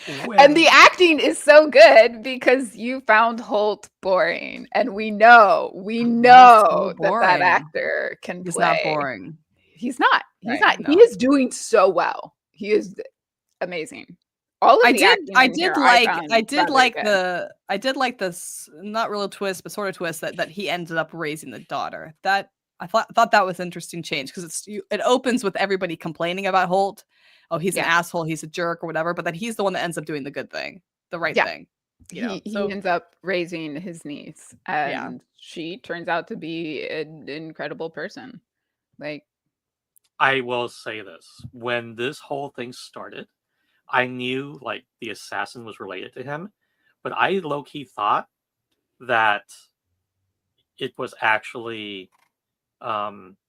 [SPEAKER 1] And the acting is so good because you found Holt boring, and we know that
[SPEAKER 3] boring.
[SPEAKER 1] actor can
[SPEAKER 3] He's
[SPEAKER 1] play.
[SPEAKER 3] not boring.
[SPEAKER 1] He's not. He's
[SPEAKER 3] Right,
[SPEAKER 1] not.
[SPEAKER 3] no.
[SPEAKER 1] He is doing so well. He is amazing. All of the acting
[SPEAKER 3] I
[SPEAKER 1] in
[SPEAKER 3] did
[SPEAKER 1] here
[SPEAKER 3] like
[SPEAKER 1] found
[SPEAKER 3] I did
[SPEAKER 1] rather
[SPEAKER 3] like
[SPEAKER 1] good.
[SPEAKER 3] I did like this not real twist, but sort of twist that he ended up raising the daughter. That I thought that was an interesting change because it opens with everybody complaining about Holt. Oh, he's an asshole, he's a jerk or whatever, but then he's the one that ends up doing the good thing, the right thing.
[SPEAKER 1] He ends up raising his niece, and she turns out to be an incredible person. Like,
[SPEAKER 2] I will say this. When this whole thing started, I knew like the assassin was related to him, but I low-key thought that it was actually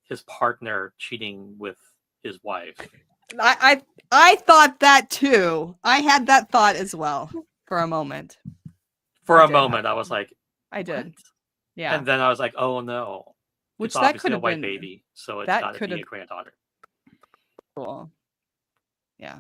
[SPEAKER 2] his partner cheating with his wife.
[SPEAKER 3] I thought that too. I had that thought as well for a moment.
[SPEAKER 2] For a moment, I was like,
[SPEAKER 3] I did.
[SPEAKER 2] "What?"
[SPEAKER 3] Yeah.
[SPEAKER 2] And then I was like, oh no.
[SPEAKER 3] Which
[SPEAKER 2] it's
[SPEAKER 3] that
[SPEAKER 2] obviously
[SPEAKER 3] could
[SPEAKER 2] a
[SPEAKER 3] have
[SPEAKER 2] white
[SPEAKER 3] been
[SPEAKER 2] baby, so it's
[SPEAKER 3] that
[SPEAKER 2] got to
[SPEAKER 3] could
[SPEAKER 2] be a
[SPEAKER 3] have
[SPEAKER 2] granddaughter.
[SPEAKER 3] cool. Yeah.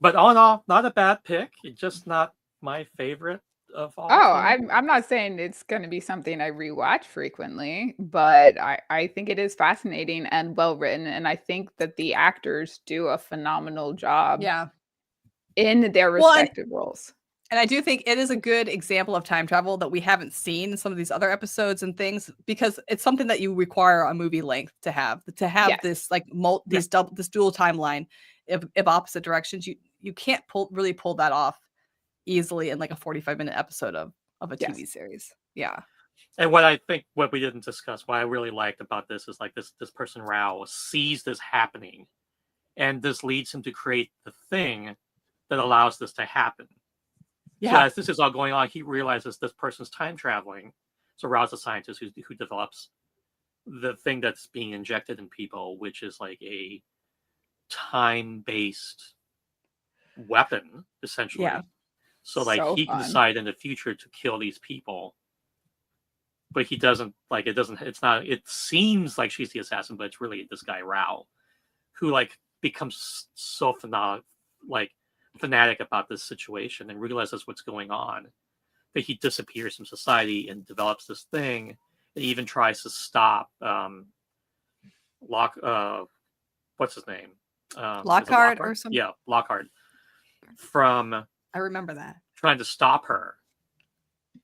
[SPEAKER 2] But all in all, not a bad pick. It's just not my favorite of all.
[SPEAKER 1] oh,
[SPEAKER 2] time.
[SPEAKER 1] I'm not saying it's going to be something I rewatch frequently, but I think it is fascinating and well written, and I think that the actors do a phenomenal job.
[SPEAKER 3] Yeah.
[SPEAKER 1] In their respective roles.
[SPEAKER 3] And I do think it is a good example of time travel that we haven't seen in some of these other episodes and things, because it's something that you require a movie length to have this like this dual timeline of opposite directions. You can't really pull that off easily in like a 45-minute episode of a TV series. Yeah.
[SPEAKER 2] And what we didn't discuss, what I really liked about this is like this person Rao sees this happening, and this leads him to create the thing that allows this to happen. Yeah. So as this is all going on, he realizes this person's time traveling. So Rao's a scientist who develops the thing that's being injected in people, which is like a time-based weapon, essentially. Yeah. So like he can decide in the future to kill these people. But he doesn't it seems like she's the assassin, but it's really this guy Rao, who like becomes so fanatic about this situation and realizes what's going on, that he disappears from society and develops this thing, and even tries to stop what's his name?
[SPEAKER 3] Lockhart or something?
[SPEAKER 2] Yeah, Lockhart. From
[SPEAKER 3] I remember that.
[SPEAKER 2] Trying to stop her.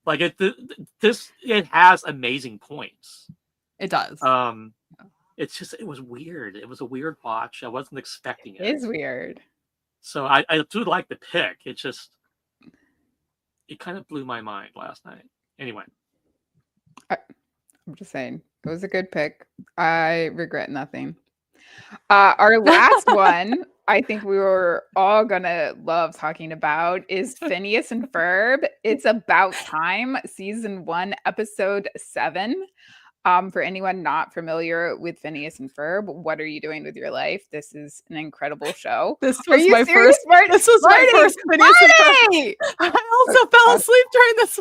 [SPEAKER 2] Like it has amazing points.
[SPEAKER 3] It does.
[SPEAKER 2] It's just it was weird. It was a weird watch. I wasn't expecting it.
[SPEAKER 1] It is weird.
[SPEAKER 2] So I do like the pick. It kind of blew my mind last night. Anyway.
[SPEAKER 1] I'm just saying, it was a good pick. I regret nothing. Our last one I think we were all gonna love talking about is Phineas and Ferb. It's About Time, season 1, episode 7. For anyone not familiar with Phineas and Ferb, what are you doing with your life? This is an incredible show.
[SPEAKER 3] This
[SPEAKER 1] Are
[SPEAKER 3] was
[SPEAKER 1] you
[SPEAKER 3] my
[SPEAKER 1] serious,
[SPEAKER 3] first.
[SPEAKER 1] Marty?
[SPEAKER 3] This was my first Phineas and Ferb.
[SPEAKER 1] Marty!
[SPEAKER 3] I also fell asleep during this,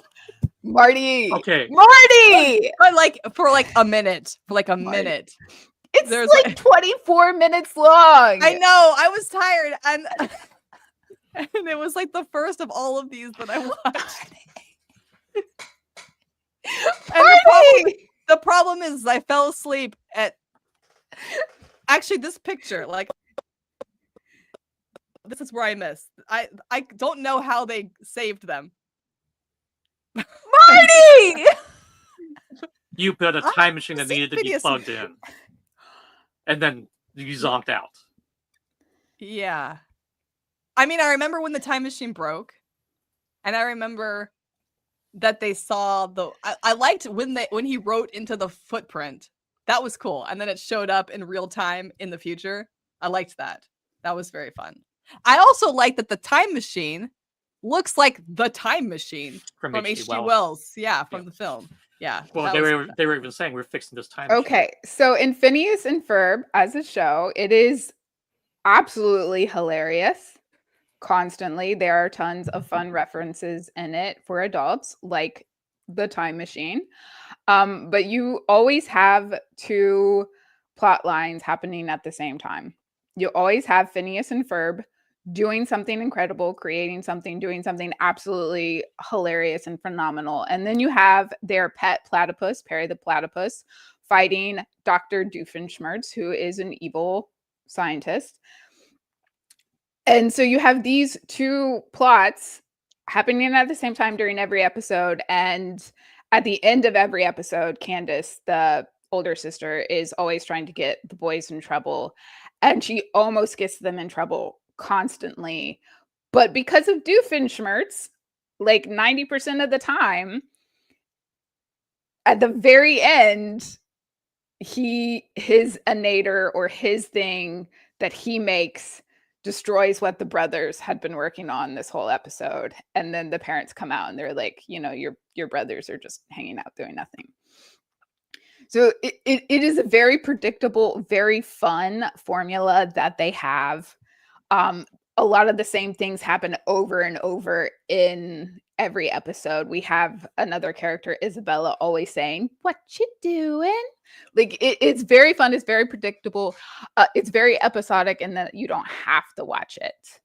[SPEAKER 1] Marty!
[SPEAKER 2] Okay.
[SPEAKER 1] Marty!
[SPEAKER 3] but like for like a minute,
[SPEAKER 1] Marty.
[SPEAKER 3] minute.
[SPEAKER 1] It's
[SPEAKER 3] There's
[SPEAKER 1] like 24 minutes long.
[SPEAKER 3] I know. I was tired, and and it was like the first of all of these that I watched. And
[SPEAKER 1] Marty!
[SPEAKER 3] the problem is I fell asleep at actually this picture. Like this is where I missed. I don't know how they saved them.
[SPEAKER 1] Marty!
[SPEAKER 2] You built a time machine that
[SPEAKER 3] seen
[SPEAKER 2] needed to be
[SPEAKER 3] Phineas
[SPEAKER 2] plugged in, and then you zonked out.
[SPEAKER 3] Yeah. I mean, I remember when the time machine broke, and I remember that they saw the. I liked when he wrote into the footprint. That was cool, and then it showed up in real time in the future. I liked that. That was very fun. I also like that the time machine looks like the time machine
[SPEAKER 2] From
[SPEAKER 3] from
[SPEAKER 2] H.G.
[SPEAKER 3] H.G.
[SPEAKER 2] Wells.
[SPEAKER 3] Wells. Yeah, from
[SPEAKER 2] Yeah.
[SPEAKER 3] the film. Yeah.
[SPEAKER 2] Well,
[SPEAKER 3] that
[SPEAKER 2] they
[SPEAKER 3] was-
[SPEAKER 2] were even saying we're fixing this time. machine.
[SPEAKER 1] Okay, so in Phineas and Ferb as a show, it is absolutely hilarious. Constantly, there are tons of fun references in it for adults, like the time machine. But you always have two plot lines happening at the same time. You always have Phineas and Ferb doing something incredible, creating something, doing something absolutely hilarious and phenomenal. And then you have their pet platypus, Perry the platypus, fighting Dr. Doofenshmirtz, who is an evil scientist. And so you have these two plots happening at the same time during every episode. And at the end of every episode, Candace, the older sister, is always trying to get the boys in trouble. And she almost gets them in trouble constantly. But because of Doofenshmirtz, like 90% of the time, at the very end, his innator or his thing that he makes destroys what the brothers had been working on this whole episode. And then the parents come out and they're like, your brothers are just hanging out doing nothing. So it is a very predictable, very fun formula that they have. A lot of the same things happen over and over in every episode. We have another character, Isabella, always saying, "What you doing?" Like it's very fun. It's very predictable. It's very episodic, and then you don't have to watch it,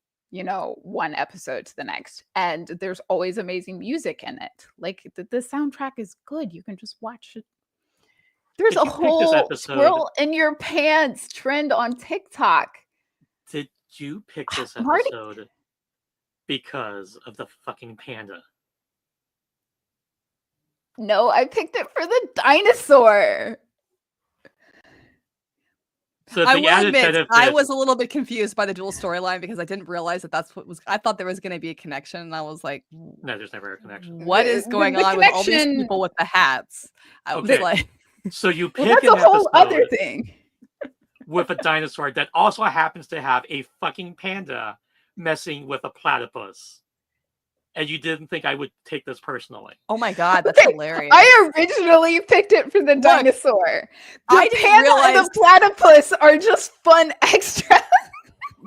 [SPEAKER 1] one episode to the next. And there's always amazing music in it. Like the soundtrack is good. You can just watch it. There's
[SPEAKER 2] Did
[SPEAKER 1] a
[SPEAKER 2] you pick this
[SPEAKER 1] whole
[SPEAKER 2] episode-
[SPEAKER 1] squirrel in your pants trend on TikTok.
[SPEAKER 2] Did you pick this
[SPEAKER 1] Marty-
[SPEAKER 2] episode because of the fucking panda?
[SPEAKER 1] No, I picked it for the dinosaur.
[SPEAKER 2] So
[SPEAKER 3] I
[SPEAKER 2] the
[SPEAKER 3] will
[SPEAKER 2] added
[SPEAKER 3] admit,
[SPEAKER 2] benefit.
[SPEAKER 3] I was a little bit confused by the dual storyline because I didn't realize that's what was. I thought there was going to be a connection, and I was like,
[SPEAKER 2] No, there's never a connection.
[SPEAKER 3] "What is
[SPEAKER 1] The
[SPEAKER 3] going on with all these
[SPEAKER 1] connection-
[SPEAKER 3] people with the hats?" I was
[SPEAKER 2] Okay.
[SPEAKER 3] like,
[SPEAKER 2] So you
[SPEAKER 1] Well,
[SPEAKER 2] pick
[SPEAKER 1] that's
[SPEAKER 2] an
[SPEAKER 1] a whole other
[SPEAKER 2] episode
[SPEAKER 1] thing.
[SPEAKER 2] with a dinosaur that also happens to have a fucking panda messing with a platypus, and you didn't think I would take this personally.
[SPEAKER 3] "Oh my god, that's
[SPEAKER 1] Okay,
[SPEAKER 3] hilarious!"
[SPEAKER 1] I originally picked it for the
[SPEAKER 3] Look,
[SPEAKER 1] dinosaur. The
[SPEAKER 3] I didn't
[SPEAKER 1] panda and
[SPEAKER 3] realize-
[SPEAKER 1] the platypus are just fun extras.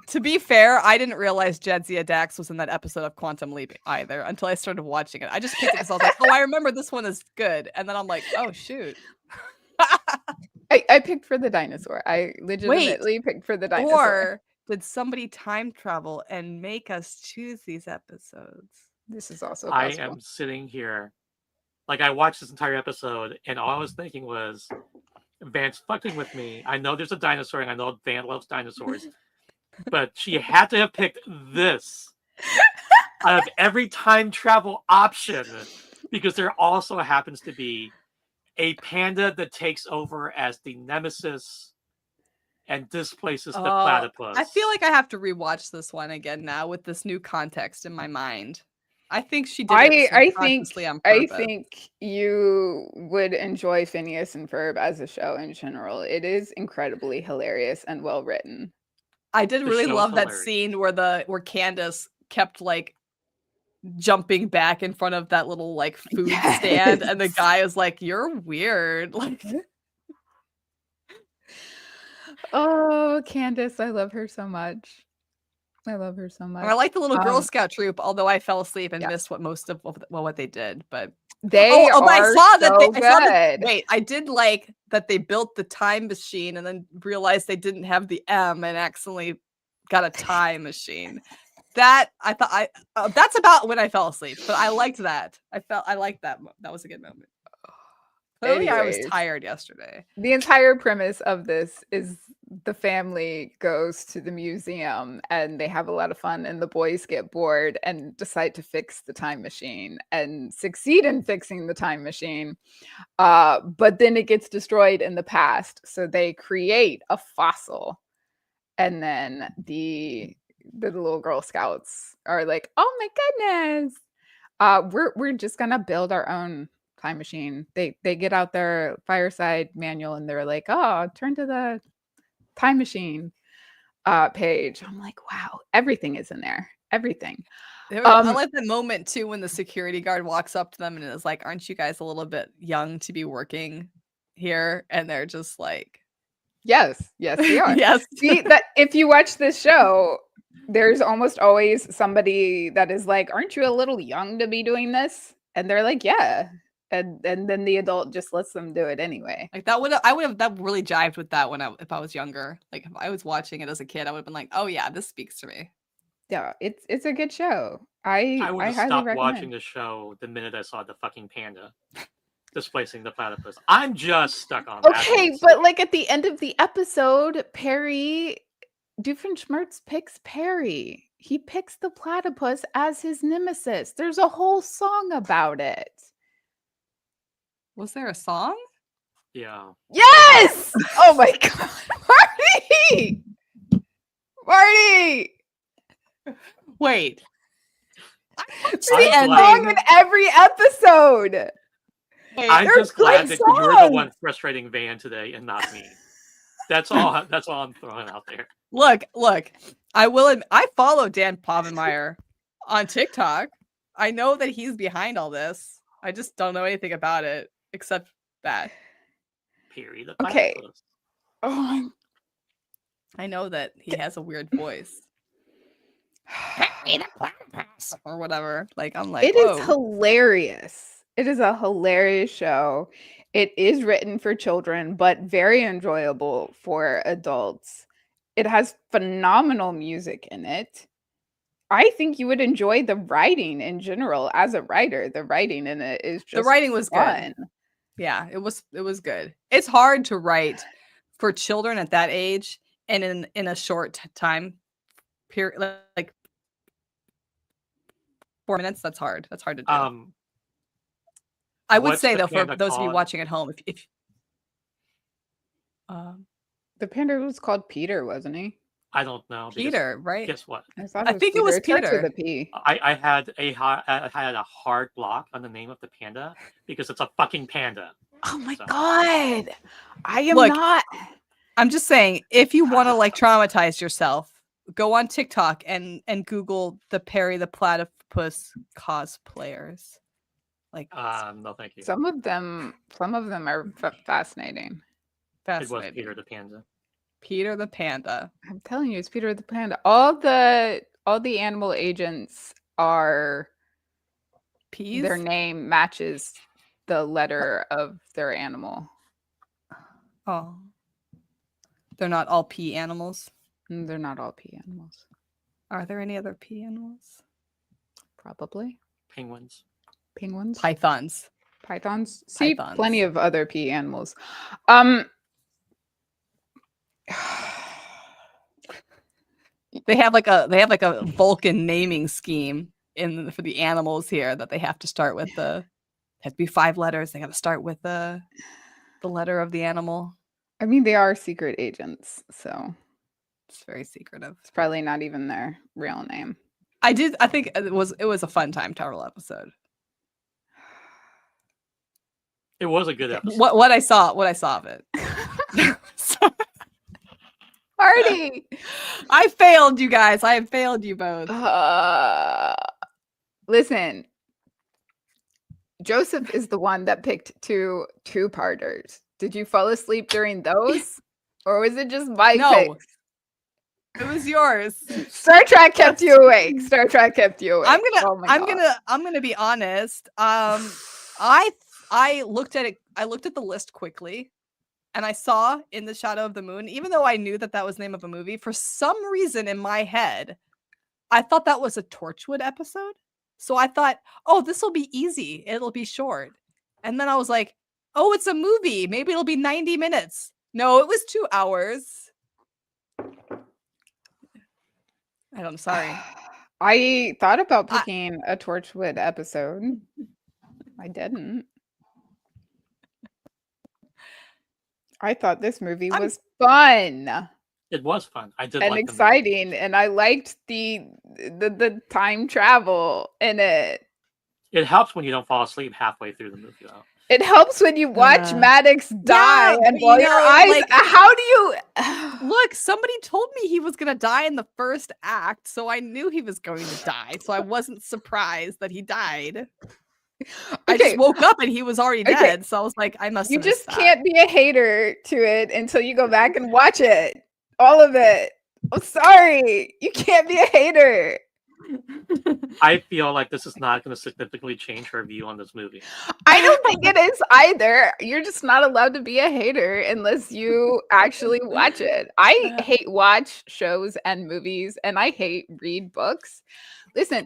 [SPEAKER 3] To be fair, I didn't realize Jadzia Dax was in that episode of Quantum Leap either until I started watching it. I just picked it because I was like, "Oh, I remember this one is good," and then I'm like, "Oh shoot."
[SPEAKER 1] I picked for the dinosaur. I legitimately picked for the dinosaur.
[SPEAKER 3] Or did somebody time travel and make us choose these episodes?
[SPEAKER 1] This is also
[SPEAKER 2] I
[SPEAKER 1] possible.
[SPEAKER 2] am sitting here, like I watched this entire episode, and all I was thinking was, Van's fucking with me. I know there's a dinosaur, and I know Van loves dinosaurs, but she had to have picked this out of every time travel option because there also happens to be a panda that takes over as the nemesis and displaces the
[SPEAKER 3] Oh,
[SPEAKER 2] platypus.
[SPEAKER 3] I feel like I have to rewatch this one again now with this new context in my mind. I think she did it
[SPEAKER 1] I
[SPEAKER 3] subconsciously on
[SPEAKER 1] I
[SPEAKER 3] purpose.
[SPEAKER 1] think you would enjoy Phineas and Ferb as a show in general. It is incredibly hilarious and well written.
[SPEAKER 3] I did
[SPEAKER 2] The
[SPEAKER 3] really
[SPEAKER 2] show is
[SPEAKER 3] love that
[SPEAKER 2] hilarious.
[SPEAKER 3] scene where Candace kept like jumping back in front of that little like food stand, and the
[SPEAKER 1] Yes.
[SPEAKER 3] guy is like, "You're weird." Like,
[SPEAKER 1] Oh, Candace, I love her so much. I love her so
[SPEAKER 3] and
[SPEAKER 1] much.
[SPEAKER 3] I like the little Girl
[SPEAKER 1] Um,
[SPEAKER 3] Scout troop, although I fell asleep and
[SPEAKER 1] yeah,
[SPEAKER 3] missed what they did. But
[SPEAKER 1] they
[SPEAKER 3] but
[SPEAKER 1] are so
[SPEAKER 3] I saw that.
[SPEAKER 1] good.
[SPEAKER 3] Wait, I did like that they built the time machine and then realized they didn't have the M and accidentally got a time machine. That I thought that's about when I fell asleep, but I liked that. I liked that. That was a good moment. Clearly, I was
[SPEAKER 1] Anyways,
[SPEAKER 3] tired yesterday.
[SPEAKER 1] the entire premise of this is the family goes to the museum and they have a lot of fun, and the boys get bored and decide to fix the time machine and succeed in fixing the time machine. But then it gets destroyed in the past. So they create a fossil, and then the little Girl Scouts are like, "Oh my goodness, we're just gonna build our own time machine." They get out their fireside manual and they're like, "Oh, turn to the time machine page." I'm like, wow, everything is in there, everything.
[SPEAKER 3] I
[SPEAKER 1] Um,
[SPEAKER 3] like the moment too when the security guard walks up to them and is like, "Aren't you guys a little bit young to be working here?" And they're just like,
[SPEAKER 1] yes, yes, they are.
[SPEAKER 3] "Yes."
[SPEAKER 1] See that if you watch this show, there's almost always somebody that is like, "Aren't you a little young to be doing this?" And they're like, "Yeah." And then the adult just lets them do it anyway.
[SPEAKER 3] Like that that really jived with that when if I was younger. Like if I was watching it as a kid, I would have been like, "Oh yeah, this speaks to me."
[SPEAKER 1] Yeah, it's a good show.
[SPEAKER 2] I would
[SPEAKER 1] I
[SPEAKER 2] have
[SPEAKER 1] highly
[SPEAKER 2] stopped watching
[SPEAKER 1] recommend.
[SPEAKER 2] the show the minute I saw the fucking panda displacing the platypus. I'm just stuck on that.
[SPEAKER 1] Okay, but like at the end of the episode, Perry Doofenshmirtz picks Perry. He picks the platypus as his nemesis. There's a whole song about it.
[SPEAKER 3] Was there a song?
[SPEAKER 2] Yeah.
[SPEAKER 1] Yes! Oh my god, Marty! Marty!
[SPEAKER 3] Wait.
[SPEAKER 1] There's
[SPEAKER 3] the
[SPEAKER 1] a song
[SPEAKER 3] ending.
[SPEAKER 1] in every episode.
[SPEAKER 2] I'm
[SPEAKER 1] They're
[SPEAKER 2] just glad
[SPEAKER 1] great
[SPEAKER 2] that you're the one
[SPEAKER 1] songs.
[SPEAKER 2] frustrating Van today and not me. That's all. That's all I'm throwing out there.
[SPEAKER 3] Look. I follow Dan Povenmire on TikTok. I know that he's behind all this. I just don't know anything about it except that.
[SPEAKER 2] Perry the
[SPEAKER 1] Okay.
[SPEAKER 2] platypus.
[SPEAKER 1] Oh
[SPEAKER 3] I know that he has a weird voice or whatever. Like I'm like,
[SPEAKER 1] It is
[SPEAKER 3] whoa.
[SPEAKER 1] hilarious. It is a hilarious show. It is written for children, but very enjoyable for adults. It has phenomenal music in it. I think you would enjoy the writing in general. As a writer, the writing in it is just
[SPEAKER 3] The writing was
[SPEAKER 1] fun.
[SPEAKER 3] good. Yeah, it was good. It's hard to write for children at that age and in a short time period, like 4 minutes. That's hard. That's hard to do. I would
[SPEAKER 2] what's
[SPEAKER 3] say
[SPEAKER 2] the
[SPEAKER 3] though, for
[SPEAKER 2] panda
[SPEAKER 3] those of you
[SPEAKER 2] called?
[SPEAKER 3] watching at home, if
[SPEAKER 1] The panda was called Peter, wasn't he?
[SPEAKER 2] I don't know. because
[SPEAKER 3] Peter, right?
[SPEAKER 2] Guess what?
[SPEAKER 1] I thought
[SPEAKER 3] I think it was
[SPEAKER 1] Starts with
[SPEAKER 3] Peter.
[SPEAKER 1] a P.
[SPEAKER 2] I had a hard block on the name of the panda because it's a fucking panda.
[SPEAKER 1] Oh my
[SPEAKER 2] So-
[SPEAKER 1] god. I am
[SPEAKER 3] Look,
[SPEAKER 1] not.
[SPEAKER 3] I'm just saying, if you want to like traumatize yourself, go on TikTok and Google the Perry the Platypus cosplayers. Like
[SPEAKER 2] no, thank you.
[SPEAKER 1] Some of them are fascinating.
[SPEAKER 2] It was
[SPEAKER 3] fascinating.
[SPEAKER 2] Peter the panda.
[SPEAKER 3] Peter the Panda.
[SPEAKER 1] I'm telling you, it's Peter the Panda. All the animal agents are
[SPEAKER 3] Peas.
[SPEAKER 1] their name matches the letter of their animal.
[SPEAKER 3] Oh, they're not all pea animals.
[SPEAKER 1] They're not all P animals.
[SPEAKER 3] Are there any other pea animals?
[SPEAKER 1] Probably
[SPEAKER 2] Penguins.
[SPEAKER 1] penguins,
[SPEAKER 3] Pythons.
[SPEAKER 1] pythons. See,
[SPEAKER 3] Pythons.
[SPEAKER 1] plenty of other P animals.
[SPEAKER 3] They have like a Vulcan naming scheme for the animals here that they have to start with have to be 5 letters. They have to start with the letter of the animal.
[SPEAKER 1] I mean, they are secret agents, so
[SPEAKER 3] It's very secretive.
[SPEAKER 1] it's probably not even their real name.
[SPEAKER 3] I think it was a fun time travel episode.
[SPEAKER 2] It was a good episode.
[SPEAKER 3] What I saw of it.
[SPEAKER 1] Marty, party.
[SPEAKER 3] I failed you guys. I have failed you both.
[SPEAKER 1] Listen, Joseph is the one that picked two-parters. Did you fall asleep during those? Or was it just my
[SPEAKER 3] No.
[SPEAKER 1] picks?
[SPEAKER 3] It was yours.
[SPEAKER 1] Star Trek kept you awake. Star Trek kept you awake.
[SPEAKER 3] I'm gonna be honest. I looked at it. I looked at the list quickly, and I saw In the Shadow of the Moon. Even though I knew that was the name of a movie, for some reason in my head, I thought that was a Torchwood episode. So I thought, oh, this will be easy. It'll be short. And then I was like, oh, it's a movie. Maybe it'll be 90 minutes. No, it was 2 hours. I'm sorry.
[SPEAKER 1] I thought about picking a Torchwood episode. I didn't. I thought this movie was fun.
[SPEAKER 2] It was fun. I did
[SPEAKER 1] and
[SPEAKER 2] like
[SPEAKER 1] exciting, and I liked the time travel in it.
[SPEAKER 2] It helps when you don't fall asleep halfway through the movie, though.
[SPEAKER 1] It helps when you watch Maddox die and blow your eyes.
[SPEAKER 3] like-
[SPEAKER 1] How do you
[SPEAKER 3] Look, somebody told me he was gonna die in the first act, so I knew he was going to die. So I wasn't surprised that he died. I just woke up and he was already dead. So I was like, I must.
[SPEAKER 1] You
[SPEAKER 3] have
[SPEAKER 1] just
[SPEAKER 3] missed that.
[SPEAKER 1] can't be a hater to it until you go back and watch it. All of it. I'm sorry. You can't be a hater.
[SPEAKER 2] I feel like this is not going to significantly change her view on this movie.
[SPEAKER 1] I don't think it is either. You're just not allowed to be a hater unless you actually watch it. I hate watch shows and movies, and I hate read books. Listen,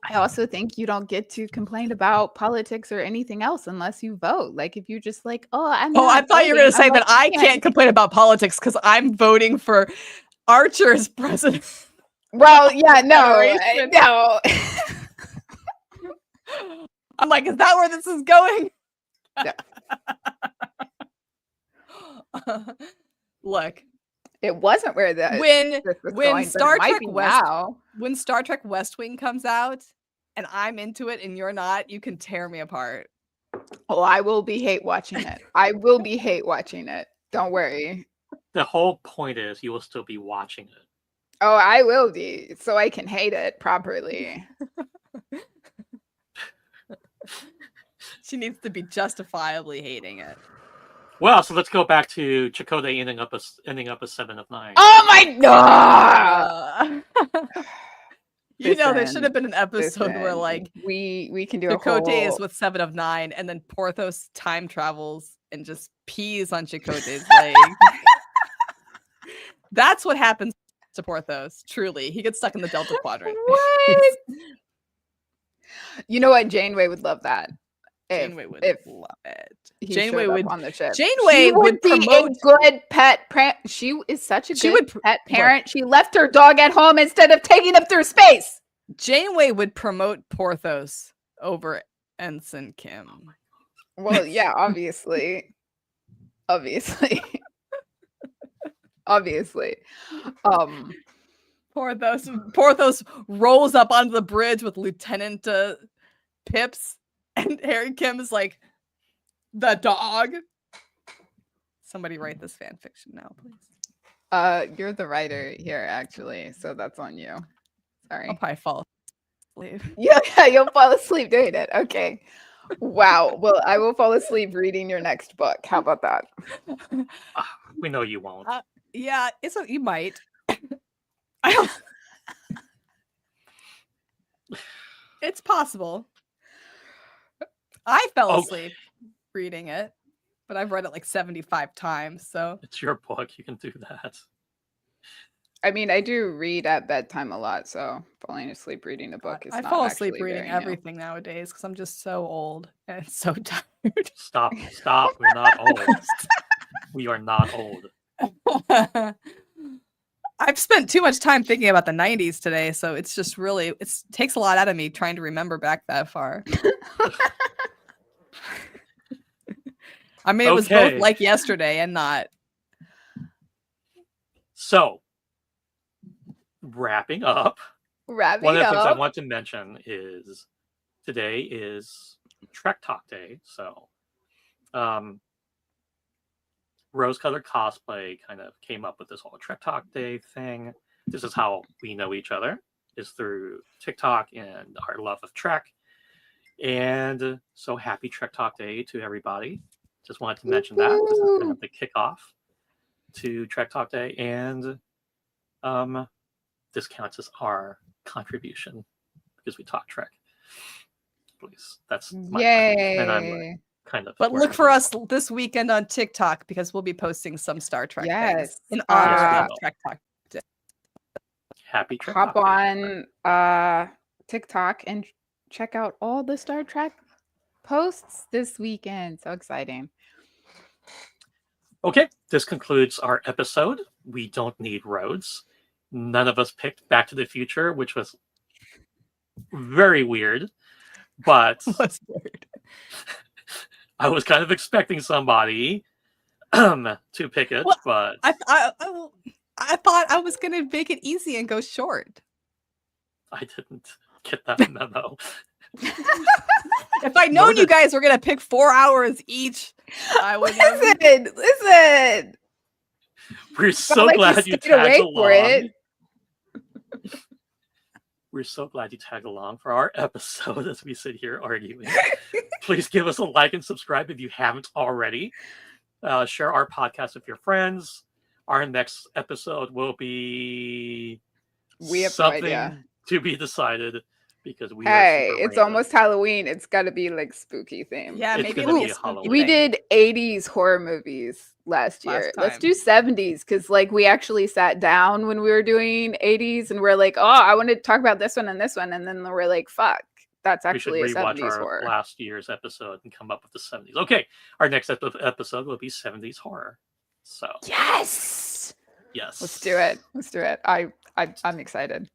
[SPEAKER 1] I also think you don't get to complain about politics or anything else unless you vote. Like if you just like,
[SPEAKER 3] I thought you were going to say that I can't complain about politics because I'm voting for Archer as president.
[SPEAKER 1] Well, yeah, no.
[SPEAKER 3] I'm like, is that where this is going?
[SPEAKER 1] No.
[SPEAKER 3] Look,
[SPEAKER 1] it wasn't where
[SPEAKER 3] when Star Trek West Wing comes out and I'm into it and you're not, you can tear me apart.
[SPEAKER 1] Oh, I will be hate watching it. I will be hate watching it. Don't worry.
[SPEAKER 2] The whole point is you will still be watching it.
[SPEAKER 1] Oh, I will be, so I can hate it properly.
[SPEAKER 3] She needs to be justifiably hating it.
[SPEAKER 2] Well, so let's go back to Chakotay ending up a 7 of 9.
[SPEAKER 1] Oh my god!
[SPEAKER 3] You know, there should have been an episode where like
[SPEAKER 1] we can do
[SPEAKER 3] Chakotay is with 7 of 9, and then Porthos time travels and just pees on Chakotay's leg. That's what happens to Porthos. Truly, he gets stuck in the Delta Quadrant.
[SPEAKER 1] What? You know what? Janeway would love that.
[SPEAKER 3] Janeway would love it.
[SPEAKER 1] Janeway would on the ship.
[SPEAKER 3] Janeway would promote
[SPEAKER 1] a good pet parent. She is such a good pet parent.
[SPEAKER 3] Look,
[SPEAKER 1] she left her dog at home instead of taking him through space.
[SPEAKER 3] Janeway would promote Porthos over Ensign Kim.
[SPEAKER 1] Well, yeah, obviously. Obviously.
[SPEAKER 3] Porthos rolls up onto the bridge with Lieutenant Pips, and Harry Kim is like, the dog. Somebody write this fan fiction now, please.
[SPEAKER 1] You're the writer here, actually, so that's on you. Sorry.
[SPEAKER 3] I'll probably fall asleep.
[SPEAKER 1] Yeah, you'll fall asleep doing it. Okay. Wow. Well, I will fall asleep reading your next book. How about that?
[SPEAKER 2] We know you won't.
[SPEAKER 3] Yeah, you might. It's possible. I fell asleep reading it, but I've read it like 75 times, so
[SPEAKER 2] it's your book. You can do that.
[SPEAKER 1] I mean, I do read at bedtime a lot, so falling asleep reading a book is
[SPEAKER 3] I
[SPEAKER 1] not
[SPEAKER 3] fall asleep
[SPEAKER 1] actually
[SPEAKER 3] reading
[SPEAKER 1] very new.
[SPEAKER 3] everything nowadays because I'm just so old and so tired.
[SPEAKER 2] Stop. We're not old. We are not old.
[SPEAKER 3] I've spent too much time thinking about the 90s today, so it's just really it takes a lot out of me trying to remember back that far. I mean, it was both like yesterday and not.
[SPEAKER 2] So, wrapping up. One of the things I want to mention is today is Trek Talk Day. So, Rose Colored Cosplay kind of came up with this whole Trek Talk Day thing. This is how we know each other, is through TikTok and our love of Trek. And so happy Trek Talk Day to everybody. Just wanted to mention that. This is kind of the kickoff to Trek Talk Day. And this counts as our contribution because we talk Trek. Please. That's my contribution. And I'm kind of.
[SPEAKER 3] But look for us this weekend on TikTok because we'll be posting some Star Trek things in honor of Trek Talk Day.
[SPEAKER 2] Happy Trek
[SPEAKER 1] Hop
[SPEAKER 2] Talk
[SPEAKER 1] on TikTok and check out all the Star Trek posts this weekend. So exciting.
[SPEAKER 2] Okay, this concludes our episode. We don't need roads. None of us picked Back to the Future, which was very weird. But
[SPEAKER 3] What's weird?
[SPEAKER 2] I was kind of expecting somebody to pick it, but
[SPEAKER 3] I thought I was gonna make it easy and go short.
[SPEAKER 2] I didn't get that memo.
[SPEAKER 3] If I'd known you guys were gonna pick 4 hours each, I would have.
[SPEAKER 1] Listen.
[SPEAKER 2] We're so glad you tagged along. We're so glad you tagged along for our episode as we sit here arguing. Please give us a like and subscribe if you haven't already. Share our podcast with your friends. Our next episode will be something to be decided because we
[SPEAKER 1] it's almost Halloween. It's got to be like spooky theme.
[SPEAKER 3] Yeah,
[SPEAKER 2] it's
[SPEAKER 3] maybe
[SPEAKER 2] be Halloween.
[SPEAKER 1] We did 80s horror movies last year. Let's do 70s because like we actually sat down when we were doing 80s and we're like, oh, I want to talk about this one and this one, and then we're like, fuck, that's actually a 70s horror.
[SPEAKER 2] Last year's episode and come up with the 70s. Okay, our next episode will be 70s horror. So
[SPEAKER 1] yes, let's do it. I'm excited.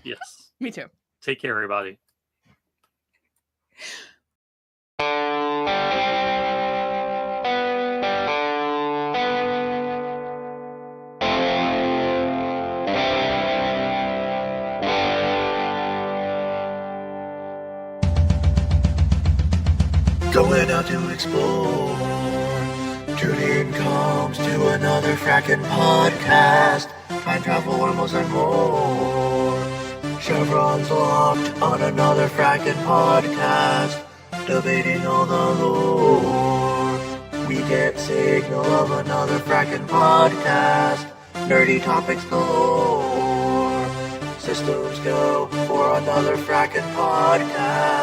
[SPEAKER 2] Yes,
[SPEAKER 3] me too.
[SPEAKER 2] Take care, everybody.
[SPEAKER 4] Going out to explore. Julian comes to another fracking podcast. Time travel, wormholes, and more. Chevron's locked on another fracking podcast, debating all the lore. We get signal of another fracking podcast, nerdy topics galore. Systems go for another fracking podcast.